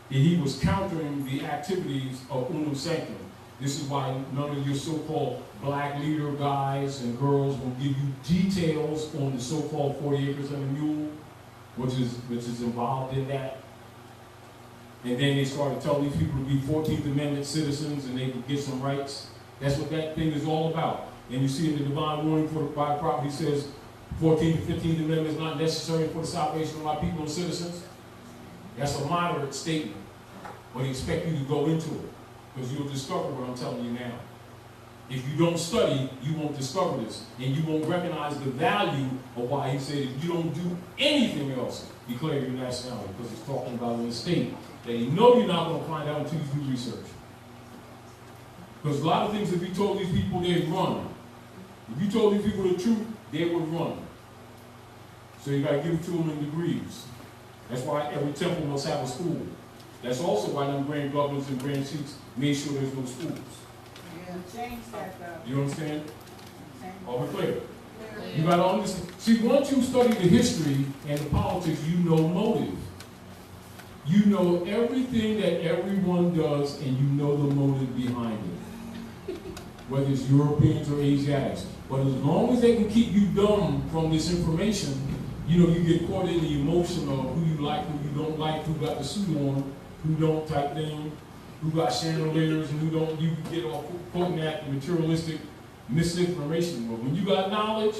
he was countering the activities of Unum Sanctum. This is why none of your so-called black leader guys and girls will give you details on the so-called 40 acres and a mule, which is involved in that. And then they started telling these people to be 14th Amendment citizens and they could get some rights. That's what that thing is all about. And you see in the divine warning for the private property says 14th and 15th Amendment is not necessary for the salvation of our people and citizens. That's a moderate statement, but he expects you to go into it because you'll discover what I'm telling you now. If you don't study, you won't discover this, and you won't recognize the value of why he said if you don't do anything else, declare your nationality, because he's talking about an estate that you know you're not going to find out until you do research. Because a lot of things, if you told these people, they'd run. If you told these people the truth, they would run. So you got to give it to them in degrees. That's why every temple must have a school. That's also why them grand governors and grand chiefs made sure there's no schools. Yeah, change that though. You understand? Are we clear? You got to understand. See, once you study the history and the politics, you know motive. You know everything that everyone does, and you know the motive behind it. Whether it's Europeans or Asiatics. But as long as they can keep you dumb from this information, you know, you get caught in the emotion of who you like, who you don't like, who got the suit on, who don't type thing, who got chandeliers, and who don't. You get off quoting that materialistic misinformation. But when you got knowledge,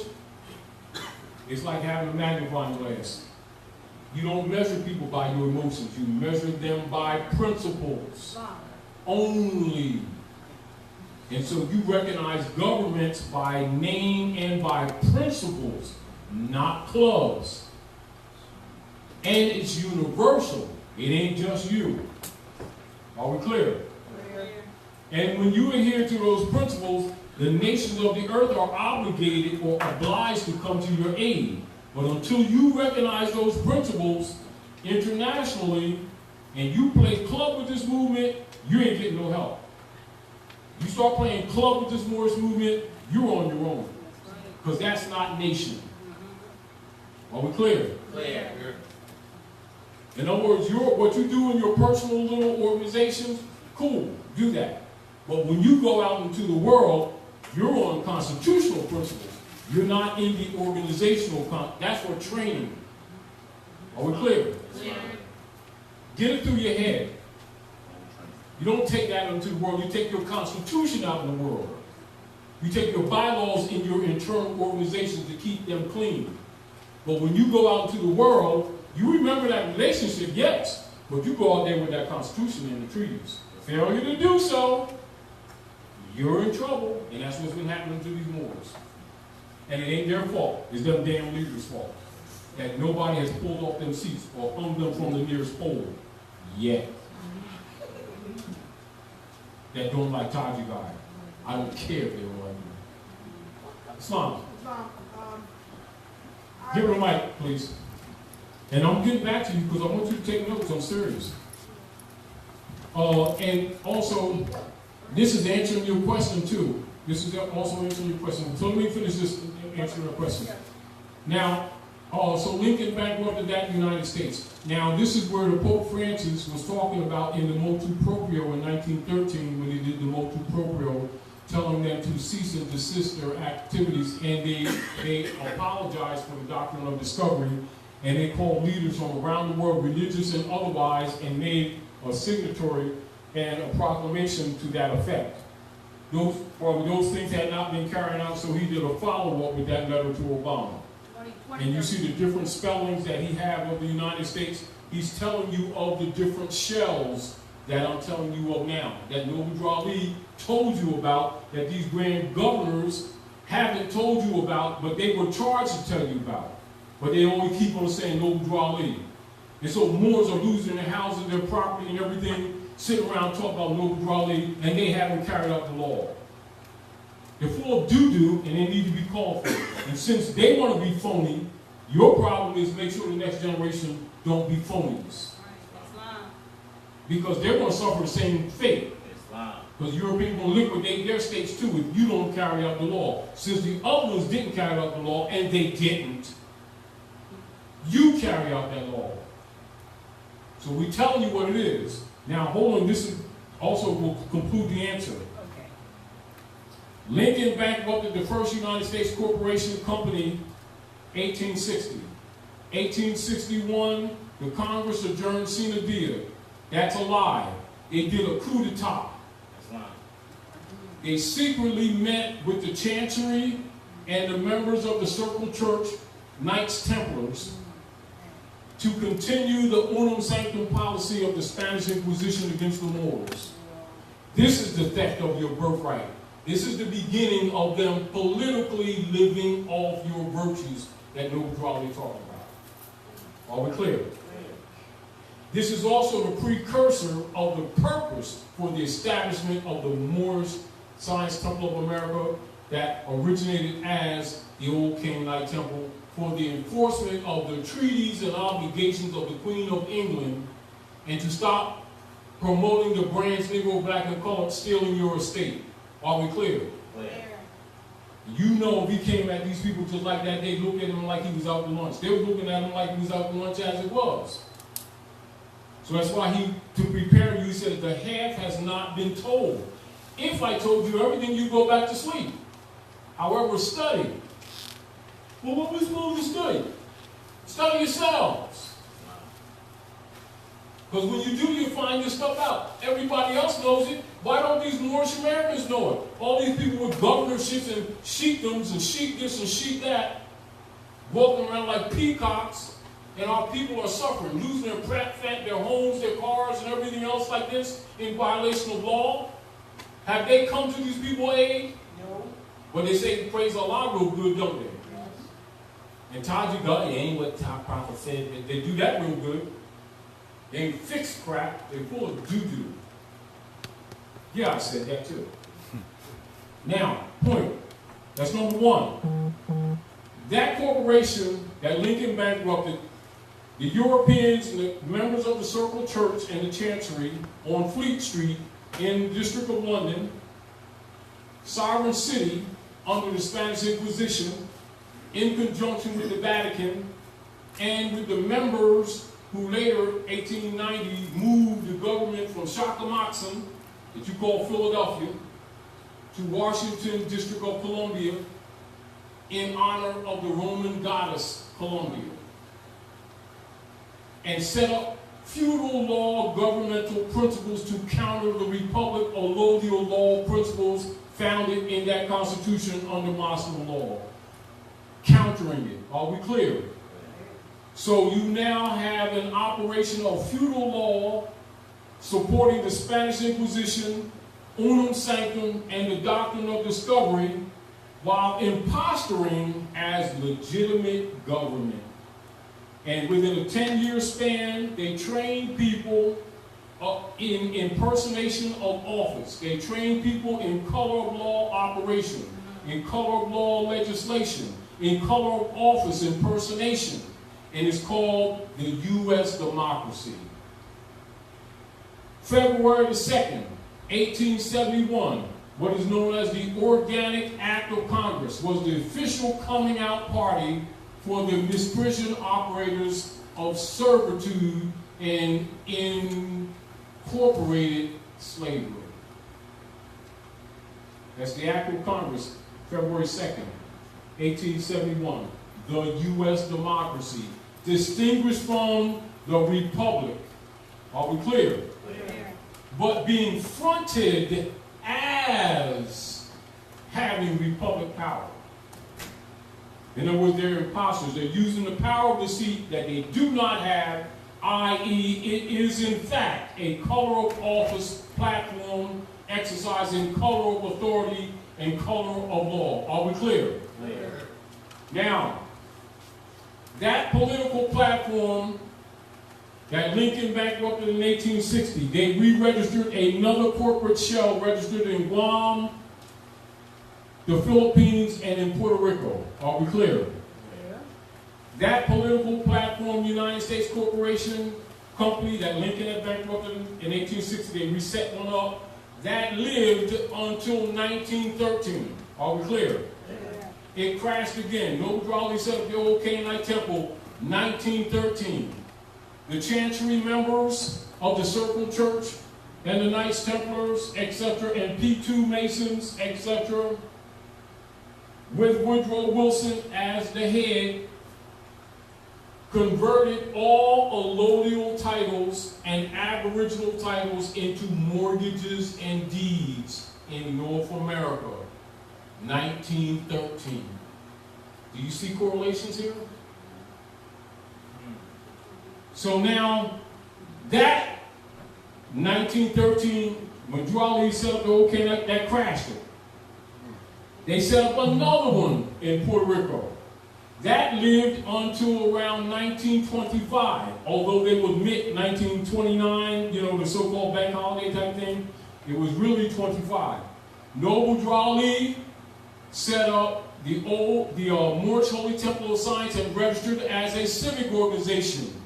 it's like having a magnifying glass. You don't measure people by your emotions. You measure them by principles only. And so you recognize governments by name and by principles, not clubs. And it's universal. It ain't just you. Are we clear? And when you adhere to those principles, the nations of the earth are obligated or obliged to come to your aid. But until you recognize those principles internationally and you play club with this movement, you ain't getting no help. You start playing club with this Moorish movement, you're on your own. Because that's not nation. Are we clear? Clear. In other words, what you do in your personal little organizations, cool, do that. But when you go out into the world, you're on constitutional principles. You're not in the organizational, that's for training. Are we clear? Clear. Get it through your head. You don't take that into the world, you take your constitution out in the world. You take your bylaws in your internal organizations to keep them clean. But when you go out into the world, you remember that relationship, yes, but you go out there with that constitution and the treaties. Failure to do so, you're in trouble, and that's what's been happening to these Moors. And it ain't their fault. It's them damn leaders' fault. That nobody has pulled off them seats or hung them from the nearest pole yet. That don't like Taj Tarik. I don't care if they don't like me. Islam. Islam, Give her the mic, please. And I'm getting back to you because I want you to take notes. I'm serious. And also, this is answering your question too. This is also answering your question. So let me finish this answering your question. Now, so Lincoln bankrupted that United States. Now, this is where the Pope Francis was talking about in the motu proprio in 1913 when he did the motu proprio, telling them to cease and desist their activities, and they apologized for the doctrine of discovery, and they called leaders from around the world, religious and otherwise, and made a signatory and a proclamation to that effect. Those things had not been carried out, so he did a follow-up with that letter to Obama. And you see the different spellings that he had of the United States. He's telling you of the different shells that I'm telling you of now, that Noble Ali told you about, that these grand governors haven't told you about, but they were charged to tell you about. But they only keep on saying Noble Ali. And so Moors are losing their houses, their property, and everything, sitting around talking about Noble Ali, and they haven't carried out the law. They're full of doo-doo, and they need to be called for. And since they want to be phony, your problem is make sure the next generation don't be phonies. Because they're going to suffer the same fate. Because Europeans will liquidate their states too if you don't carry out the law. Since the other ones didn't carry out the law, and they didn't, you carry out that law. So we're telling you what it is. Now, hold on, this is also will conclude the answer. Okay. Lincoln bankrupted the first United States corporation company 1860. 1861, the Congress adjourned sine die. That's a lie. They did a coup d'etat. They secretly met with the Chancery and the members of the Circle Church, Knights Templars, to continue the unum sanctum policy of the Spanish Inquisition against the Moors. This is the theft of your birthright. This is the beginning of them politically living off your virtues that Noble Raleigh talked about. Are we clear? This is also the precursor of the purpose for the establishment of the Moorish Science Temple of America that originated as the old Canaanite Temple for the enforcement of the treaties and obligations of the Queen of England, and to stop promoting the brands Negro, Black, and Colored stealing your estate. Are we clear? Clear. You know, if he came at these people just like that, they look at him like he was out to lunch. They were looking at him like he was out to lunch as it was. So that's why to prepare you, he said, the half has not been told. If I told you everything, you go back to sleep. However, study. Well, what are we supposed to study? Study yourselves. Because when you do, you find this stuff out. Everybody else knows it. Why don't these Moorish Americans know it? All these people with governorships and sheikdoms and sheik this and sheik that, walking around like peacocks, and our people are suffering, losing their homes, their cars, and everything else like this in violation of law. Have they come to these people aid? No. But they say praise Allah real good, don't they? And Taj Tarik Bey ain't what Top Prophet said. They do that real good. They ain't fixed crap. They're full of doo-doo. Yeah, I said that too. Now, point. That's number one. That corporation that Lincoln bankrupted, the Europeans and the members of the Circle Church and the Chancery on Fleet Street in the District of London, sovereign city under the Spanish Inquisition, in conjunction with the Vatican and with the members who later, 1890, moved the government from Shakamatsun, that you call Philadelphia, to Washington, District of Columbia, in honor of the Roman goddess Columbia, and set up feudal law governmental principles to counter the Republic or Lodial law principles founded in that constitution under Muslim law. Countering it. Are we clear? So you now have an operation of feudal law supporting the Spanish Inquisition, unum sanctum, and the doctrine of discovery, while imposturing as legitimate government. And within a 10-year span, they trained people in impersonation of office. They trained people in color of law operation. in color of law legislation, in color of office impersonation, and it's called the U.S. democracy. February the 2nd, 1871, what is known as the Organic Act of Congress, was the official coming out party for the misprision operators of servitude and incorporated slavery. That's the Act of Congress, February 2nd, 1871. The U.S. democracy, distinguished from the republic. Are we clear? But being fronted as having republic power. In other words, they're imposters. They're using the power of deceit that they do not have, i.e., it is in fact a color of office platform exercising color of authority and color of law. Are we clear? Clear. Now, that political platform that Lincoln bankrupted in 1860, they re-registered another corporate shell registered in Guam, the Philippines, and in Puerto Rico. Are we clear? Yeah. That political platform, United States Corporation Company that Lincoln had bankrupted in 1860, they reset one up. That lived until 1913. Are we clear? Yeah. It crashed again. Noble Raleigh set up the old Canaanite temple, 1913. The Chancery members of the Circle Church and the Knights Templars, etc., and P2 Masons, etc., with Woodrow Wilson as the head, converted all allodial titles and aboriginal titles into mortgages and deeds in North America. 1913. Do you see correlations here? So now, that 1913, when Raleigh set up the old Canaanite, that crashed it. They set up another one in Puerto Rico. That lived until around 1925, although they would admit 1929, the so-called bank holiday type thing, it was really 25. Noble Raleigh set up the Moorish Holy Temple of Science and registered as a civic organization.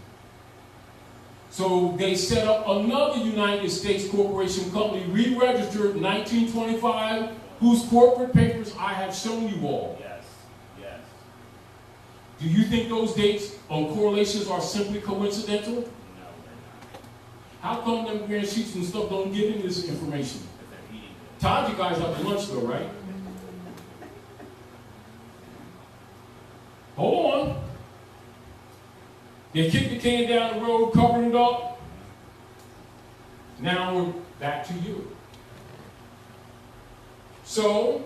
So they set up another United States Corporation Company, re-registered in 1925, whose corporate papers I have shown you all. Yes, yes. Do you think those dates or correlations are simply coincidental? No, they're How come them grand sheets and stuff don't give in this information? not. They're eating it. Todd, you guys have lunch though, right? Hold on. They kicked the can down the road, covered it up. Now we're back to you. So,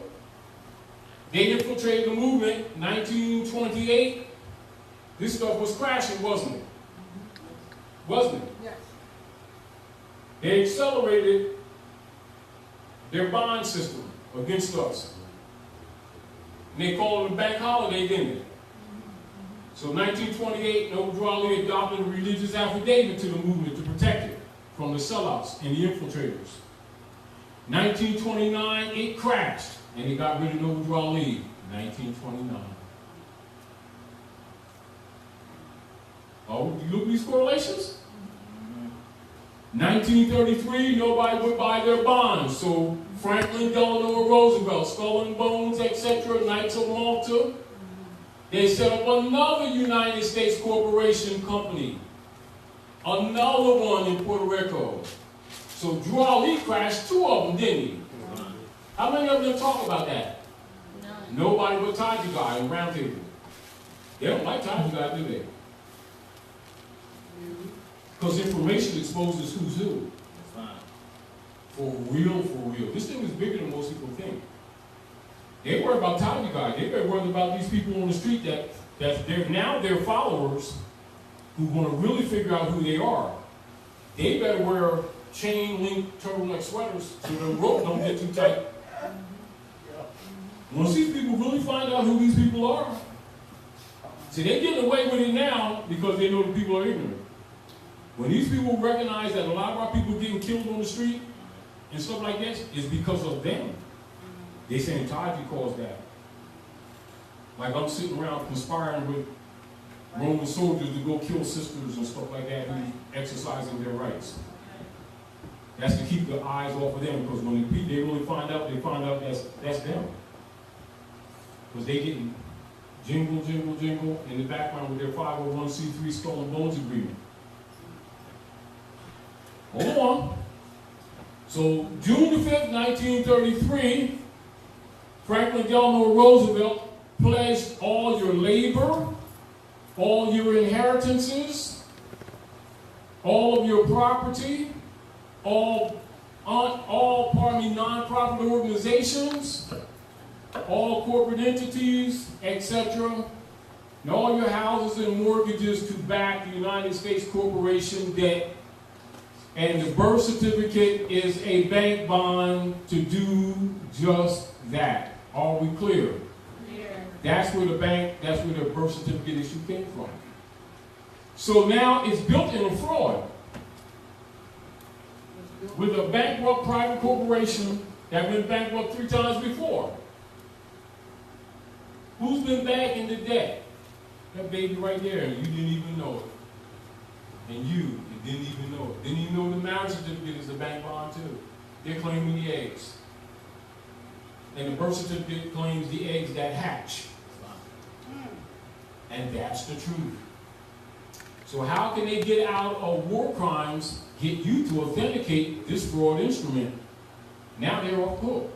they infiltrated the movement, 1928. This stuff was crashing, wasn't it? Wasn't it? Yes. They accelerated their bond system against us. And they called it a bank holiday, didn't they? So 1928, Noble Raleigh adopted a religious affidavit to the movement to protect it from the sellouts and the infiltrators. 1929, it crashed, and they got rid of Noble Raleigh. 1929. Oh, you look at these correlations? 1933, nobody would buy their bonds. So Franklin Delano Roosevelt, Skull and Bones, etc., Knights of Malta, they set up another United States Corporation Company. Another one in Puerto Rico. So Raleigh crashed two of them, didn't he? How many of them talk about that? None. Nobody but Taj Guy and Round Table. They don't like Taj Guy, do they? Because information exposes who's who. For real, for real. This thing is bigger than most people think. They worry about Taj Guy. They worry about these people on the street that they're now their followers who want to really figure out who they are. They better wear chain link turtleneck sweaters so the rope don't get too tight. Once these people really find out who these people are, see, they're getting away with it now because they know the people are ignorant. When these people recognize that a lot of our people getting killed on the street and stuff like this, it's because of them. They saying Taji caused that. Like I'm sitting around conspiring with Roman soldiers to go kill sisters and stuff like that who's exercising their rights. That's to keep the eyes off of them, because when they really find out, that's them. Because they getting jingle, jingle, jingle in the background with their 501c3 Skull and Bones agreement. Hold on. So June the 5th, 1933, Franklin Delano Roosevelt pledged all your labor, all your inheritances, all of your property, all non-profit organizations, all corporate entities, etc., and all your houses and mortgages to back the United States corporation debt. And the birth certificate is a bank bond to do just that. Are we clear? That's where the birth certificate issue came from. So now it's built in a fraud. With a bankrupt private corporation that went bankrupt 3 times before. Who's been backing the debt? That baby right there, and you didn't even know it. And you didn't even know it. Didn't even know the marriage certificate is a bank bond too. They're claiming the eggs. And the birth certificate claims the eggs that hatch. And that's the truth. So how can they get out of war crimes, get you to authenticate this fraud instrument? Now they're off hook.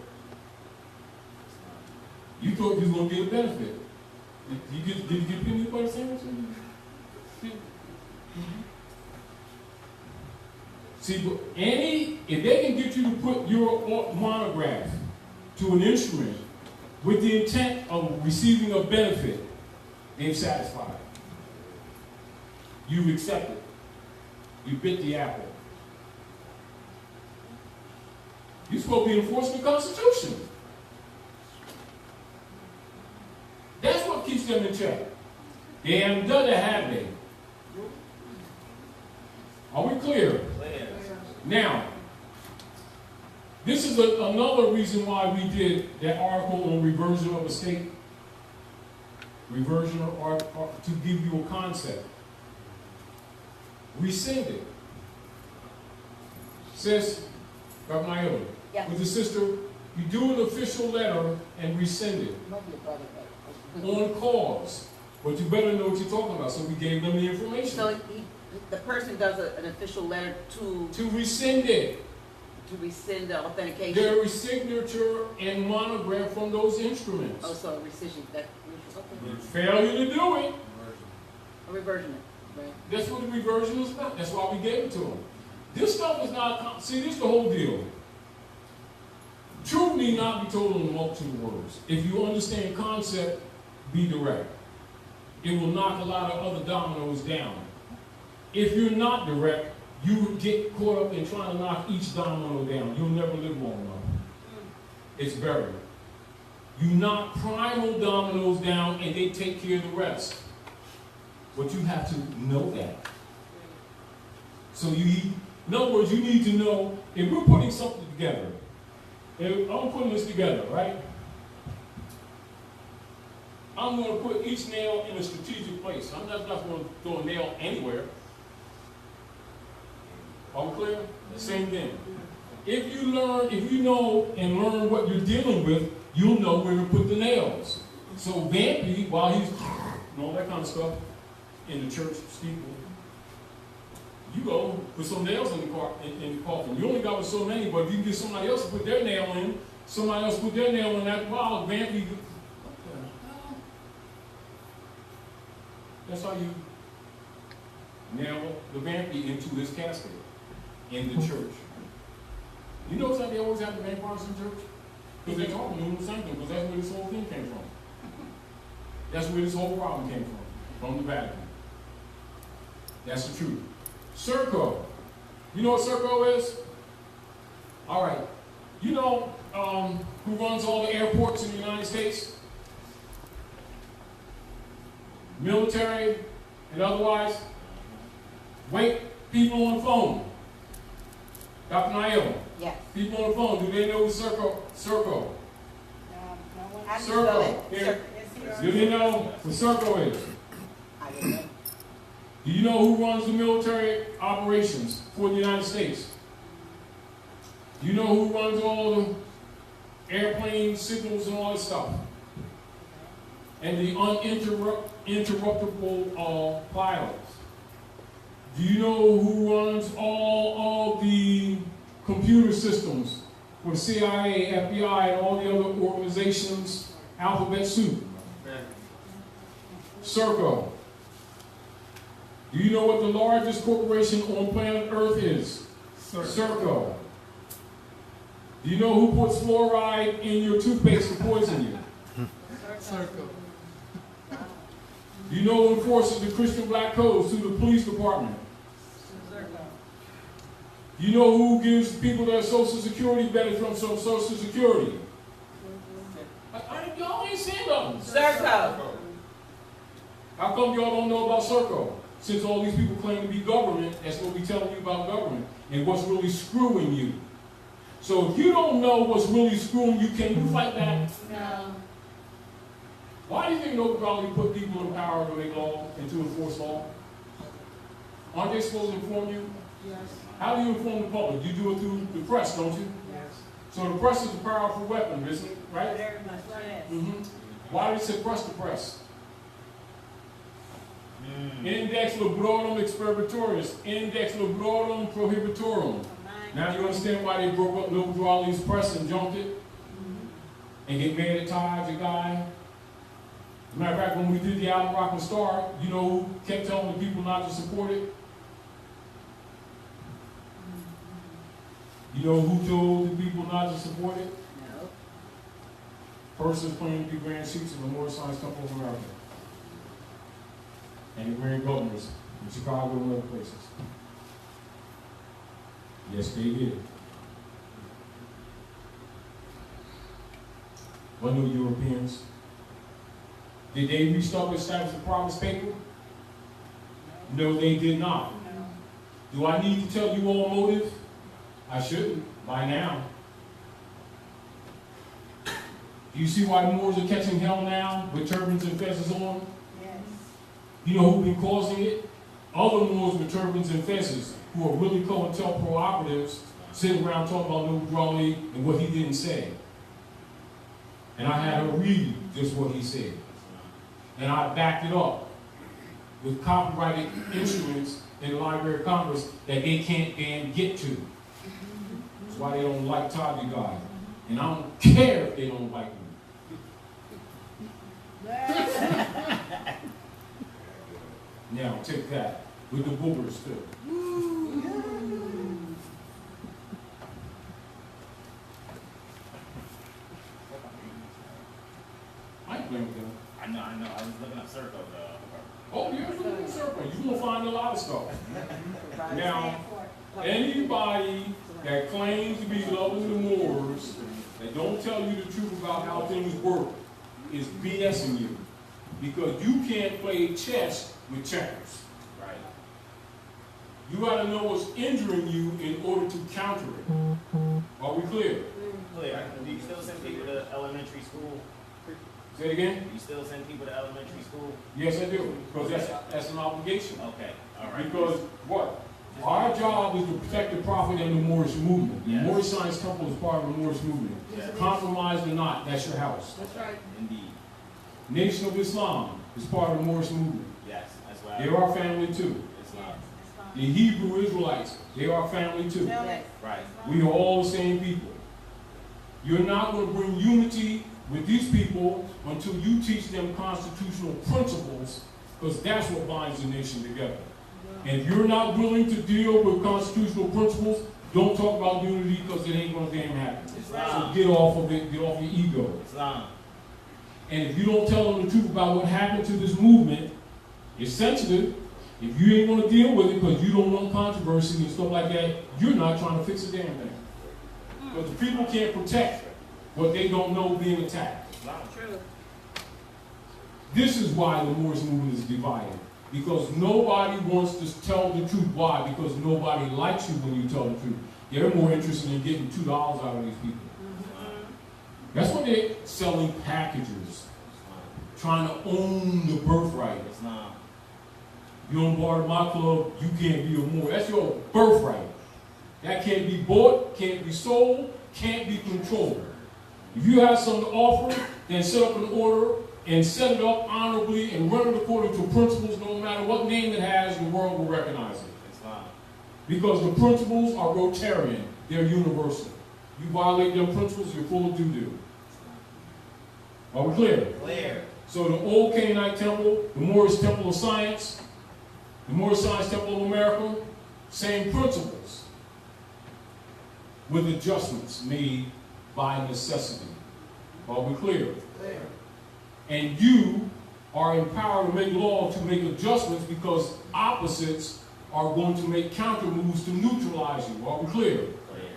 You thought you was going to get a benefit. Did you get peanut butter sandwich? See, if they can get you to put your monograph to an instrument with the intent of receiving a benefit, they've satisfied. You've accepted. You bit the apple. You're supposed to be enforcing the Constitution. That's what keeps them in check. They haven't done that, have they? Are we clear? Now, this is another reason why we did that article on reversion of a state. Reversion or to give you a concept. Rescind it. Says, Dr. Naomi, with the sister, you do an official letter and rescind it. On cause. But you better know what you're talking about, so we gave them the information. So the person does an official letter to rescind it. To rescind the authentication. Their signature and monograph from those instruments. Oh, so rescission. Failure to do it. A reversion. Right. That's what the reversion is about. That's why we gave it to them. This stuff is not, see, this is the whole deal. Truth need not be told in a multitude of words. If you understand concept, be direct. It will knock a lot of other dominoes down. If you're not direct, you get caught up in trying to knock each domino down. You'll never live long enough. It's buried. You knock primal dominoes down and they take care of the rest. But you have to know that. So in other words, you need to know, if we're putting something together, if I'm putting this together, right? I'm going to put each nail in a strategic place. I'm not going to throw a nail anywhere. All clear? The same thing. If you know and learn what you're dealing with, you'll know where to put the nails. So Vampy, while he's and all that kind of stuff in the church steeple, you go put some nails in the coffin. You only got with so many, but if you can get somebody else to put their nail in, somebody else put their nail in that while Vampy. That's how you nail the Vampy into his casket in the church. You notice how they always have the vampires in church? Because they're talking to them the same thing, because that's where this whole thing came from. That's where this whole problem came from the Vatican. That's the truth. Serco. You know what Serco is? All right. You know who runs all the airports in the United States? Military and otherwise. Wait, people on the phone. Dr. Naomi. Yes. People on the phone, do they know Serco? Circle. Here. Do you know what Circle is? I didn't know. Do you know who runs the military operations for the United States? Do you know who runs all the airplane signals and all that stuff? And the uninterruptible pilots. Do you know who runs all of the computer systems for the CIA, FBI, and all the other organizations, alphabet soup? Serco. Do you know what the largest corporation on planet Earth is? Serco. Do you know who puts fluoride in your toothpaste to poison you? Circle. Do you know who enforces the Christian black codes through the police department? Do you know who gives people their Social Security benefit from Social Security? Y'all ain't saying nothing. Circle. How come y'all don't know about Serco? Since all these people claim to be government, that's what we're telling you about government and what's really screwing you. So if you don't know what's really screwing you, can you fight back? No. Why do you think Noble Valley put people in power to make law and to enforce law? Aren't they supposed to inform you? Yes. How do you inform the public? You do it through the press, don't you? Yes. So the press is a powerful weapon, isn't it? Right? Very much, yes. Why did it suppress the press? Index librorum expurgatorius, index librorum prohibitorum. Now you understand why they broke up Noble Valley's press and junked it? And get mad at Taj, the guy? As a matter of fact, when we did the album Rock and Star, you know who kept telling the people not to support it? You know who told the people not to support it? No. Persons claiming to be Grand Sheiks of the Moorish Science Temple of America. And the Grand Governors in Chicago and other places. Yes, they did. What new Europeans? Did they establish the promise paper? No, they did not. Do I need to tell you all motive? I shouldn't, by now. Do you see why Moors are catching hell now with turbans and fezzes on? Yes. You know who's been causing it? Other Moors with turbans and fezzes who are really COINTELPRO operatives sitting around talking about Noble Drawley and what he didn't say. And I had her read just what he said. And I backed it up with copyrighted instruments in the Library of Congress that they can't damn get to. That's why they don't like Taj, you guys. And I don't care if they don't like me. Now, take that with the boogers too. I ain't playing with them. I know. I was looking up Circle. Oh, you're looking at Circle. You're going to find a lot of stuff. Now, anybody that claims to be loving the Moors, that don't tell you the truth about how things work, is BSing you. Because you can't play chess with checkers. Right. You got to know what's injuring you in order to counter it. Are we clear? Clear. Do you still send people to elementary school? Say it again? Do you still send people to elementary school? Yes, I do. Because that's an obligation. Okay. All right. Because what? Our job is to protect the prophet and the Moorish movement. The Yes. Moorish Science Temple is part of the Moorish movement. Yes. Compromise or not, that's your house. That's right. Indeed. Nation of Islam is part of the Moorish movement. Yes. That's why. They are family too. Islam. The Hebrew Israelites, they are family too. Yes. Right. We are all the same people. You're not going to bring unity with these people until you teach them constitutional principles, because that's what binds the nation together. And if you're not willing to deal with constitutional principles, don't talk about unity, because it ain't going to damn happen. Islam. So get off of it, get off your ego. Islam. And if you don't tell them the truth about what happened to this movement, it's sensitive. If you ain't going to deal with it because you don't want controversy and stuff like that, you're not trying to fix a damn thing. Because the people can't protect what they don't know being attacked. True. This is why the Moorish movement is divided. Because nobody wants to tell the truth. Why? Because nobody likes you when you tell the truth. They're more interested in getting $2 out of these people. That's when they're selling packages, trying to own the birthright. It's not. You don't barter my club, you can't be a Moor. That's your birthright. That can't be bought, can't be sold, can't be controlled. If you have something to offer, then set up an order and set it up honorably and run it according to principles. No matter what name it has, the world will recognize it. It's not. Because the principles are Rotarian. They're universal. You violate their principles, you're full of doo-doo. Are we clear? Clear. So the old Canaanite temple, the Moorish Temple of Science, the Moorish Science Temple of America, same principles, with adjustments made by necessity. Are we clear? Clear. And you are empowered to make law to make adjustments because opposites are going to make counter moves to neutralize you. Are we clear? Clear.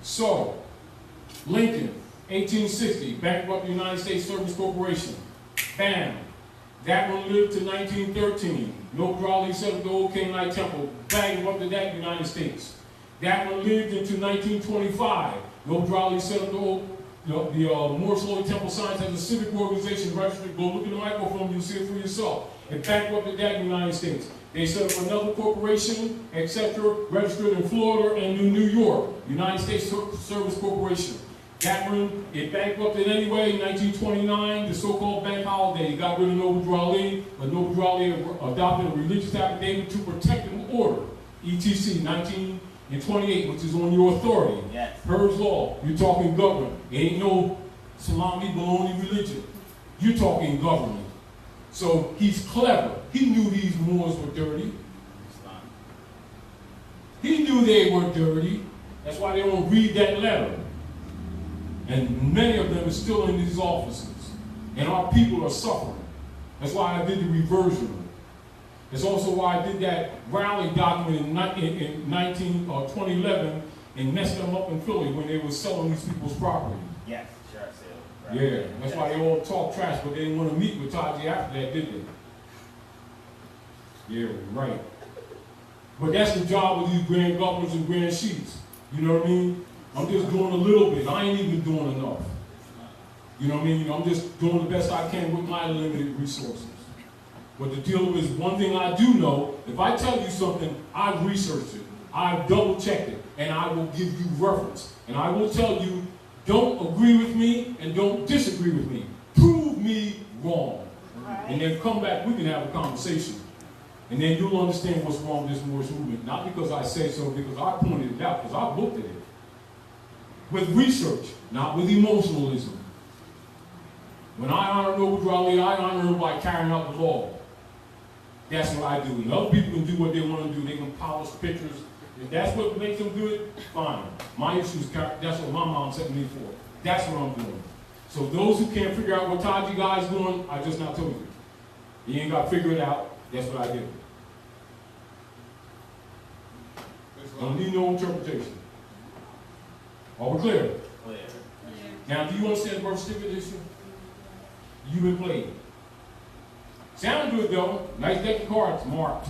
So, Lincoln, 1860, bankrupt United States Service Corporation. Bam. That one lived to 1913. Noble Raleigh set up the old Canaanite temple. Bankrupted that United States. That one lived into 1925. Noble Raleigh set up the Moorish Holy Temple Science as a civic organization registered. Go look at the microphone, you'll see it for yourself. It bankrupted that United States. They set up another corporation, etc., registered in Florida and New York, United States Service Corporation. That one, it bankrupted anyway in 1929, the so-called bank holiday. He got rid of Noble Raleigh, but Noble Raleigh adopted a religious affidavit to protect the order, ETC 1928, which is on your authority. Yes. Purge law, you're talking government. It ain't no salami baloney religion. You're talking government. So he's clever. He knew these Moors were dirty. He knew they were dirty. That's why they don't read that letter. And many of them are still in these offices. And our people are suffering. That's why I did the reversion. It's also why I did that rally document in 2011 and messed them up in Philly when they were selling these people's property. Yes, sure, sale. Right. Yeah, that's why they all talk trash, but they didn't want to meet with Taji after that, did they? Yeah, right. But that's the job of these grand governors and grand chiefs. You know what I mean? I'm just doing a little bit. I ain't even doing enough. You know what I mean? I'm just doing the best I can with my limited resources. But the deal is, one thing I do know, if I tell you something, I've researched it, I've double-checked it, and I will give you reference. And I will tell you, don't agree with me and don't disagree with me. Prove me wrong. And then come back, we can have a conversation. And then you'll understand what's wrong with this Moorish movement. Not because I say so, because I pointed it out, because I looked at it. With research, not with emotionalism. When I honor Noble Raleigh, I honor him by carrying out the law. That's what I do. And other people can do what they want to do. They can polish pictures. If that's what makes them good, fine. My issue is that's what my mom set me for. That's what I'm doing. So those who can't figure out what Taji guy's doing, I just now told you. You ain't got to figure it out. That's what I do. Don't need no interpretation. Are we clear? Clear. Now, do you understand the birth certificate issue? You've been played. Sound good though. Nice deck of cards, marked.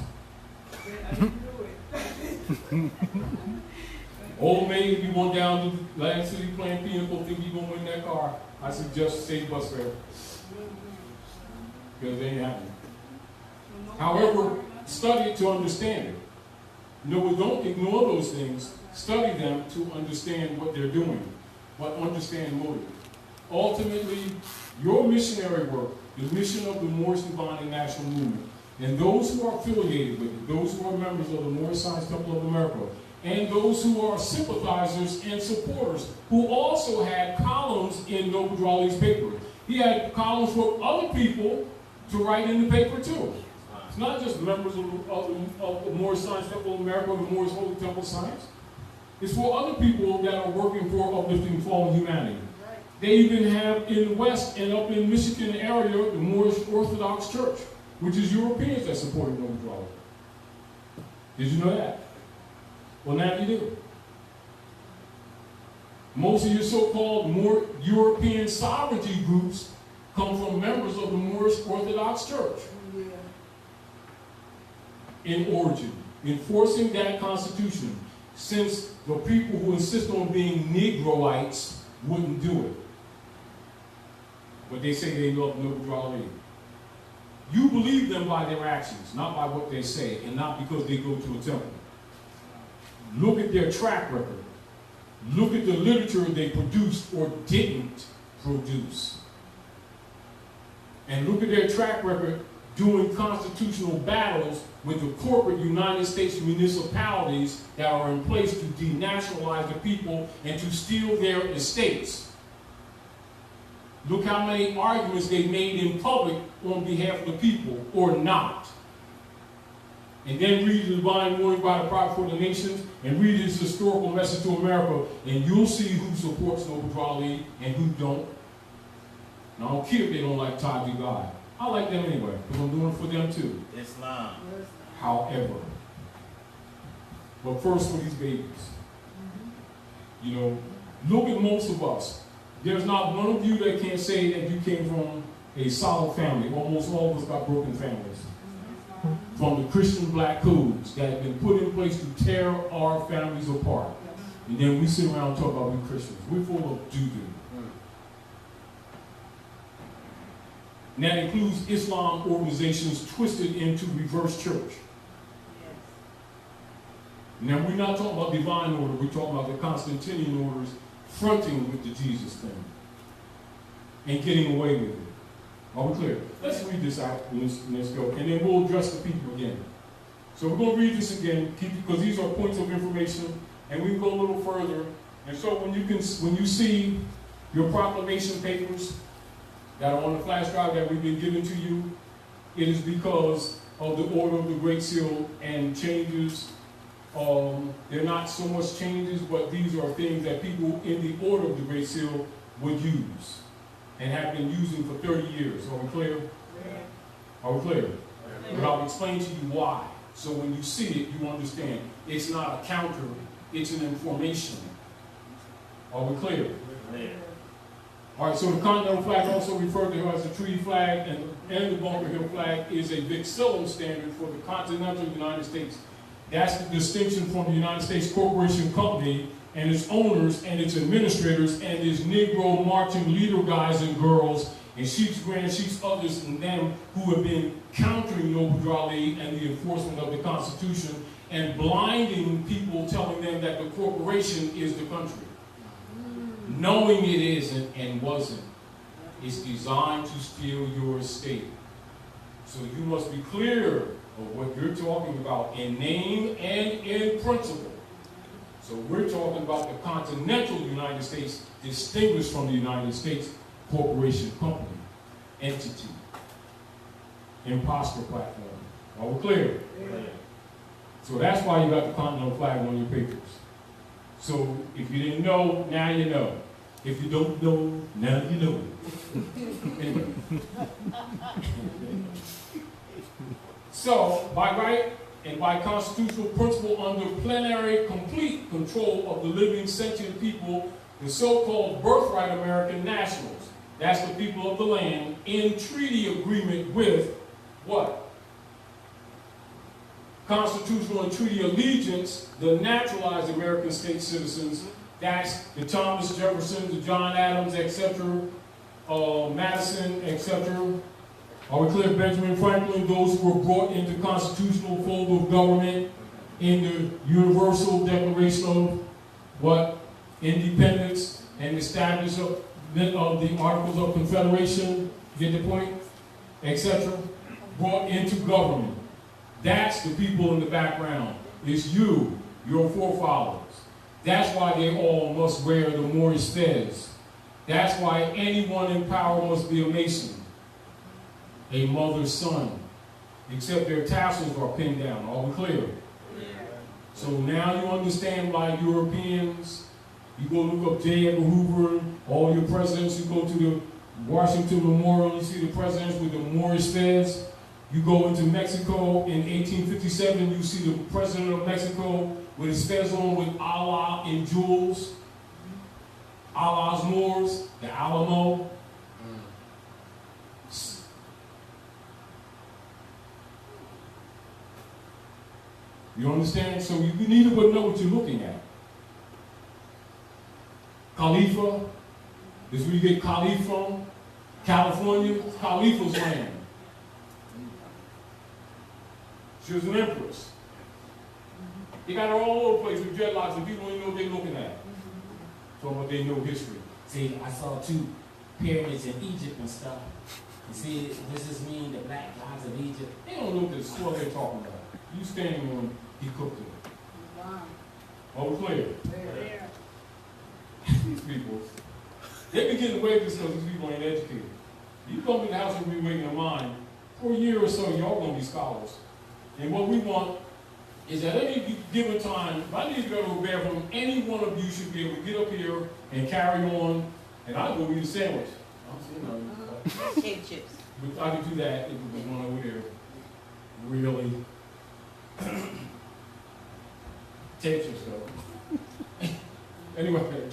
Old maid, if you want down to Land City playing pinochle, think you're gonna win that car, I suggest save bus fare. Because they ain't happening. However, study it to understand it. No, don't ignore those things. Study them to understand what they're doing, but understand motive. Ultimately, your missionary work, the mission of the Moorish Divine and National Movement, and those who are affiliated with it, those who are members of the Moorish Science Temple of America, and those who are sympathizers and supporters, who also had columns in Noble Raleigh's paper. He had columns for other people to write in the paper too. It's not just members of the Moorish Science Temple of America, the Moorish Holy Temple Science. It's for other people that are working for uplifting fallen humanity. They even have in the West and up in Michigan area, the Moorish Orthodox Church, which is Europeans that supported Noble Raleigh. Did you know that? Well, now you do. Most of your so-called more European sovereignty groups come from members of the Moorish Orthodox Church. In origin, enforcing that constitution, since the people who insist on being Negroites wouldn't do it. but they say they love Noble Ali. You believe them by their actions, not by what they say, and not because they go to a temple. Look at their track record. Look at the literature they produced or didn't produce. And look at their track record doing constitutional battles with the corporate United States municipalities that are in place to denationalize the people and to steal their estates. Look how many arguments they made in public on behalf of the people, or not. And then read the divine warning by the prophet for the nations, and read his historical message to America, and you'll see who supports Noble Ali and who don't. And I don't care if they don't like Taj Tarik. I like them anyway, because I'm doing it for them too. Islam. However, but first for these babies. You know, look at most of us. There's not one of you that can say that you came from a solid family. Almost all of us got broken families. From the Christian black codes that have been put in place to tear our families apart. And then we sit around and talk about we Christians. We're full of doo-doo. And that includes Islam organizations twisted into reverse church. Now, we're not talking about divine order. We're talking about the Constantinian orders fronting with the Jesus thing and getting away with it. Are we clear? Let's read this out and let's go. And then we'll address the people again. So we're going to read this again because these are points of information, and we can go a little further. And so when you see your proclamation papers that are on the flash drive that we've been giving to you, it is because of the order of the Great Seal and changes. They're not so much changes, but these are things that people in the order of the Great Seal would use and have been using for 30 years. Are we clear? Yeah. Are we clear? Yeah. But I'll explain to you why. So when you see it, you understand. It's not a counter, it's an information. Are we clear? Yeah. All right, so the Continental flag, also referred to as the treaty flag, and the Bunker Hill flag, is a Vixillum standard for the continental United States. That's the distinction from the United States Corporation Company and its owners and its administrators and its Negro marching leader guys and girls and Sheik's, Grand Sheik's, others and them who have been countering Noble Ali and the enforcement of the Constitution and blinding people, telling them that the corporation is the country. Knowing it isn't and wasn't. It's designed to steal your estate. So you must be clear of what you're talking about in name and in principle. So we're talking about the continental United States distinguished from the United States Corporation Company, entity, imposter platform. Are we clear? Yeah. So that's why you got the continental flag on your papers. So if you didn't know, now you know. If you don't know, now you know. Anyway. So, by right and by constitutional principle under plenary complete control of the living sentient people, the so-called birthright American nationals, that's the people of the land, in treaty agreement with what? Constitutional and treaty allegiance, the naturalized American state citizens, that's the Thomas Jefferson, the John Adams, etc., Madison, etc., are we clear? Benjamin Franklin, those who were brought into constitutional fold of government in the Universal Declaration of what? Independence and establishment of the Articles of Confederation, get the point? Etc. Brought into government. That's the people in the background. It's you, your forefathers. That's why they all must wear the Moorish fez. That's why anyone in power must be a Mason. A mother's son, except their tassels are pinned down. Are we clear? Yeah. So now you understand why Europeans, you go look up J. Edgar Hoover, all your presidents, you go to the Washington Memorial, you see the presidents with the Moorish fez. You go into Mexico in 1857, you see the president of Mexico with his fez on with Allah in jewels. Allah's Moors, the Alamo. You understand? So you need to know what you're looking at. Khalifa, this is where you get Khalif from. California, Khalifa's land. She was an empress. They got her all over the place with dreadlocks and people don't even know what they're looking at. So but they know history. See, I saw 2 pyramids in Egypt and stuff. You see, this is mean the black gods of Egypt. They don't know what the swell they're talking about. You standing on, he cooked it. All clear. These people, they be getting away with this because these people ain't educated. You come to the house and be waking your mind, for a year or so, y'all gonna be scholars. And what we want is at any given time, if I need to go to a bathroom, any one of you should be able to get up here and carry on, and I'll go eat a sandwich. Cake chips. But I could do that if it was one over there. Really. Take yourself. Anyway.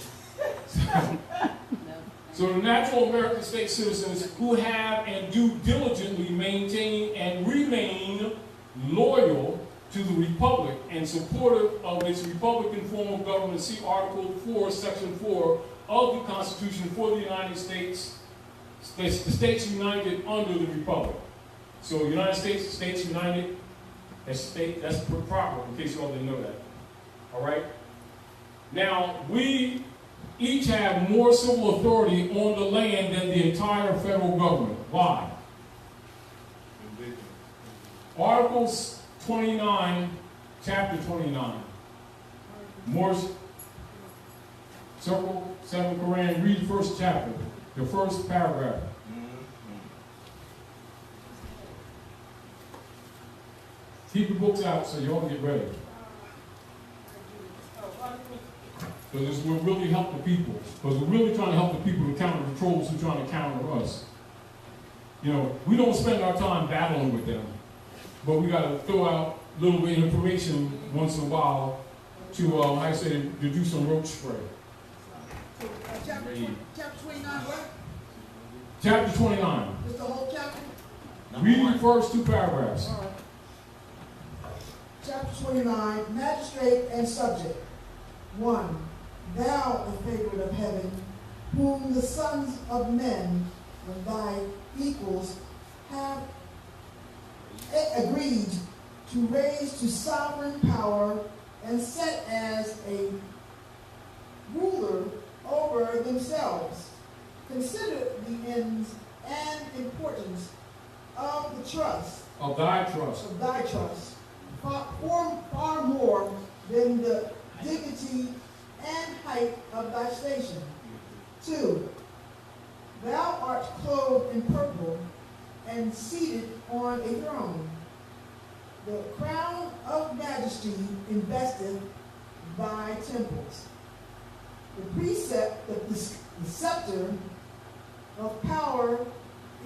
So the natural American state citizens who have and do diligently maintain and remain loyal to the Republic and supportive of its Republican form of government, see Article 4, Section 4 of the Constitution for the United States, the states united under the Republic. So United States, states united, that's proper, in case you all didn't know that. All right? Now, we each have more civil authority on the land than the entire federal government. Why? Articles 29, chapter 29. Morse, circle 7 Quran, read the first chapter, the first paragraph. Keep your books out so you all get ready. Because we're really helping the people. Because we're really trying to help the people to counter the trolls who are trying to counter us. You know, we don't spend our time battling with them. But we got to throw out a little bit of information once in a while to, like I said, to do some roach spray. Chapter 29, what? Chapter 29. Just the whole chapter? Read the first 2 paragraphs. All right. Chapter 29, magistrate and subject. 1. Thou, the favorite of heaven, whom the sons of men of thy equals have agreed to raise to sovereign power and set as a ruler over themselves. Consider the ends and importance of the trust. Of thy trust. Of thy trust. Far more than the dignity and height of thy station. 2. Thou art clothed in purple and seated on a throne. The crown of majesty investeth thy temples. The precept, the scepter of power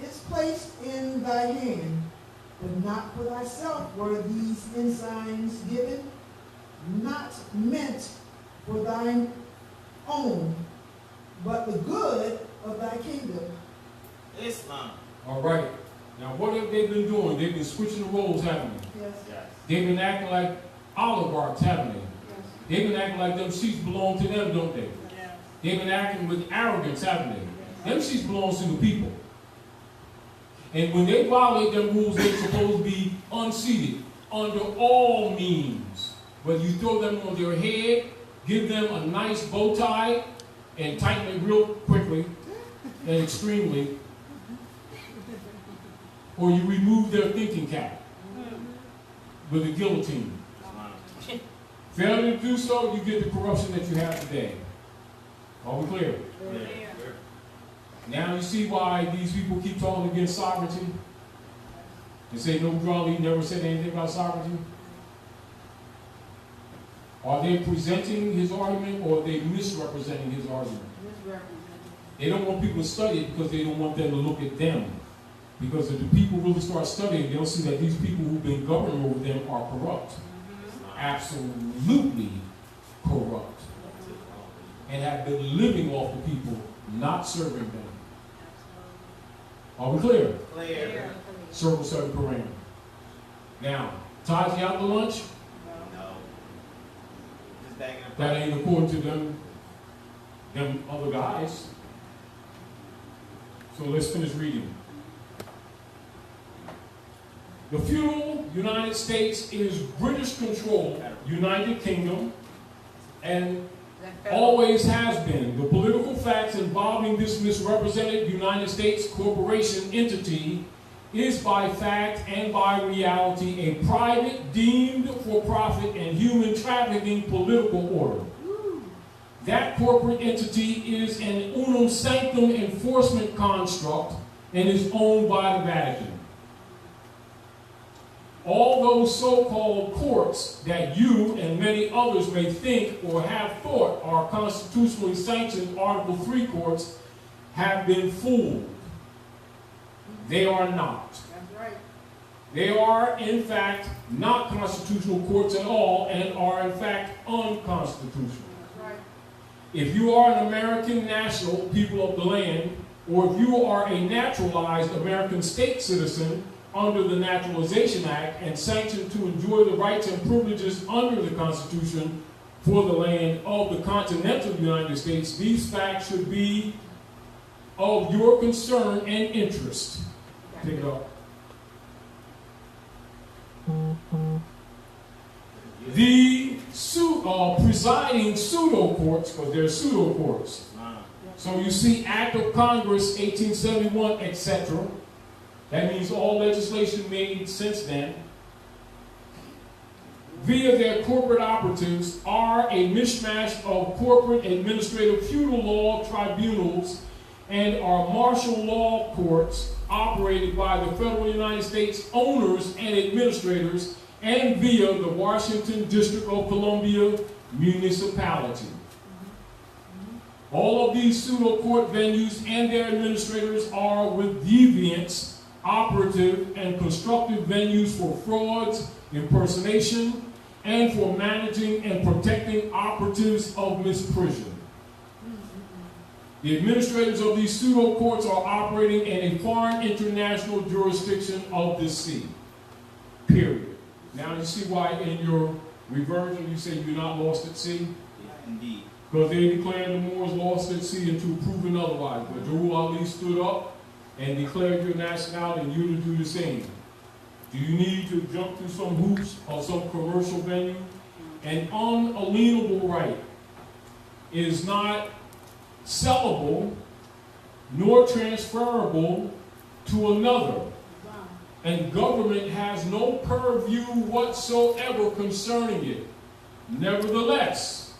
is placed in thy hand, but not for thyself were these ensigns given, not meant for thine own, but the good of thy kingdom. Islam. All right. Now, what have they been doing? They've been switching the roles, haven't they? Yes. They've been acting like oligarchs, haven't they? Yes. They've been acting like them seats belong to them, don't they? Yes. They've been acting with arrogance, haven't they? Them seats belong to the people. And when they violate them rules, they're supposed to be unseated under all means. Whether you throw them on their head, give them a nice bow tie, and tighten it real quickly and extremely, or you remove their thinking cap with a guillotine. Failure to do so, you get the corruption that you have today. Are we clear? Yeah. Now you see why these people keep talking against sovereignty? They say no Drawley never said anything about sovereignty. Are they presenting his argument or are they misrepresenting his argument? They don't want people to study it because they don't want them to look at them. Because if the people really start studying, they'll see that these people who've been governing over them are corrupt. Absolutely corrupt. And have been living off the people, not serving them. Are we clear? Clear. Circle 7 Quran. Now, Taj, you out to lunch? No. Just bagging up. That ain't according to them other guys. So let's finish reading. The feudal United States is British controlled United Kingdom and always has been. The political facts involving this misrepresented United States corporation entity is by fact and by reality a private, deemed for profit and human trafficking political order. That corporate entity is an unum sanctum enforcement construct and is owned by the Vatican. All those so-called courts that you and many others may think or have thought are constitutionally sanctioned Article 3 courts have been fooled. They are not. That's right. They are, in fact, not constitutional courts at all and are, in fact, unconstitutional. That's right. If you are an American national, people of the land, or if you are a naturalized American state citizen under the Naturalization Act and sanctioned to enjoy the rights and privileges under the Constitution for the land of the continental United States, these facts should be of your concern and interest. Pick it up. The presiding pseudo courts, because they're pseudo courts. So you see Act of Congress 1871, etc. That means all legislation made since then, via their corporate operatives, are a mishmash of corporate administrative feudal law tribunals and are martial law courts operated by the federal United States owners and administrators and via the Washington District of Columbia municipality. All of these pseudo court venues and their administrators are with deviants operative and constructive venues for frauds, impersonation, and for managing and protecting operatives of misprision. The administrators of these pseudo courts are operating in a foreign international jurisdiction of this sea. Period. Now you see why in your reversion you say you're not lost at sea? Indeed. Because they declared the Moors lost at sea until proven otherwise. But Jahul Ali stood up and declared your nationality, and you to do the same. Do you need to jump through some hoops or some commercial venue? An unalienable right is not sellable nor transferable to another. And government has no purview whatsoever concerning it. Nevertheless,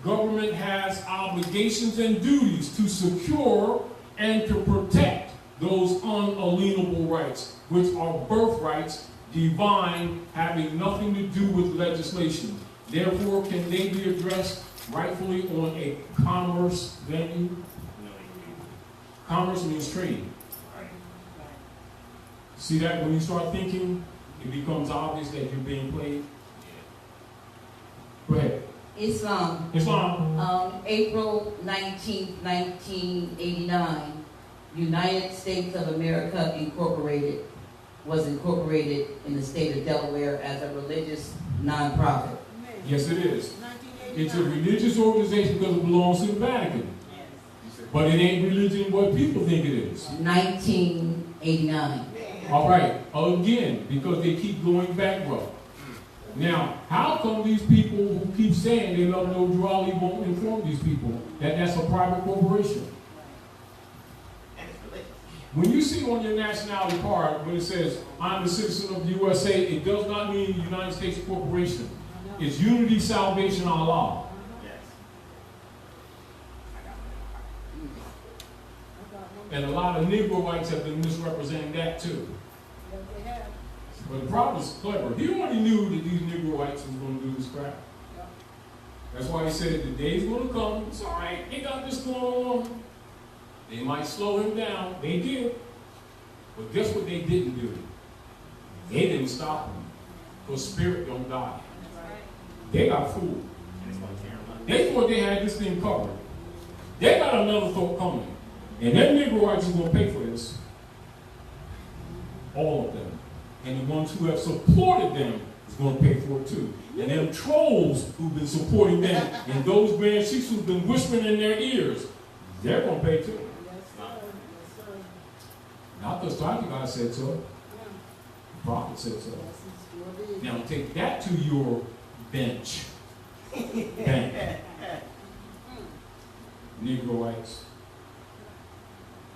government has obligations and duties to secure and to protect those unalienable rights, which are birthrights, divine, having nothing to do with legislation. Therefore, can they be addressed rightfully on a commerce venue? Commerce means trading. See that when you start thinking, it becomes obvious that you're being played? Go ahead. Islam. April 19th, 1989. United States of America Incorporated was incorporated in the state of Delaware as a religious nonprofit. Yes, it is. It's a religious organization because it belongs to the Vatican. But it ain't religion what people think it is. 1989. All right. Again, because they keep going bankrupt. Now, how come these people who keep saying they love no Jawali won't inform these people that that's a private corporation? When you see on your nationality card, when it says, I'm a citizen of the USA, it does not mean the United States Corporation. It's Unity Salvation Allah. And a lot of Negroites have been misrepresenting that too. But the problem is clever. He already knew that these Negroites was going to do this crap. That's why he said the day's going to come. It's all right. They got this going on. They might slow him down. They did. But guess what they didn't do? They didn't stop him. Because spirit don't die. They got fooled. They thought they had this thing covered. They got another thought coming. And them Negroites is going to pay for this. All of them. And the ones who have supported them is going to pay for it too. And them trolls who've been supporting them and those grand sheiks who've been whispering in their ears, they're going to pay too. Not because Taj God said so. The prophet said so. Now take that to your bench. Bank. Negroites.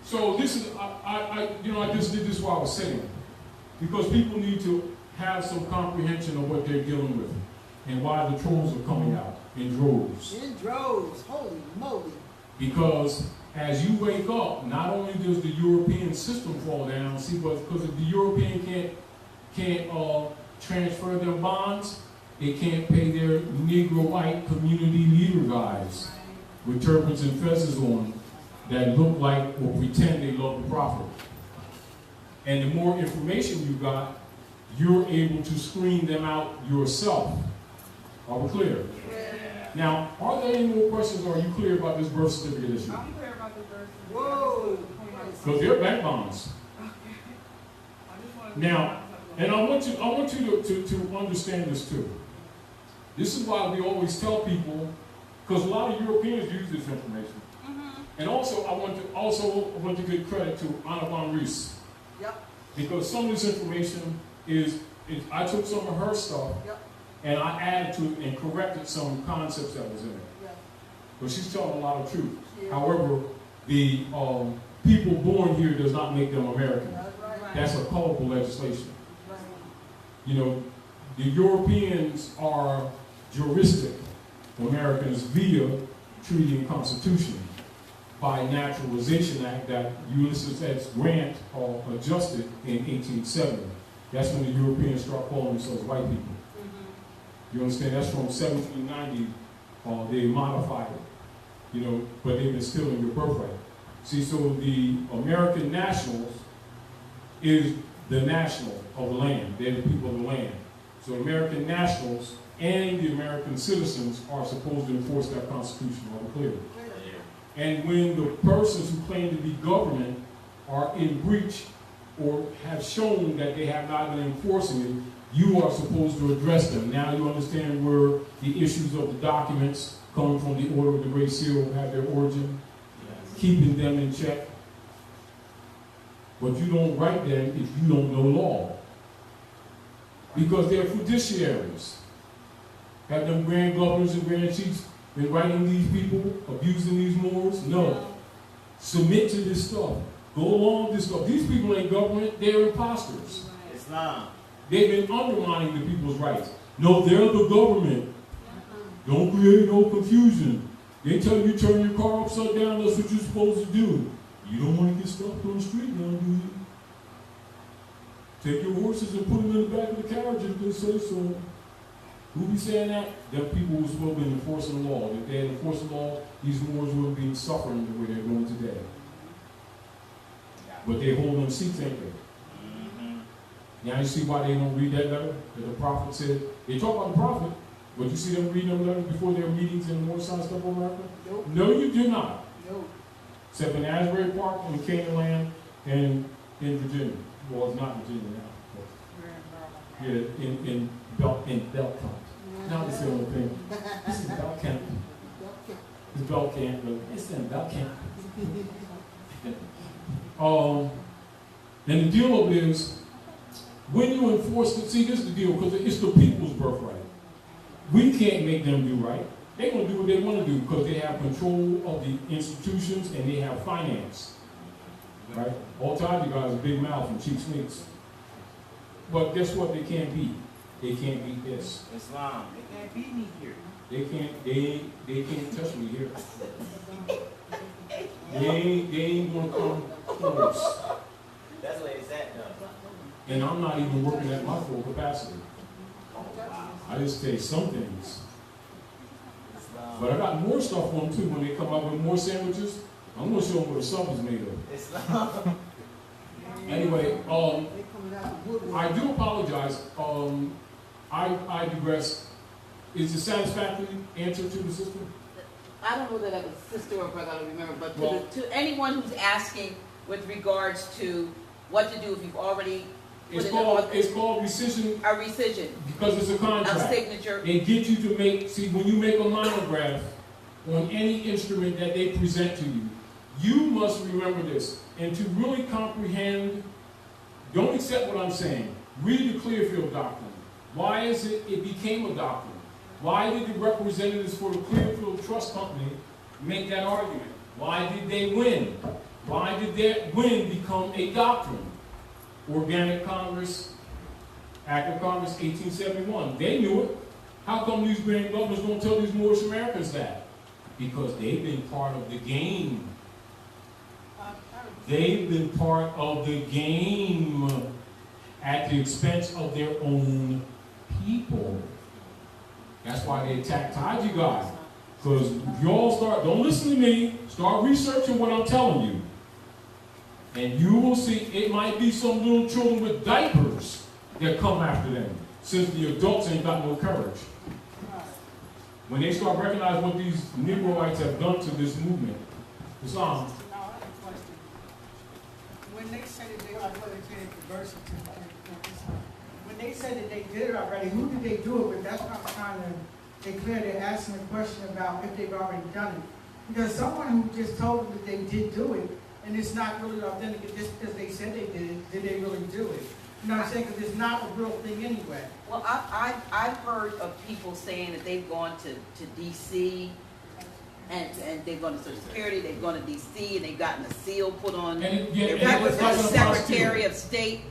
So this is, I just did this while I was sitting, because people need to have some comprehension of what they're dealing with and why the trolls are coming out in droves. In droves, holy moly. Because as you wake up, not only does the European system fall down, see, but because if the European can't transfer their bonds, they can't pay their Negroite community leader guys with turbans and fezzes on that look like or pretend they love the prophet. And the more information you got, you're able to screen them out yourself. Are we clear? Yeah. Now, are there any more questions, or are you clear about this birth certificate issue? I'm clear about the birth certificate. Whoa. Because they're bank bonds. Now, and I want you to understand this too. This is why we always tell people, because a lot of Europeans use this information. And also, I want to give credit to Anna von Rees. Yep. Because some of this information is I took some of her stuff, Yep. and I added to it and corrected some concepts that was in it. Yep. But she's telling a lot of truth. Yeah. However, the people born here does not make them American. That's right. That's a colorful legislation. Right. You know, the Europeans are juristic Americans via treaty and constitution by Naturalization Act that Ulysses S. Grant adjusted in 1870. That's when the Europeans start calling themselves white people. You understand? That's from 1790. They modified it, you know, but they've been stealing your birthright. See, so the American nationals is the national of the land. They're the people of the land. So American nationals and the American citizens are supposed to enforce that Constitution. Are we clear? And when the persons who claim to be government are in breach or have shown that they have not been enforcing it, you are supposed to address them. Now you understand where the issues of the documents coming from the Order of the Great Seal have their origin, keeping them in check. But you don't write them if you don't know law. Because they're fiduciaries. Have them grand governors and grand chiefs been writing these people, abusing these Moors? No. Submit to this stuff. Go along with this stuff. These people ain't government, they're imposters. Islam. They've been undermining the people's rights. No, they're the government. Don't create no confusion. They tell you turn your car upside down, that's what you're supposed to do. You don't want to get stopped on the street now, do you? Take your horses and put them in the back of the carriage if they say so. Who be saying that? The people who are supposed to be enforcing the law. If they had enforced the law, these Moors wouldn't be suffering the way they're going today. But they hold them seats, ain't they? Now you see why they don't read that letter that the prophet said. They talk about the prophet, but you see them reading them letters before their meetings in the Moor Science Temple of America? Nope. No, you do not. Nope. Except in Asbury Park, in Canaan Land, and in Virginia. Well, it's not Virginia now. Yeah, in Belcamp. Now it's the only thing. This is Belcamp. It's Belcamp, but it's in Belcamp. And the deal of it is, when you enforce it, see, this is the deal, because it's the people's birthright. We can't make them do right. They're going to do what they want to do because they have control of the institutions and they have finance. Right? All time you guys are big mouth and cheap sneaks. But guess what they can't beat? They can't beat this. Islam. They can't beat me here. They can't touch me here. They ain't gonna come close. That's where it's at, though. And I'm not even working at my full capacity. I just say some things. But I got more stuff on them too. When they come up with more sandwiches, I'm gonna show them what the stuff is made of. Islam. Anyway, I do apologize. I digress. Is the satisfactory answer to the sister? I don't know that that was sister or brother, I don't remember, but Well, to anyone who's asking with regards to what to do if you've already put It's in called rescission a rescission, because it's a contract. a signature. They get you to make, see, when you make a monograph on any instrument that they present to you, you must remember this. and to really comprehend, don't accept what I'm saying. Read the Clearfield Doctrine. Why is it became a doctrine? Why did the representatives for the Clearfield Trust Company make that argument? Why did they win? Why did that win become a doctrine? Organic Congress, Act of Congress 1871. They knew it. How come these grand governors don't tell these Moorish Americans that? Because they've been part of the game. They've been part of the game at the expense of their own people. That's why they attack Taj, you guys. Because if you all don't listen to me, start researching what I'm telling you. And you will see it might be some little children with diapers that come after them, since the adults ain't got no courage. When they start recognizing what these Negroites have done to this movement, Islam. When they said that they are when they said that they did it already, who did they do it with? That's what I'm trying to declare. They're asking a question about if they've already done it. Because someone who just told them that they did do it, and it's not really authentic just because they said they did it, did they really do it? You know what I'm saying? Because it's not a real thing anyway. Well, I've heard of people saying that they've gone to D.C. and they've gone to Social Security, they've gone to D.C. and they've gotten a seal put on. That was the Secretary of State,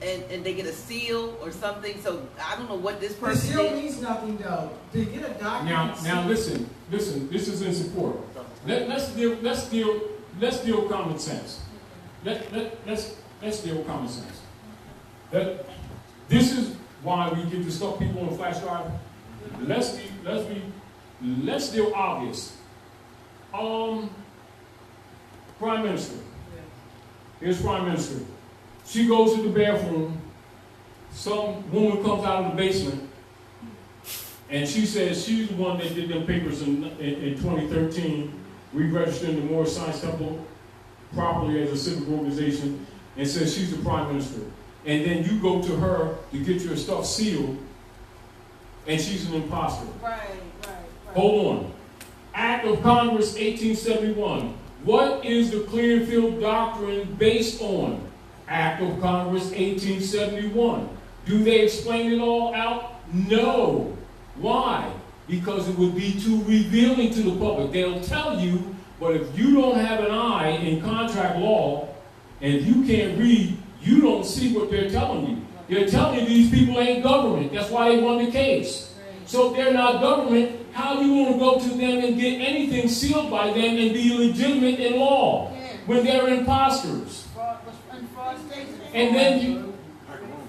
and they get a seal or something. So I don't know what this person The seal did. means nothing, though. To get a document. Now listen. This is in support. Let's deal common sense. Let's deal common sense. This is why we give the stuff people on the flash drive. Let's deal obvious. Prime Minister. Here's Prime Minister. She goes to the bathroom. Some woman comes out of the basement, and she says she's the one that did them papers in 2013, re-registering the Moorish Science Temple properly as a civic organization, and says she's the Prime Minister. And then you go to her to get your stuff sealed, and she's an imposter. Right. Hold on. Act of Congress 1871. What is the Clearfield Doctrine based on? Act of Congress 1871. Do they explain it all out? No. Why? Because it would be too revealing to the public. They'll tell you, but if you don't have an eye in contract law, and if you can't read, you don't see what they're telling you. They're telling you these people ain't government. That's why they won the case. So if they're not government, how do you want to go to them and get anything sealed by them and be legitimate in law when they're imposters? And then you,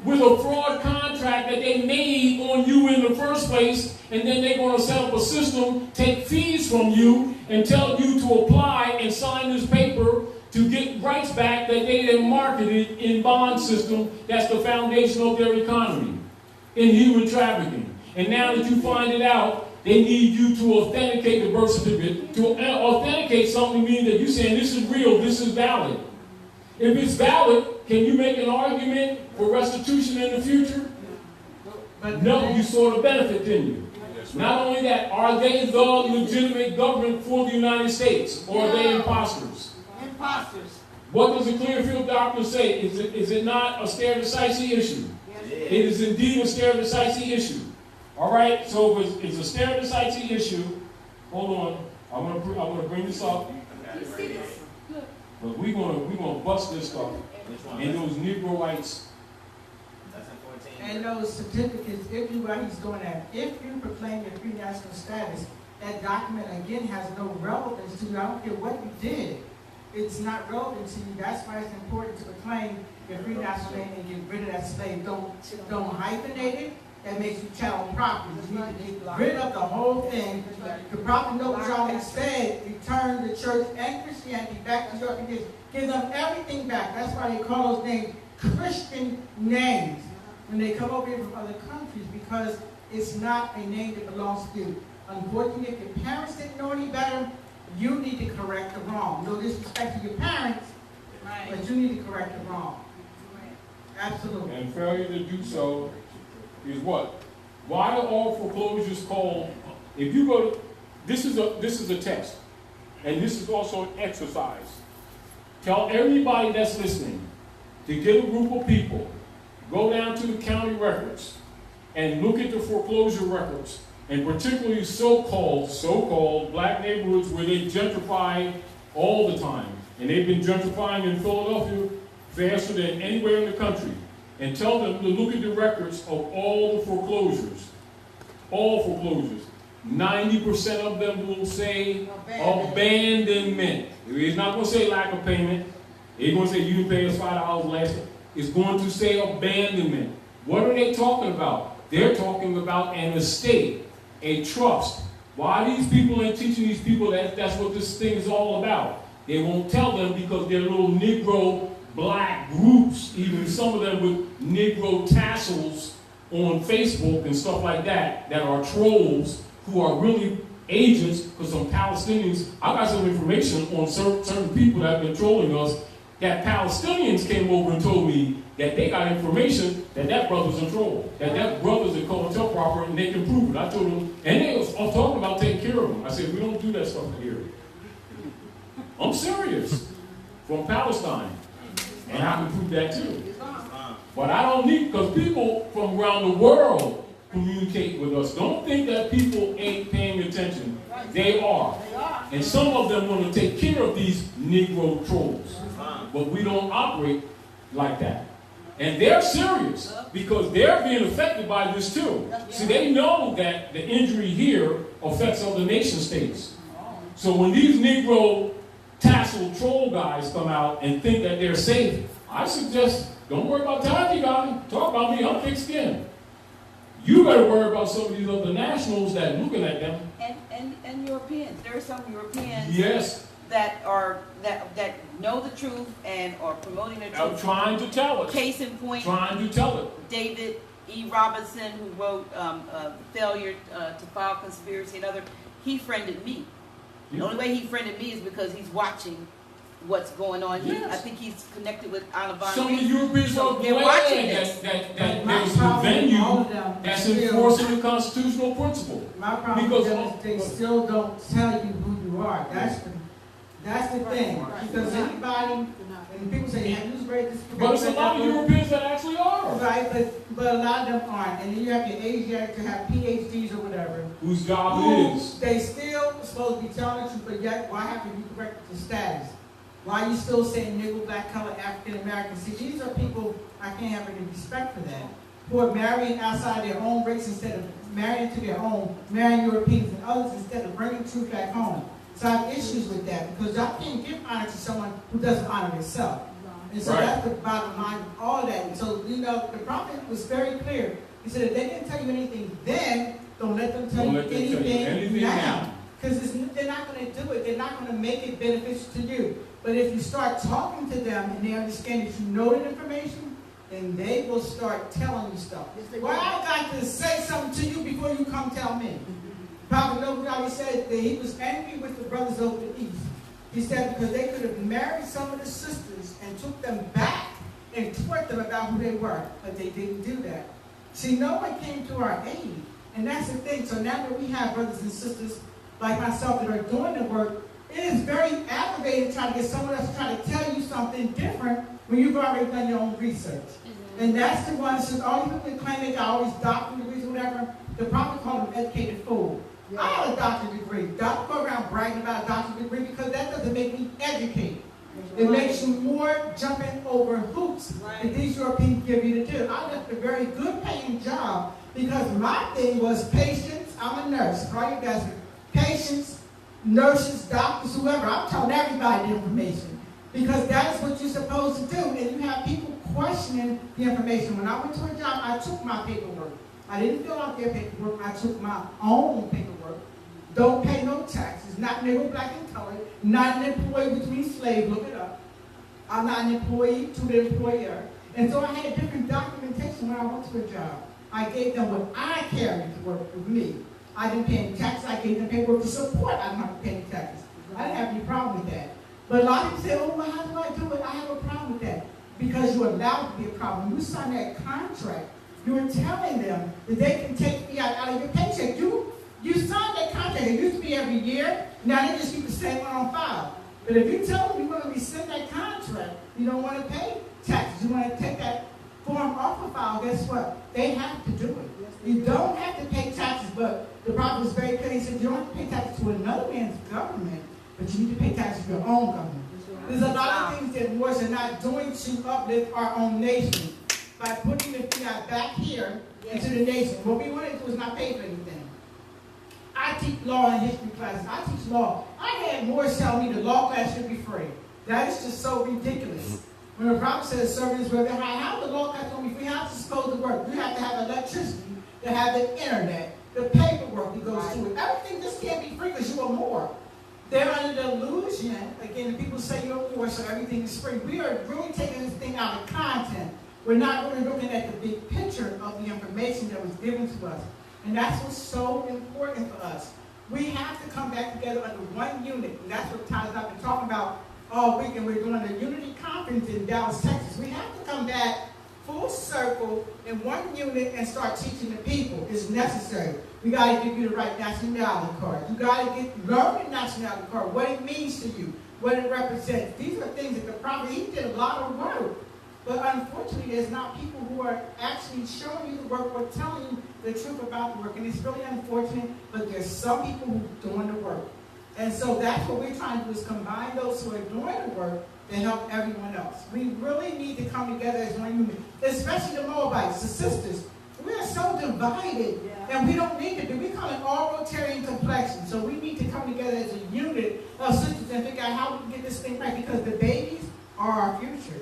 with a fraud contract that they made on you in the first place, and then they're going to set up a system, take fees from you, and tell you to apply and sign this paper to get rights back that they then marketed in bond system. That's the foundation of their economy, in human trafficking. And now that you find it out, they need you to authenticate the birth certificate. To authenticate something means that you're saying this is real, this is valid. If it's valid, can you make an argument for restitution in the future? No, you saw the benefit, didn't you? Not only that, are they the legitimate government for the United States, or are they imposters? Imposters. What does the Clearfield Doctrine say? Is it not a stare decisis issue? It is indeed a stare decisis issue. All right, so if it's a stare decisis issue, hold on, I want to bring this up. But we're gonna bust this stuff. And those Negroites. And those certificates, if you proclaim your free national status, that document again has no relevance to you. I don't care what you did. It's not relevant to you. That's why it's important to proclaim your free national name and get rid of that slave. Don't hyphenate it. That makes you chattel property. You need to get rid of the whole thing. The prophet Noah always said, return the church and Christianity back to your condition. Give them everything back. That's why they call those names Christian names when they come over here from other countries, because it's not a name that belongs to you. Unfortunately, if your parents didn't know any better, you need to correct the wrong. No disrespect to your parents, but you need to correct the wrong. Absolutely. And failure to do so is what? Why are all foreclosures called? If you go to, this is a test, and this is also an exercise. tell everybody that's listening to get a group of people, go down to the county records and look at the foreclosure records, and particularly so-called black neighborhoods where they gentrify all the time. And they've been gentrifying in Philadelphia faster than anywhere in the country. And tell them to look at the records of all the foreclosures. All foreclosures. 90% of them will say abandonment. It's not going to say lack of payment. It's going to say you didn't pay us $5 last year. It's going to say abandonment. What are they talking about? They're talking about an estate, a trust. Why these people ain't teaching these people that that's what this thing is all about? They won't tell them because they're little Negro black groups, even some of them with Negro tassels on Facebook and stuff like that, that are trolls who are really agents, because some Palestinians, I got some information on certain people that have been trolling us, that Palestinians came over and told me that they got information that brother's a troll, that brother's a COINTELPROPER, and they can prove it. I told them, and they was talking about taking care of them. I said, we don't do that stuff here. I'm serious. From Palestine. And I can prove that too. But I don't need, because people from around the world communicate with us. Don't think that people ain't paying attention. They are. And some of them want to take care of these Negro trolls. But we don't operate like that. And they're serious because they're being affected by this too. See, they know that the injury here affects other nation states. So when these Negro tassel troll guys come out and think that they're safe, I suggest don't worry about Taj guy. Talk about me. I'm thick skinned. You better worry about some of these other nationals that are looking at them. And Europeans. There are some Europeans that know the truth and are promoting the truth. I'm trying to tell it. Case in point. Trying to tell it. David E. Robinson, who wrote Failure to File Conspiracy and other, he friended me. The only way he friended me is because he's watching what's going on here. I think he's connected with Anna Von Some of the Europeans are they're watching this. that there's a venue that's enforcing the constitutional principle. My problem with them is they still don't tell you who you are. That's the thing. Because anybody, and people say, have you read this? But there's a lot of Europeans that actually are. Right, but a lot of them aren't. And then you have your Asiatics to have PhDs or whatever. Whose job is. They still supposed to be telling the truth, but yet why have to be corrected to status? Why are you still saying Negro, black, color, African American? See, these are people, I can't have any respect for that, who are marrying outside their own race instead of marrying into their own, marrying Europeans and others instead of bringing truth back home. So I have issues with that because y'all can't give honor to someone who doesn't honor himself. And so that's the bottom line of all that. And so, you know, the prophet was very clear. He said, if they didn't tell you anything then, don't let them tell you anything now. Because they're not going to do it. They're not going to make it beneficial to you. But if you start talking to them and they understand that you know the information, then they will start telling you stuff. Well, I got to say something to you before you come tell me. Prophet Noble said that he was angry with the brothers over the east. He said because they could have married some of the sisters and took them back and taught them about who they were, but they didn't do that. See, no one came to our aid, and that's the thing. So now that we have brothers and sisters like myself that are doing the work, it is very aggravating trying to get someone else to try to tell you something different when you've already done your own research. And that's the one that says, all you people claim they got all these doctorate degrees or whatever, the prophet called them educated fool. I have a doctorate degree. Don't go around bragging about a doctorate degree because that doesn't make me educated. It makes you more jumping over hoops that these Europeans give you to do. I left a very good paying job because my thing was patience. I'm a nurse. All you guys are patients, nurses, doctors, whoever. I'm telling everybody the information because that's what you're supposed to do. And you have people questioning the information. When I went to a job, I took my paperwork. I didn't fill out their paperwork. I took my own paperwork. Don't pay no taxes. Not Negro, black, and colored. Not an employee between slaves. Look it up. I'm not an employee to the employer. And so I had a different documentation when I went to a job. I gave them what I carried to work with me. I didn't pay any taxes. I gave them paperwork to support. I didn't have to pay any taxes. I didn't have any problem with that. But a lot of people say, oh, well, how do I do it? I have a problem with that. Because you're allowed to be a problem. When you sign that contract, you're telling them that they can take me out of your paycheck. You signed that contract. It used to be every year. Now they just keep the same one on file. But if you tell them you want to rescind that contract, you don't want to pay taxes, you want to take that form off the file, guess what? They have to do it. You don't have to pay taxes, but the prophet was very clear. He said you don't have to pay taxes to another man's government, but you need to pay taxes to your own government. There's a lot of things that Moors are not doing to uplift our own nation by putting the fiat back here into the nation. What we want to do is not pay for anything. I teach law and history classes. I teach law. I had Moors tell me the law class should be free. That is just so ridiculous. When the prophet says servants will be high, how the law class going to be free? How is it supposed to work? You have to have electricity, to have the internet, the paperwork that goes to it. Everything just can't be free because you are more. They're under the illusion, again, people say you're poor, so everything is free. We are really taking this thing out of content. We're not really looking at the big picture of the information that was given to us. And that's what's so important for us. We have to come back together under one unit. And that's what Taj and I have been talking about all week. And we're doing the Unity Conference in Dallas, Texas. We have to come back full circle in one unit and start teaching the people. It's necessary. We got to give you the right nationality card. You got to learn the nationality card, what it means to you, what it represents. These are things that the prophet, he did a lot of work. But unfortunately, there's not people who are actually showing you the work or telling you the truth about the work. And it's really unfortunate, but there's some people who are doing the work. And so that's what we're trying to do, is combine those who are doing the work to help everyone else. We really need to come together as one unit, especially the Moabites, the sisters. We are so divided, and we don't need to be. We call it all Rotarian complexion. So we need to come together as a unit of sisters and figure out how we can get this thing right, because the babies are our future.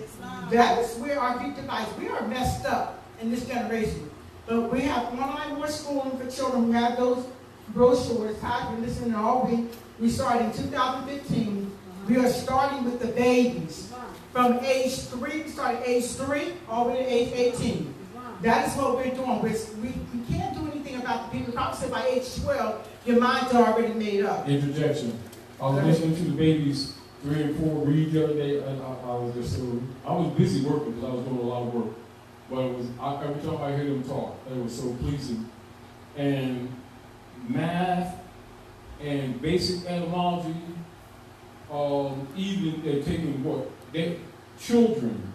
That is where our future lies. We are messed up in this generation. But we have online more schooling for children. We have those brochures. I've been listening all week. We started in 2015. We are starting with the babies. From age 3, we started age 3 all the way to age 18. That is what we're doing. We can't do anything about the people. Probably said by age 12, your minds are already made up. Interjection. I was listening to the babies 3 and 4 read the other day, and I was busy working because I was doing a lot of work. But every time I hear them talk, it was so pleasing. And math and basic etymology, even they're taking children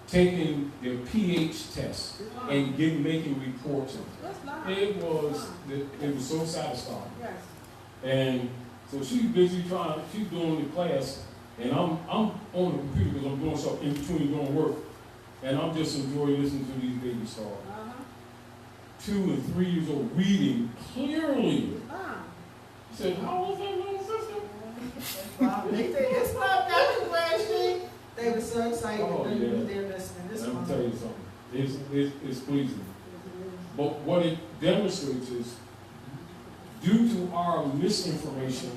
taking their PH test and making reports. It was so satisfying. And so she's busy she's doing the class, and I'm on the computer because I'm doing something in between doing work. And I'm just enjoying listening to these babies talk. 2 and 3 years old, reading clearly. He said, how old is that little sister? It's not that question. They were so excited. They're listening. Let me tell you something. It's pleasing. But what it demonstrates is, due to our misinformation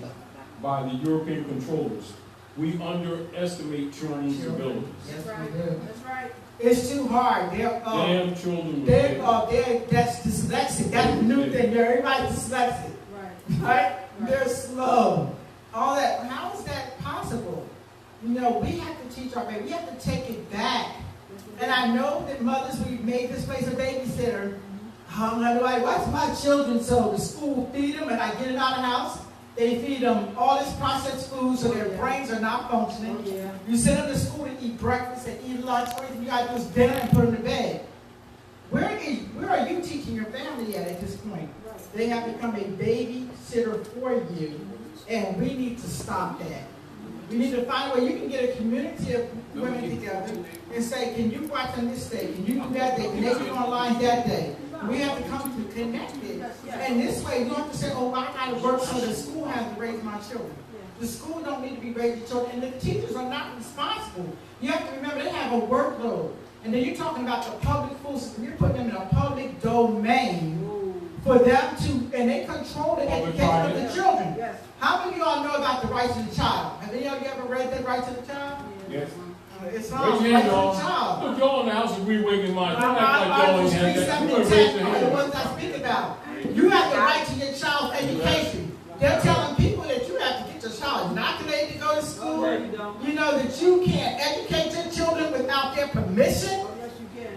by the European controllers, we underestimate children's abilities. Yes, we do. That's right. It's too hard. Damn children. That's dyslexic. That's a new thing. Everybody's dyslexic. Right? They're slow. All that. How is that possible? We have to teach our baby. We have to take it back. And I know that mothers, we've made this place a babysitter. How do I watch my children? So the school feed them, and I get it out of the house. They feed them all this processed food, so their brains are not functioning. You send them to school to eat breakfast and eat lunch. All you got to do is dinner and put them to bed. Where are you teaching your family at this point? They have become a babysitter for you, and we need to stop that. We need to find a way. You can get a community of women together and say, can you watch on this day? Can you do that day? Can they be online that day? We have to come to connected. And this way, you don't have to say, oh, I got to work so the school has to raise my children. The school don't need to be raising children, and the teachers are not responsible. You have to remember they have a workload. And then you're talking about the public school system. You're putting them in a public domain for them to, and they control the education of the children. How many of y'all know about the rights of the child? Have any of you ever read the rights of the child? Yes. It's all rights of the child. Look, y'all in the house of reawakening minds. Articles 3, 7, and 10 are the ones I speak about. You have the right to your child's education. They're telling people that you have to get your child inoculated to go to school. You know that you can't educate your children without their permission.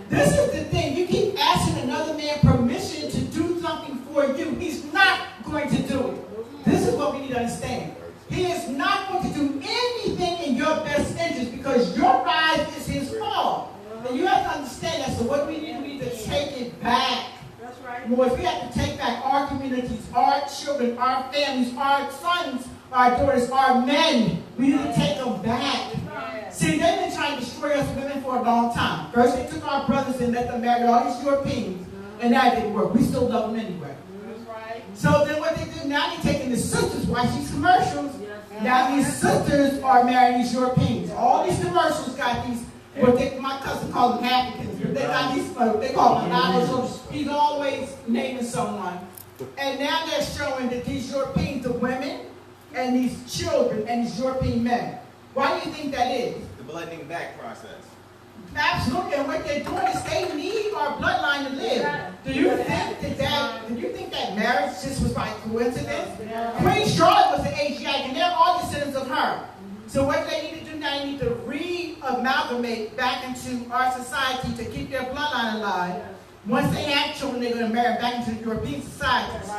This is the thing. You keep asking another man permission to do something for you. He's not going to do it. This is what we need to understand. He is not going to Moors, we have to take back our communities, our children, our families, our sons, our daughters, our men. We need to take them back. See, they've been trying to destroy us women for a long time. First, they took our brothers and let them marry all these Europeans, and that didn't work. We still love them anyway. So then what they do, now they're taking the sisters, watch these commercials. Now these sisters are marrying these Europeans. All these commercials got these, my cousin calls them Africans. They got these, they call them mulattoes. He's always naming someone. And now they're showing that these Europeans, the women, and these children, and these European men. Why do you think that is? The blending back process. Absolutely, and what they're doing is they need our bloodline to live. Do you think that marriage just was by coincidence? Queen Charlotte was an Asiatic, and they're all descendants of her. So what they need to do now, they need to re-amalgamate back into our society to keep their bloodline alive. Once they have children, they're going to marry back into the European societies.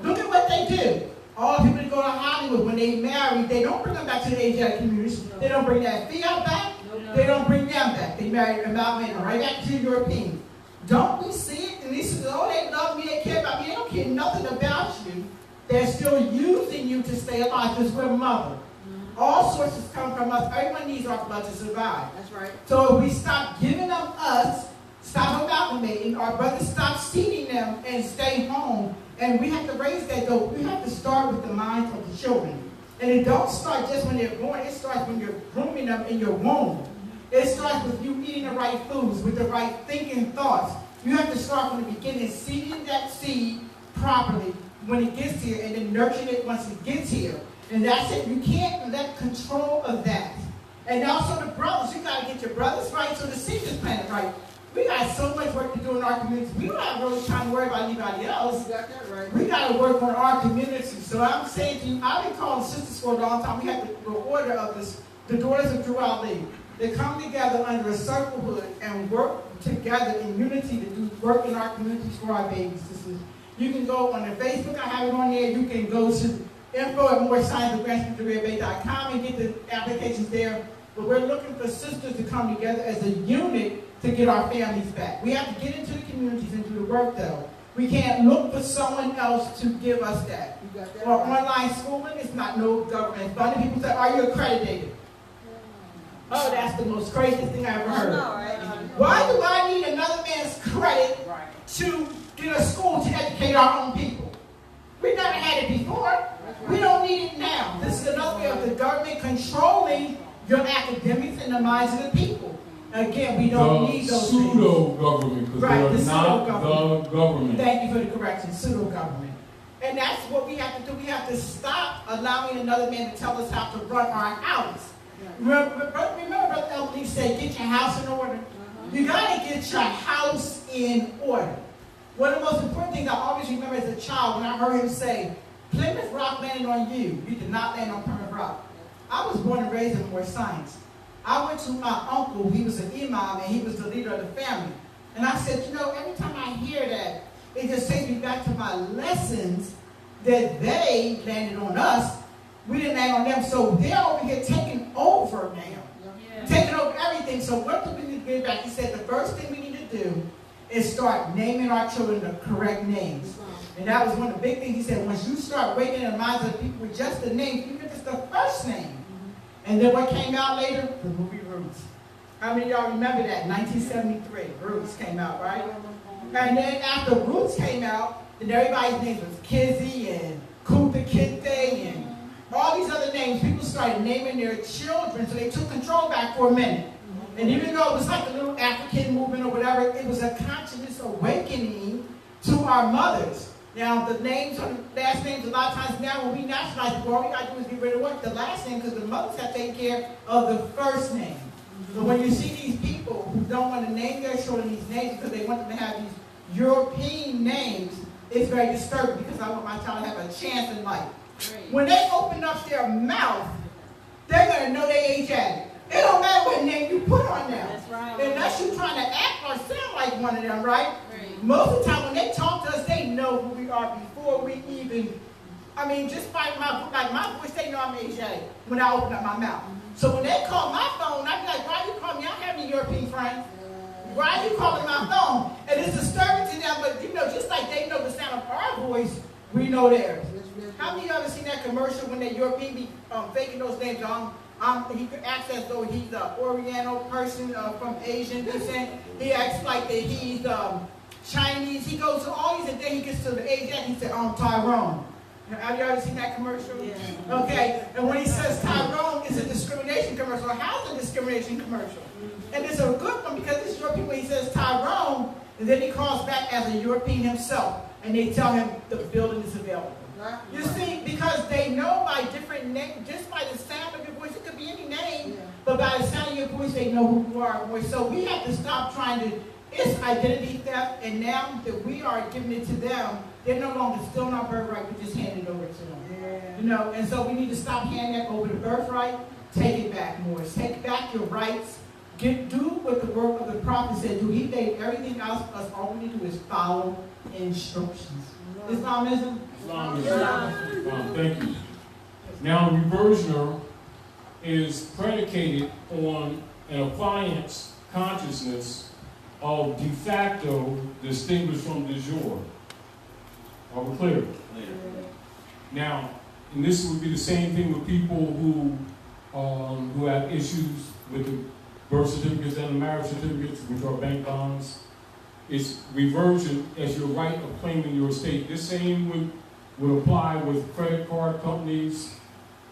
Look at what they do. All the people that go to Hollywood, when they marry, they don't bring them back to the Asiatic communities. They don't bring that fiat back. They don't bring them back. They marry amalgamate right back to the Europeans. Don't we see it? And they say, oh, they love me, they care about me. They don't care nothing about you. They're still using you to stay alive because we're mother. All sources come from us. Everyone needs our blood to survive. That's right. So if we stop giving them us, stop amalgamating, our brothers stop seeding them and stay home. And we have to raise that though. We have to start with the minds of the children. And it don't start just when they're born. It starts when you're grooming them in your womb. It starts with you eating the right foods, with the right thinking thoughts. You have to start from the beginning, seeding that seed properly when it gets here, and then nurturing it once it gets here. And that's it. You can't let control of that. And also the brothers, you got to get your brothers right so the seed is planted right. We got so much work to do in our community. We don't have really time to worry about anybody else. You got that right. We got to work on our community. So I'm saying to you, I've been calling sisters for a long time. We have the order of this, the daughters of Drew Ali. They come together under a circle hood and work together in unity to do work in our communities for our babies. You can go on the Facebook, I have it on there. You can go to info@morescience.com and get the applications there. But we're looking for sisters to come together as a unit to get our families back. We have to get into the communities and do the work though. We can't look for someone else to give us that. For online schooling, it's not no government funding. People say, are you accredited? Oh, that's the most craziest thing I ever heard. Why do I need another man's credit to get a school to educate our own people? We never had it before. We don't need it now. This is another way of the government controlling your academics and the minds of the people. Again, we don't need those things. Pseudo-government, because they're not the government. Thank you for the correction, pseudo-government. And that's what we have to do. We have to stop allowing another man to tell us how to run our house. Remember Brother Elton said, get your house in order. You got to get your house in order. One of the most important things I always remember as a child when I heard him say, Plymouth Rock landed on you. You did not land on Plymouth Rock. I was born and raised in Moore Science. I went to my uncle, he was an imam, and he was the leader of the family. And I said, you know, every time I hear that, it just takes me back to my lessons that they landed on us. We didn't land on them, so they're over here taking over now. Taking over everything. So what do we need to get back? He said the first thing we need to do is start naming our children the correct names. And that was one of the big things. He said, once you start waking in the minds of the people with just the name, even if it's the first name. And then what came out later? The movie Roots. How many of y'all remember that? 1973, Roots came out, right? And then after Roots came out, then everybody's names was Kizzy and Kunta Kinte and all these other names. People started naming their children, so they took control back for a minute. And even though it was like a little African movement or whatever, it was a conscious awakening to our mothers. Now, the names, last names, a lot of times now when we nationalize people, all we got to do is get rid of what? The last name, because the mothers have taken care of the first name. So when you see these people who don't want to name their children these names because they want them to have these European names, it's very disturbing because I want my child to have a chance in life. When they open up their mouth, they're going to know they age at it. It don't matter what name you put on them. Unless you're trying to act or sound like one of them, right? Most of the time when they talk to us, they know who we are before we even, just by my voice, they know I'm Asiatic when I open up my mouth. So when they call my phone, I be like, why you call me? I don't have any European friends. why are you calling my phone? And it's disturbing to them, but you know, just like they know the sound of our voice, we know theirs. How many of you ever seen that commercial when the European be faking those names? He could act as though he's an Oriental person from Asian descent. He acts like that he's Chinese. He goes to all these, and then he gets to the Asian, he said, Tyrone. Have you ever seen that commercial? Yeah. Okay, and when he says Tyrone, it's a discrimination commercial. How's a discrimination commercial? And it's a good one because this European, when he says Tyrone, and then he calls back as a European himself, and they tell him the building is available. You see, because they know by different names, just by the sound of your voice, it could be any name, but by the sound of your voice, they know who you are. So we have to stop trying to, it's identity theft, and now that we are giving it to them, they're no longer stealing our birthright, we just hand it over to them. Yeah. You know, and so we need to stop handing that over the birthright, take it back, Morris. Take back your rights. Do what the work of the prophet said. Do he made everything else? Us all we need to do is follow instructions. Islamism? Islam. Thank you. Now, reversioner is predicated on an appliance consciousness of de facto distinguished from de jure. Are we clear? Now, and this would be the same thing with people who have issues with the birth certificates and the marriage certificates, which are bank bonds. It's reversion as your right of claiming your estate. This same would apply with credit card companies.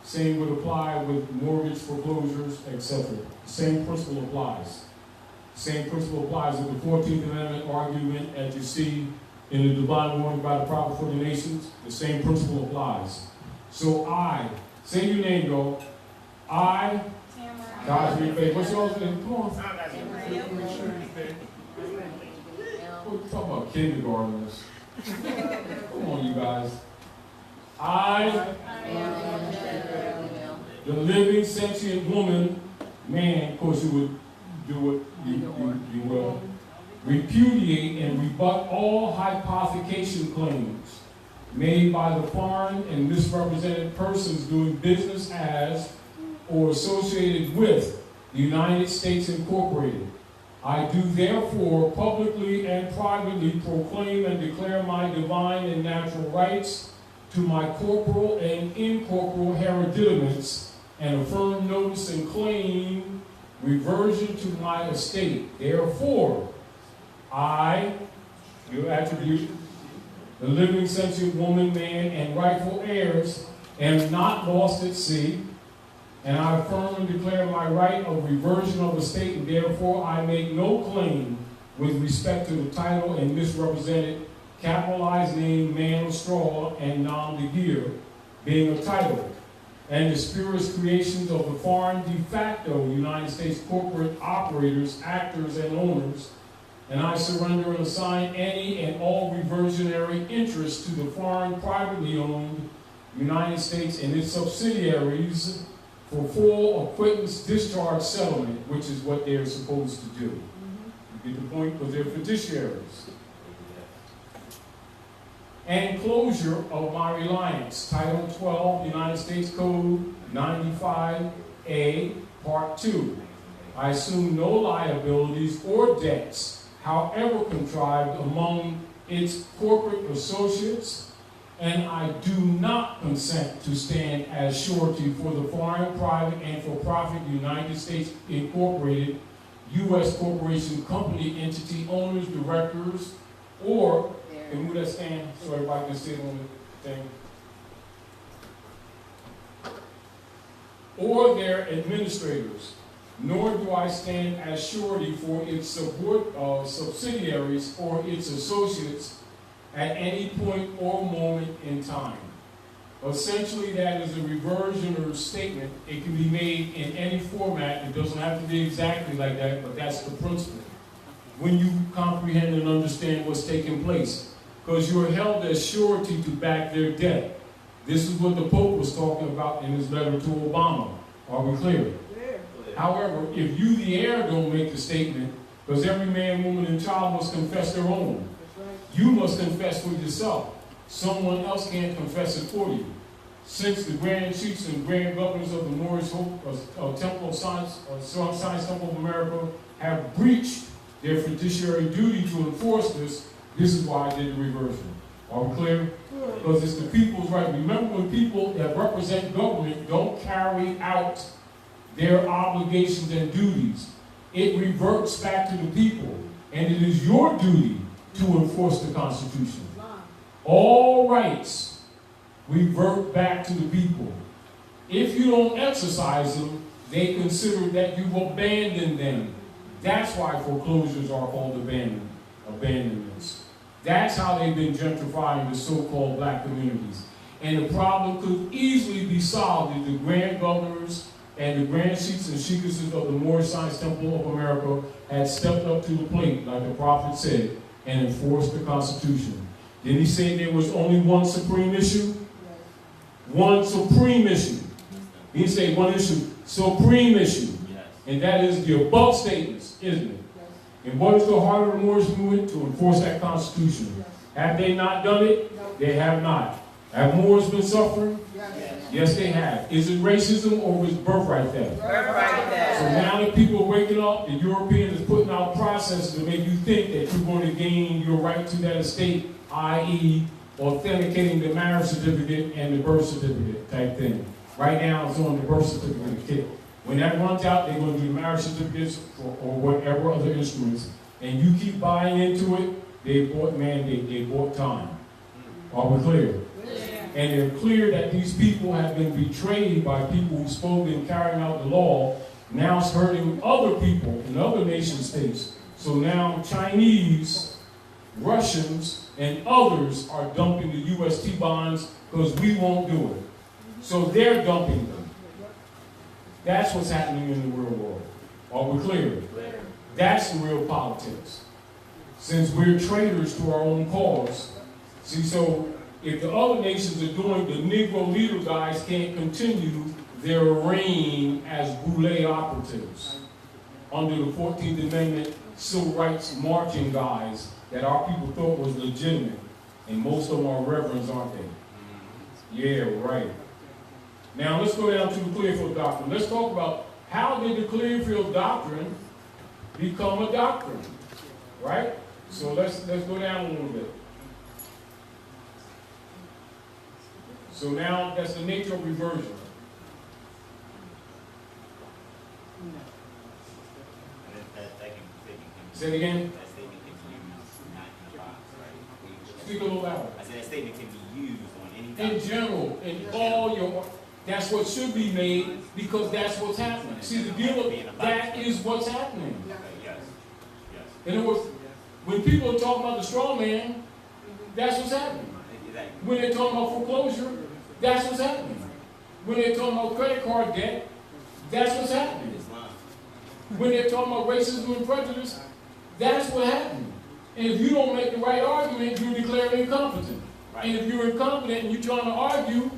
Same would apply with mortgage foreclosures, etc. The same principle applies. Same principle applies with the 14th Amendment argument as you see in the divine warning by the prophet for the nations. The same principle applies. So I, say your name, though. I, Taj Tarik Bey. What's yours name? Come on. We're talking about kindergartners. Come on, you guys. I, the living sentient woman, man, of course you would do what you will, repudiate and rebut all hypothecation claims made by the foreign and misrepresented persons doing business as or associated with the United States Incorporated. I do therefore publicly and privately proclaim and declare my divine and natural rights to my corporal and incorporeal hereditaments and affirm notice and claim reversion to my estate. Therefore, I, your attribute, the living sentient woman, man, and rightful heirs, am not lost at sea, and I affirm and declare my right of reversion of estate, and therefore I make no claim with respect to the title and misrepresented capitalized name man of straw and nom de guerre being a title, and the spurious creations of the foreign de facto United States corporate operators, actors, and owners, and I surrender and assign any and all reversionary interests to the foreign privately owned United States and its subsidiaries for full acquittance discharge settlement, which is what they're supposed to do. You get the point? Because they're fiduciaries. And closure of my reliance, Title 12, United States Code 95A, Part 2. I assume no liabilities or debts, however contrived, among its corporate associates, and I do not consent to stand as surety for the foreign, private, and for-profit United States Incorporated, U.S. Corporation Company entity owners, directors, or, and who that stand, so everybody can see it on the thing, or their administrators, nor do I stand as surety for its subsidiaries or its associates at any point or moment in time. Essentially, that is a reversioner statement. It can be made in any format. It doesn't have to be exactly like that, but that's the principle. When you comprehend and understand what's taking place, because you're held as surety to back their debt. This is what the Pope was talking about in his letter to Obama. Are we clear? However, if you, the heir, don't make the statement, because every man, woman, and child must confess their own. You must confess for yourself. Someone else can't confess it for you. Since the Grand Chiefs and Grand Governors of the Moorish Temple of Science, Science Temple of America, have breached their fiduciary duty to enforce this, this is why I did the reversion. Are we clear? Because it's the people's right. Remember, when people that represent government don't carry out their obligations and duties, it reverts back to the people. And it is your duty to enforce the Constitution. All rights revert back to the people. If you don't exercise them, they consider that you've abandoned them. That's why foreclosures are called abandonments. That's how they've been gentrifying the so-called black communities. And the problem could easily be solved if the grand governors and the grand sheiks and sheikesses of the Moorish Science Temple of America had stepped up to the plate, like the prophet said, and enforced the Constitution. Did he say there was only one supreme issue? One supreme issue. He didn't say one issue, supreme issue. And that is the above statements, isn't it? And what is the heart of the Moorish movement? To enforce that Constitution. Have they not done it? They have not. Have Moors been suffering? Yes, they have. Is it racism or is it birthright theft? Birthright theft. So now that people are waking up, the European is putting out processes to make you think that you're going to gain your right to that estate, i.e. authenticating the marriage certificate and the birth certificate type thing. Right now it's on the birth certificate. When that runs out, they're going to do the marriage certificates or whatever other instruments. And you keep buying into it, they bought mandate, they bought time. Are we clear? And they're clear that these people have been betrayed by people who spoke in carrying out the law. Now it's hurting other people in other nation states. So now Chinese, Russians, and others are dumping the UST bonds because we won't do it. So they're dumping them. That's what's happening in the real world. Are we clear? That's the real politics. Since we're traitors to our own cause. See, so if the other nations are doing, the Negro leader guys can't continue their reign as boule operatives under the 14th Amendment civil rights marching guys that our people thought was legitimate. And most of them are reverends, aren't they? Yeah, right. Now let's go down to the Clearfield Doctrine. Let's talk about how did the Clearfield Doctrine become a doctrine, right? So let's go down a little bit. So now that's the nature of reversion. Say it again. That statement can be used not in a box, right? Speak a little louder. I said that statement can be used on any In general, in all your, that's what should be made because that's what's happening. See, the deal, that is what's happening. Yes. Yes. In other words, when people are talking about the straw man, that's what's happening. Exactly. When they're talking about foreclosure, that's what's happening. When they're talking about credit card debt, that's what's happening. Islam. When they're talking about racism and prejudice, that's what happened. And if you don't make the right argument, you're declared incompetent. Right. And if you're incompetent and you're trying to argue,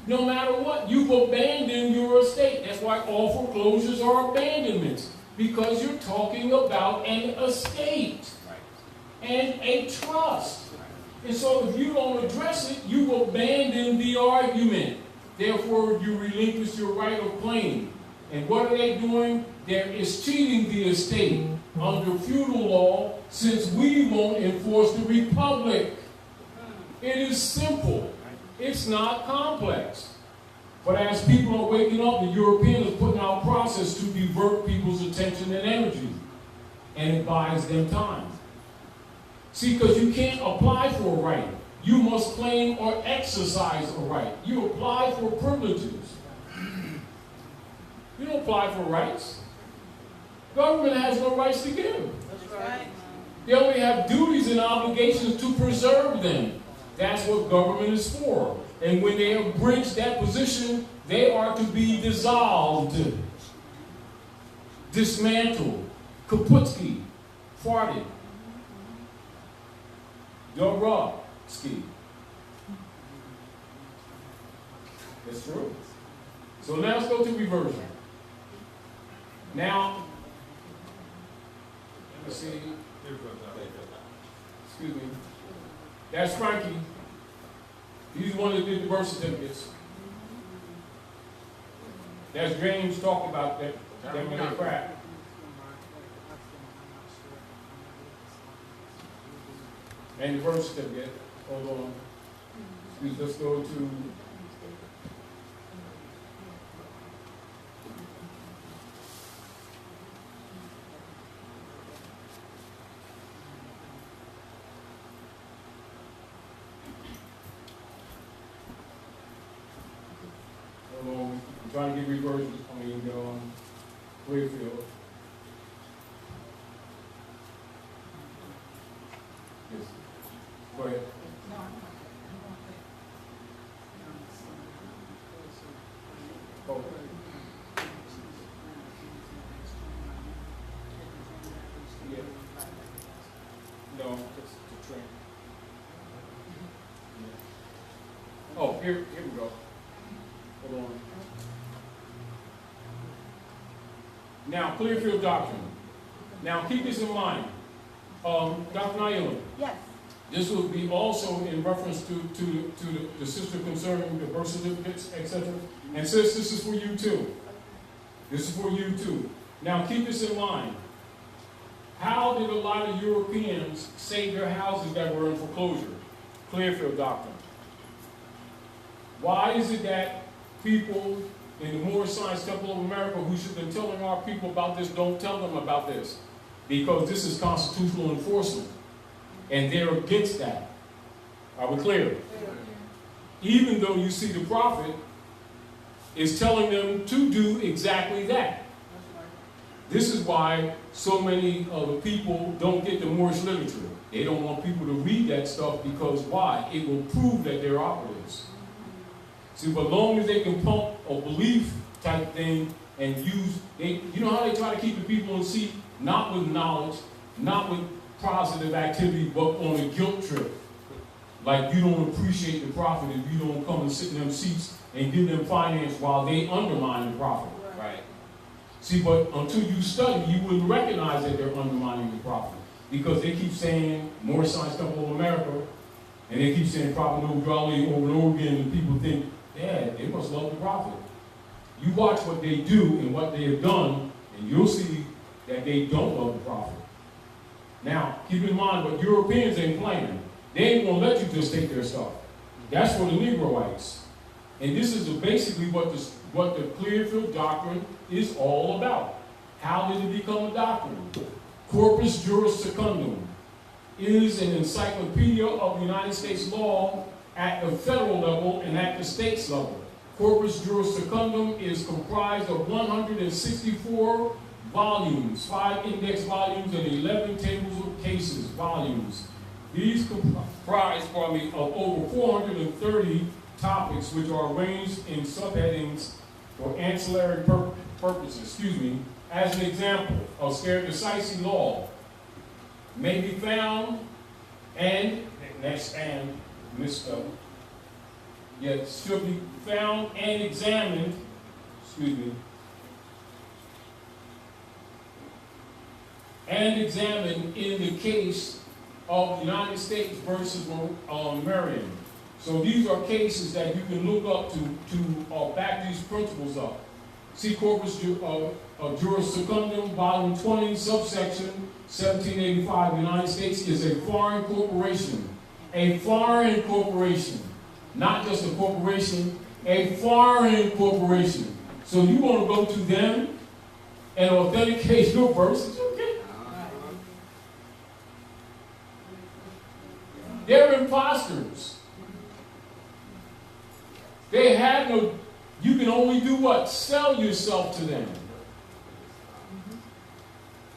no matter what, you've abandoned your estate. That's why all foreclosures are abandonments. Because you're talking about an estate and a trust. And so if you don't address it, you abandon the argument. Therefore, you relinquish your right of claim. And what are they doing? They're cheating the estate under feudal law since we won't enforce the republic. It is simple. It's not complex. But as people are waking up, the Europeans are putting out a process to divert people's attention and energy. And it buys them time. See, because you can't apply for a right. You must claim or exercise a right. You apply for privileges. You don't apply for rights. Government has no rights to give. That's right. They only have duties and obligations to preserve them. That's what government is for. And when they have breached that position, they are to be dissolved, dismantled, kaputsky, farted, Yorovsky. That's true. So now let's go to reversion. Now, let's see. Excuse me. That's Frankie. He's the one that did the birth certificates. That's James talking about that when they crack. And the birth certificate. Hold on. Excuse, let's go to. Hold on. I'm trying to get reversions. Clearfield. Yes. Go ahead. Okay. Yeah. No, it's the train. Yeah. Oh, here we go. Hold on. Now, Clearfield Doctrine. Now, keep this in mind. Dr. Naila. Yes. This will be also in reference to the sister concerning the birth certificates, etc. And sis, this is for you too. This is for you too. Now, keep this in mind. How did a lot of Europeans save their houses that were in foreclosure? Clearfield Doctrine. Why is it that people in the Moorish Science Temple of America who should have been telling our people about this don't tell them about this? Because this is constitutional enforcement. And they're against that. Are we clear? Even though you see the prophet is telling them to do exactly that. This is why so many of the people don't get the Moorish literature. They don't want people to read that stuff because why? It will prove that they're operatives. See, but long as they can pump a belief type thing and use, you know how they try to keep the people in seat? Not with knowledge, not with positive activity, but on a guilt trip. Like you don't appreciate the prophet if you don't come and sit in them seats and give them finance while they undermine the prophet. Right. See, but until you study, you wouldn't recognize that they're undermining the prophet. Because they keep saying, Moorish Science Temple of America, and they keep saying Prophet Nobrali over and over again, and people think, yeah, they must love the prophet. You watch what they do and what they have done, and you'll see that they don't love the prophet. Now, keep in mind what Europeans ain't playing. They ain't gonna let you just take their stuff. That's for the Negroites. And this is basically what the Clearfield Doctrine is all about. How did it become a doctrine? Corpus Juris Secundum is an encyclopedia of the United States law at the federal level and at the states level. Corpus Juris Secundum is comprised of 164 volumes, 5 index volumes, and 11 tables of cases volumes. These comprise, of over 430 topics, which are arranged in subheadings for ancillary purposes. As an example, a stare decisis law may be found and misspelled. Yet should be found and examined. And examined in the case of the United States versus Marion. So these are cases that you can look up to back these principles up. See Corpus Juris Secundum, Volume 20, subsection 1785. The United States is a foreign corporation. A foreign corporation. Not just a corporation, a foreign corporation. So you want to go to them and authenticate your birth certificate? They're imposters. They have no, you can only do what? Sell yourself to them.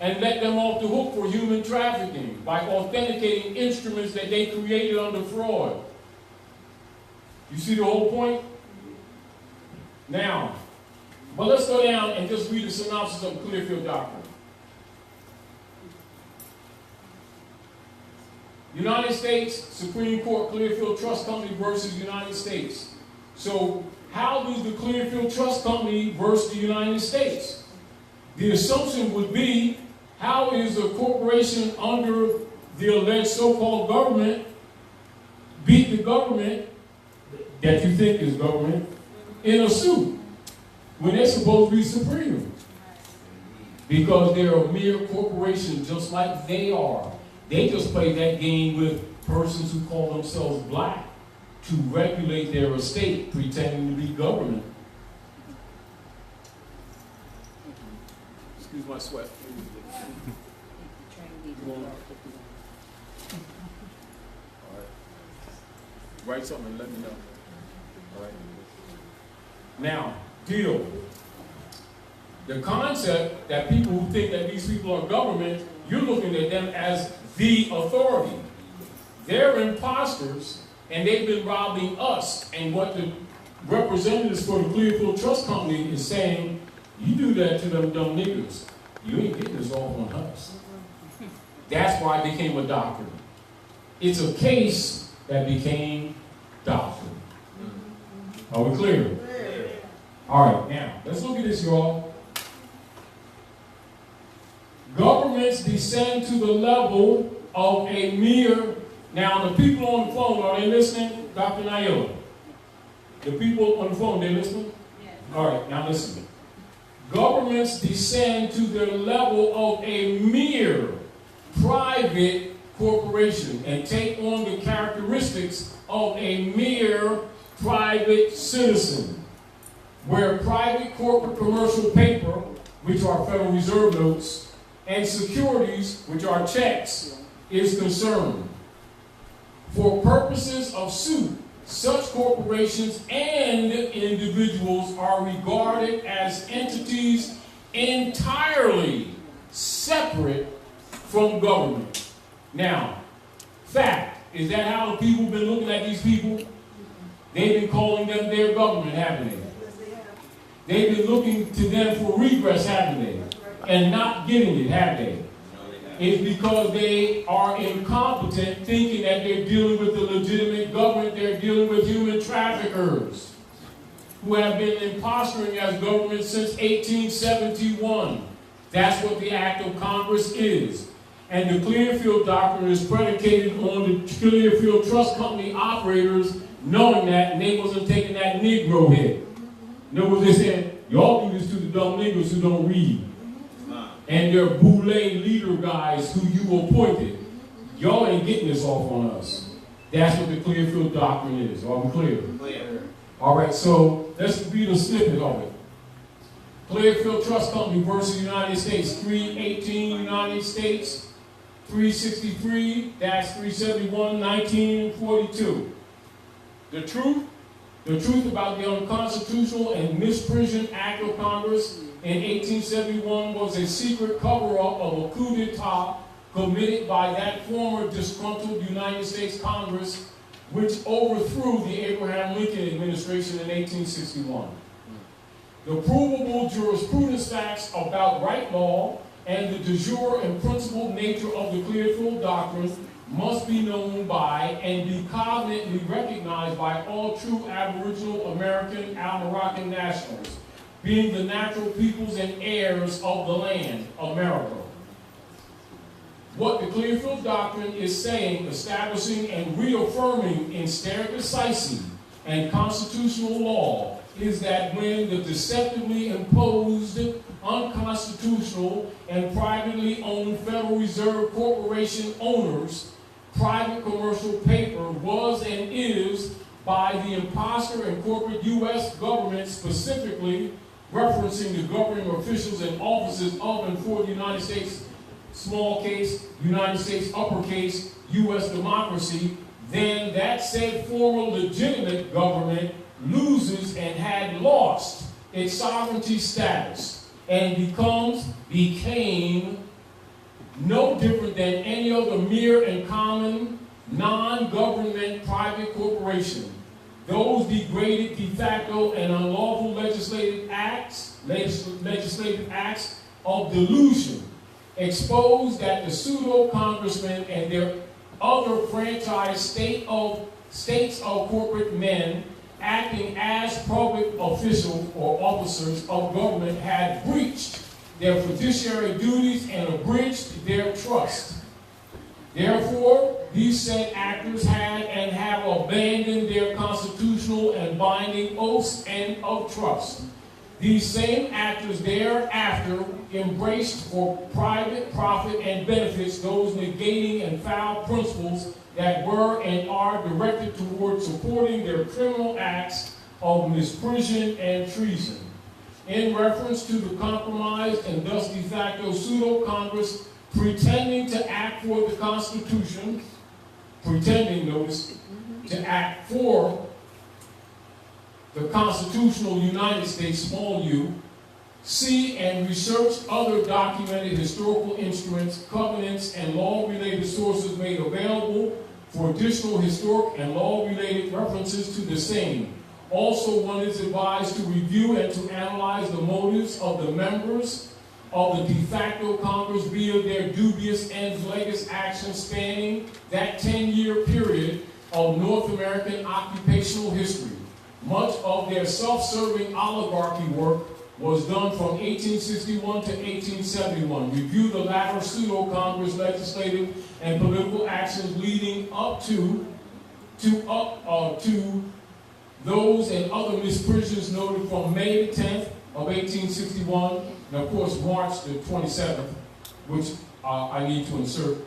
And let them off the hook for human trafficking by authenticating instruments that they created under fraud. You see the whole point? Now, but let's go down and just read a synopsis of the Clearfield Doctrine. United States Supreme Court Clearfield Trust Company versus United States. So how does the Clearfield Trust Company versus the United States? The assumption would be, how is a corporation under the alleged so-called government beat the government that you think is government in a suit when they're supposed to be supreme? Because they're a mere corporation just like they are. They just play that game with persons who call themselves black to regulate their estate, pretending to be government. Excuse my sweat. Write something and let me know. All right. Now, deal. The concept that people who think that these people are government, you're looking at them as the authority. They're imposters, and they've been robbing us. And what the representatives for the Clearfield Trust Company is saying, you do that to them dumb niggas, you ain't getting this off on us. That's why it became a doctrine. It's a case that became doctrine. Are we clear? All right, now, let's look at this, y'all. Governments descend to the level of a mere... Now, the people on the phone, are they listening? Dr. Naila? The people on the phone, they listening? Yes. All right, now listen. Governments descend to the level of a mere private corporation and take on the characteristics of a mere private citizen, where private corporate commercial paper, which are Federal Reserve notes, and securities, which are checks, is concerned. For purposes of suit, such corporations and individuals are regarded as entities entirely separate from government. Now, fact, is that how the people have been looking at these people? They've been calling them their government, haven't they? They've been looking to them for regress, haven't they? And not getting it, have they? It's because they are incompetent, thinking that they're dealing with the legitimate government. They're dealing with human traffickers who have been imposturing as government since 1871. That's what the Act of Congress is. And the Clearfield Doctrine is predicated on the Clearfield Trust Company operators knowing that, and they wasn't taking that Negro hit. In other words, they said, y'all do this to the dumb niggas who don't read. And their boule leader guys who you appointed. Y'all ain't getting this off on us. That's what the Clearfield Doctrine is. Are we clear? Clear. All right, so let's read a snippet of it. Clearfield Trust Company versus United States, 318 United States, 363-371, 1942. The truth about the unconstitutional and misprision Act of Congress in 1871 was a secret cover-up of a coup d'etat committed by that former disgruntled United States Congress, which overthrew the Abraham Lincoln administration in 1861. The provable jurisprudence facts about right law and the de jure and principled nature of the Clearfield Doctrine must be known by and be cognizantly recognized by all true Aboriginal American Al-Moroccan nationals, being the natural peoples and heirs of the land, America. What the Clearfield Doctrine is saying, establishing and reaffirming in stare decisis and constitutional law is that when the deceptively imposed, unconstitutional, and privately owned Federal Reserve Corporation owners' private commercial paper was and is by the imposter and corporate U.S. government, specifically referencing the governing officials and offices of and for the United States, small case, United States, uppercase, U.S. democracy, then that said former legitimate government loses and had lost its sovereignty status and became no different than any other mere and common non-government private corporation. Those degraded de facto and unlawful legislative acts of delusion expose that the pseudo-congressmen and their other franchise states of corporate men acting as public officials or officers of government had breached their fiduciary duties and abridged their trust. Therefore, these said actors had and have abandoned their constitutional and binding oaths and of trust. These same actors thereafter embraced for private profit and benefits, those negating and foul principles that were and are directed towards supporting their criminal acts of misprision and treason. In reference to the compromised and thus de facto pseudo-Congress pretending to act for the Constitution, pretending, notice, to act for the constitutional United States, small u, see and research other documented historical instruments, covenants, and law-related sources made available for additional historic and law-related references to the same. Also, one is advised to review and to analyze the motives of the members of the de facto Congress via their dubious and legacy actions spanning that 10-year period of North American occupational history. Much of their self-serving oligarchy work was done from 1861 to 1871. Review the latter pseudo-Congress legislative and political actions leading up to those and other misprisions noted from May 10th of 1861, and of course March the 27th, which I need to insert,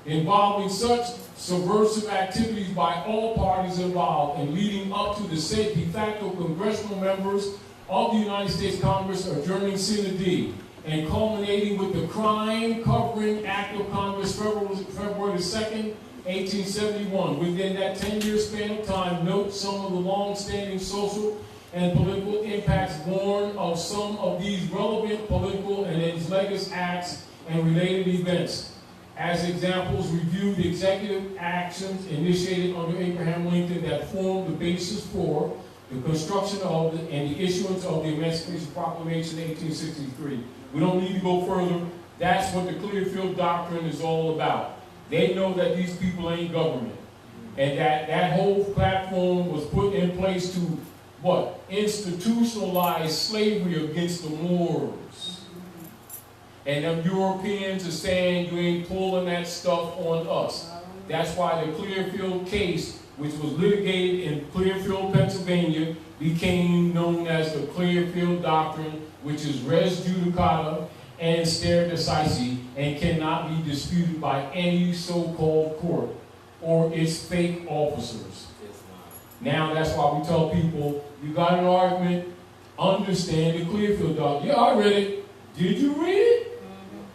involving such subversive activities by all parties involved and leading up to the said de facto congressional members of the United States Congress adjourning sine die, and culminating with the crime covering act of Congress February 2nd, 1871. Within that 10-year span of time, note some of the long-standing social and political impacts born of some of these relevant political and legislative acts and related events. As examples, review the executive actions initiated under Abraham Lincoln that formed the basis for the construction of and the issuance of the Emancipation Proclamation in 1863. We don't need to go further. That's what the Clearfield Doctrine is all about. They know that these people ain't government. And that whole platform was put in place to, what? Institutionalize slavery against the Moors. And them Europeans are saying you ain't pulling that stuff on us. That's why the Clearfield case, which was litigated in Clearfield, Pennsylvania, became known as the Clearfield Doctrine, which is res judicata and stare decisis, and cannot be disputed by any so-called court or its fake officers. Now that's why we tell people, you got an argument, understand the Clearfield Doctrine. Yeah, I read it. Did you read it?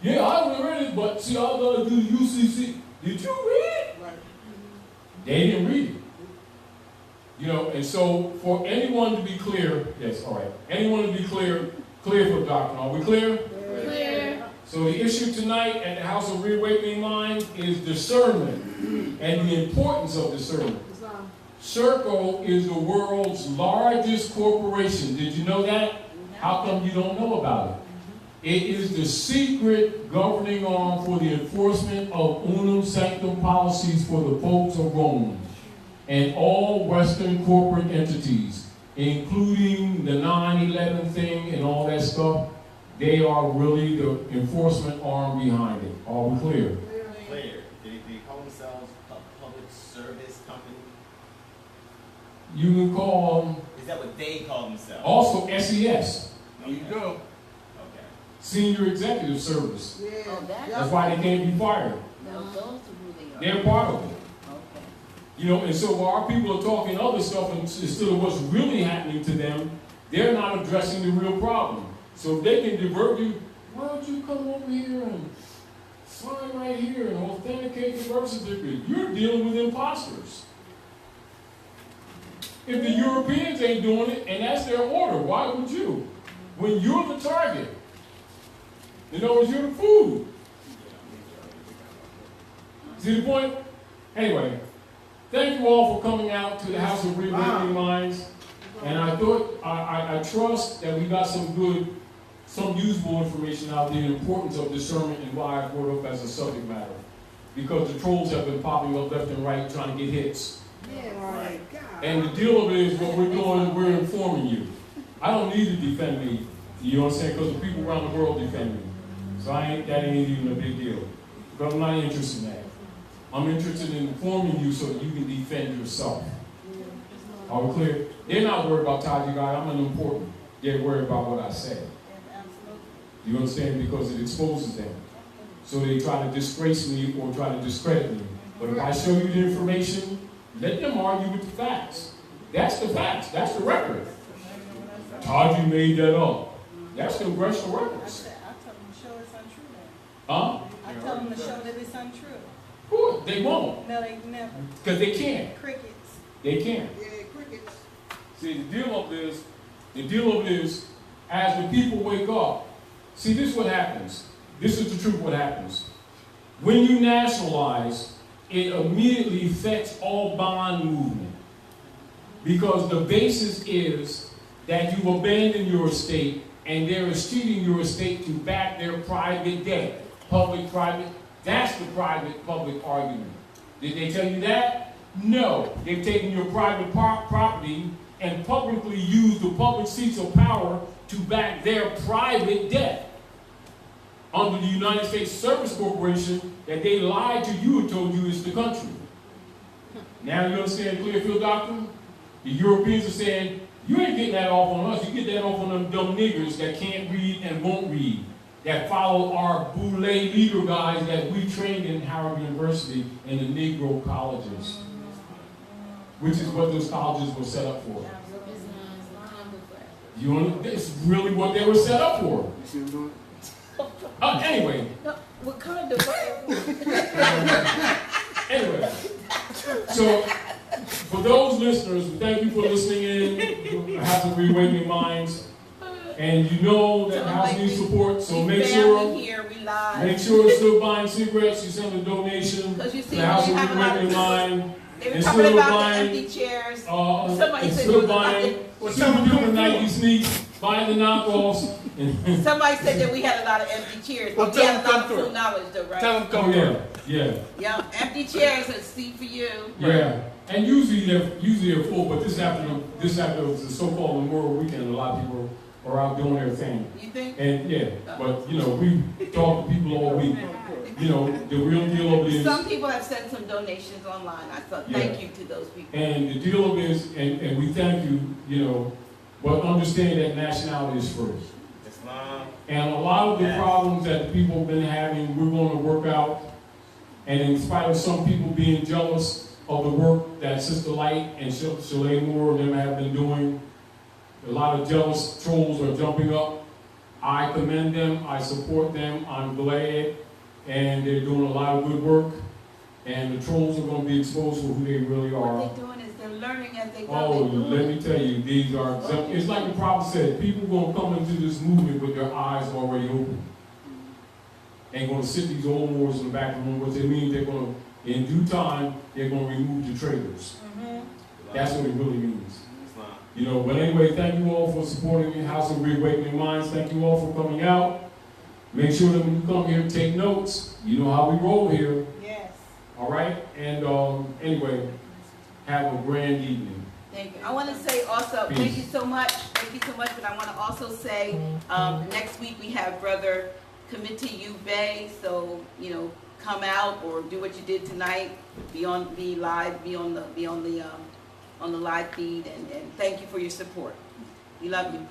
Yeah, I read it, but see, I gotta do the UCC. Did you read it? They didn't read it. You know, and so for anyone to be clear, yes, all right. Anyone to be clear for doctrine. Are we clear? Clear. So the issue tonight at the House of Reawakening Minds is discernment and the importance of discernment. Serco is the world's largest corporation. Did you know that? How come you don't know about it? It is the secret governing arm for the enforcement of unum sanctum policies for the popes of Rome and all Western corporate entities, including the 9/11 thing and all that stuff. They are really the enforcement arm behind it. Are we clear? Clear. They call themselves a public service company? You can call them. Is that what they call themselves? Also SES. There you go. Okay. Senior Executive Service. Yeah. Oh, That's why they can't be fired. No, those are who they are. They're part of it. Okay. You know, and so while our people are talking other stuff instead of what's really happening to them, they're not addressing the real problem. So if they can divert you, why don't you come over here and sign right here and authenticate the birth certificate? You're dealing with imposters. If the Europeans ain't doing it, and that's their order, why would you? When you're the target. In other words, you're the food. See the point? Anyway, thank you all for coming out to the House of Reawakening Minds. And I thought, I trust that we got some usable information out there, the importance of discernment and why I brought it up as a subject matter. Because the trolls have been popping up left and right trying to get hits. Yeah, right. And the deal of it is what we're doing, we're informing you. I don't need to defend me, you know what I'm saying? Because the people around the world defend me. So that ain't even a big deal. But I'm not interested in that. I'm interested in informing you so that you can defend yourself. Are we clear? They're not worried about Taj Tarik. I'm unimportant. They're worried about what I say. You understand? Because it exposes them. So they try to disgrace me or try to discredit me. But if I show you the information, let them argue with the facts. That's the facts. That's the record. Taj, you made that up. That's congressional records. I tell them to show it's untrue then. Huh? I tell them to show that it's untrue. Who? They won't. No, they never. Because they can't. Crickets. They can't. Yeah, crickets. See, the deal of this, as the people wake up, see, this is what happens. This is the truth what happens. When you nationalize, it immediately affects all bond movement. Because the basis is that you abandon your estate and they're treating your estate to back their private debt. Public-private, that's the private-public argument. Did they tell you that? No. They've taken your private property and publicly used the public seats of power to back their private debt under the United States Service Corporation that they lied to you and told you is the country. Now you understand the Clearfield Doctrine? The Europeans are saying, you ain't getting that off on us. You get that off on them dumb niggers that can't read and won't read, that follow our boule leader guys that we trained in Howard University and the Negro colleges, which is what those colleges were set up for. It's really what they were set up for. Anyway. No, what kind of Anyway, so for those listeners, thank you for listening in. House of Reawakening Minds, and you know that house needs support. So make sure still buying cigarettes. You send a donation to the House of Reawakening Mind. They were talking about the empty chairs. Somebody said still buying super Nike sneaks, buying the knockoffs. Somebody said that we had a lot of empty chairs, but we had a lot of full knowledge though, right? Tell them come through. Yeah, empty chairs, a seat for you. Yeah, and usually they're full, but this after the so-called Memorial Weekend, a lot of people are out doing their thing. You think? And but we talk to people all week. The real deal of it is. Some people have sent some donations online. I thought thank you to those people. And the deal of it is, and we thank you, but understand that nationality is first. And a lot of the problems that the people have been having, we're going to work out. And in spite of some people being jealous of the work that Sister Light and Shalay Moore and them have been doing, a lot of jealous trolls are jumping up. I commend them. I support them. I'm glad. And they're doing a lot of good work. And the trolls are going to be exposed for who they really are. What they're doing is they're learning as they go. Oh, let me tell you, these are it's like the prophet said, people are going to come into this movement with their eyes already open. And going to sit these old Moors in the back of the room. What they mean, they're going to, in due time, they're going to remove the traitors. That's what it really means. But anyway, thank you all for supporting the House of Reawakening Minds. Thank you all for coming out. Make sure that when you come here, take notes. You know how we roll here. Yes. All right? And anyway, have a grand evening. Thank you. I want to say also, thank you so much. Thank you so much. But I want to also say, next week we have Brother Committee U Bay. So, come out or do what you did tonight. Be on the live feed. And thank you for your support. We love you.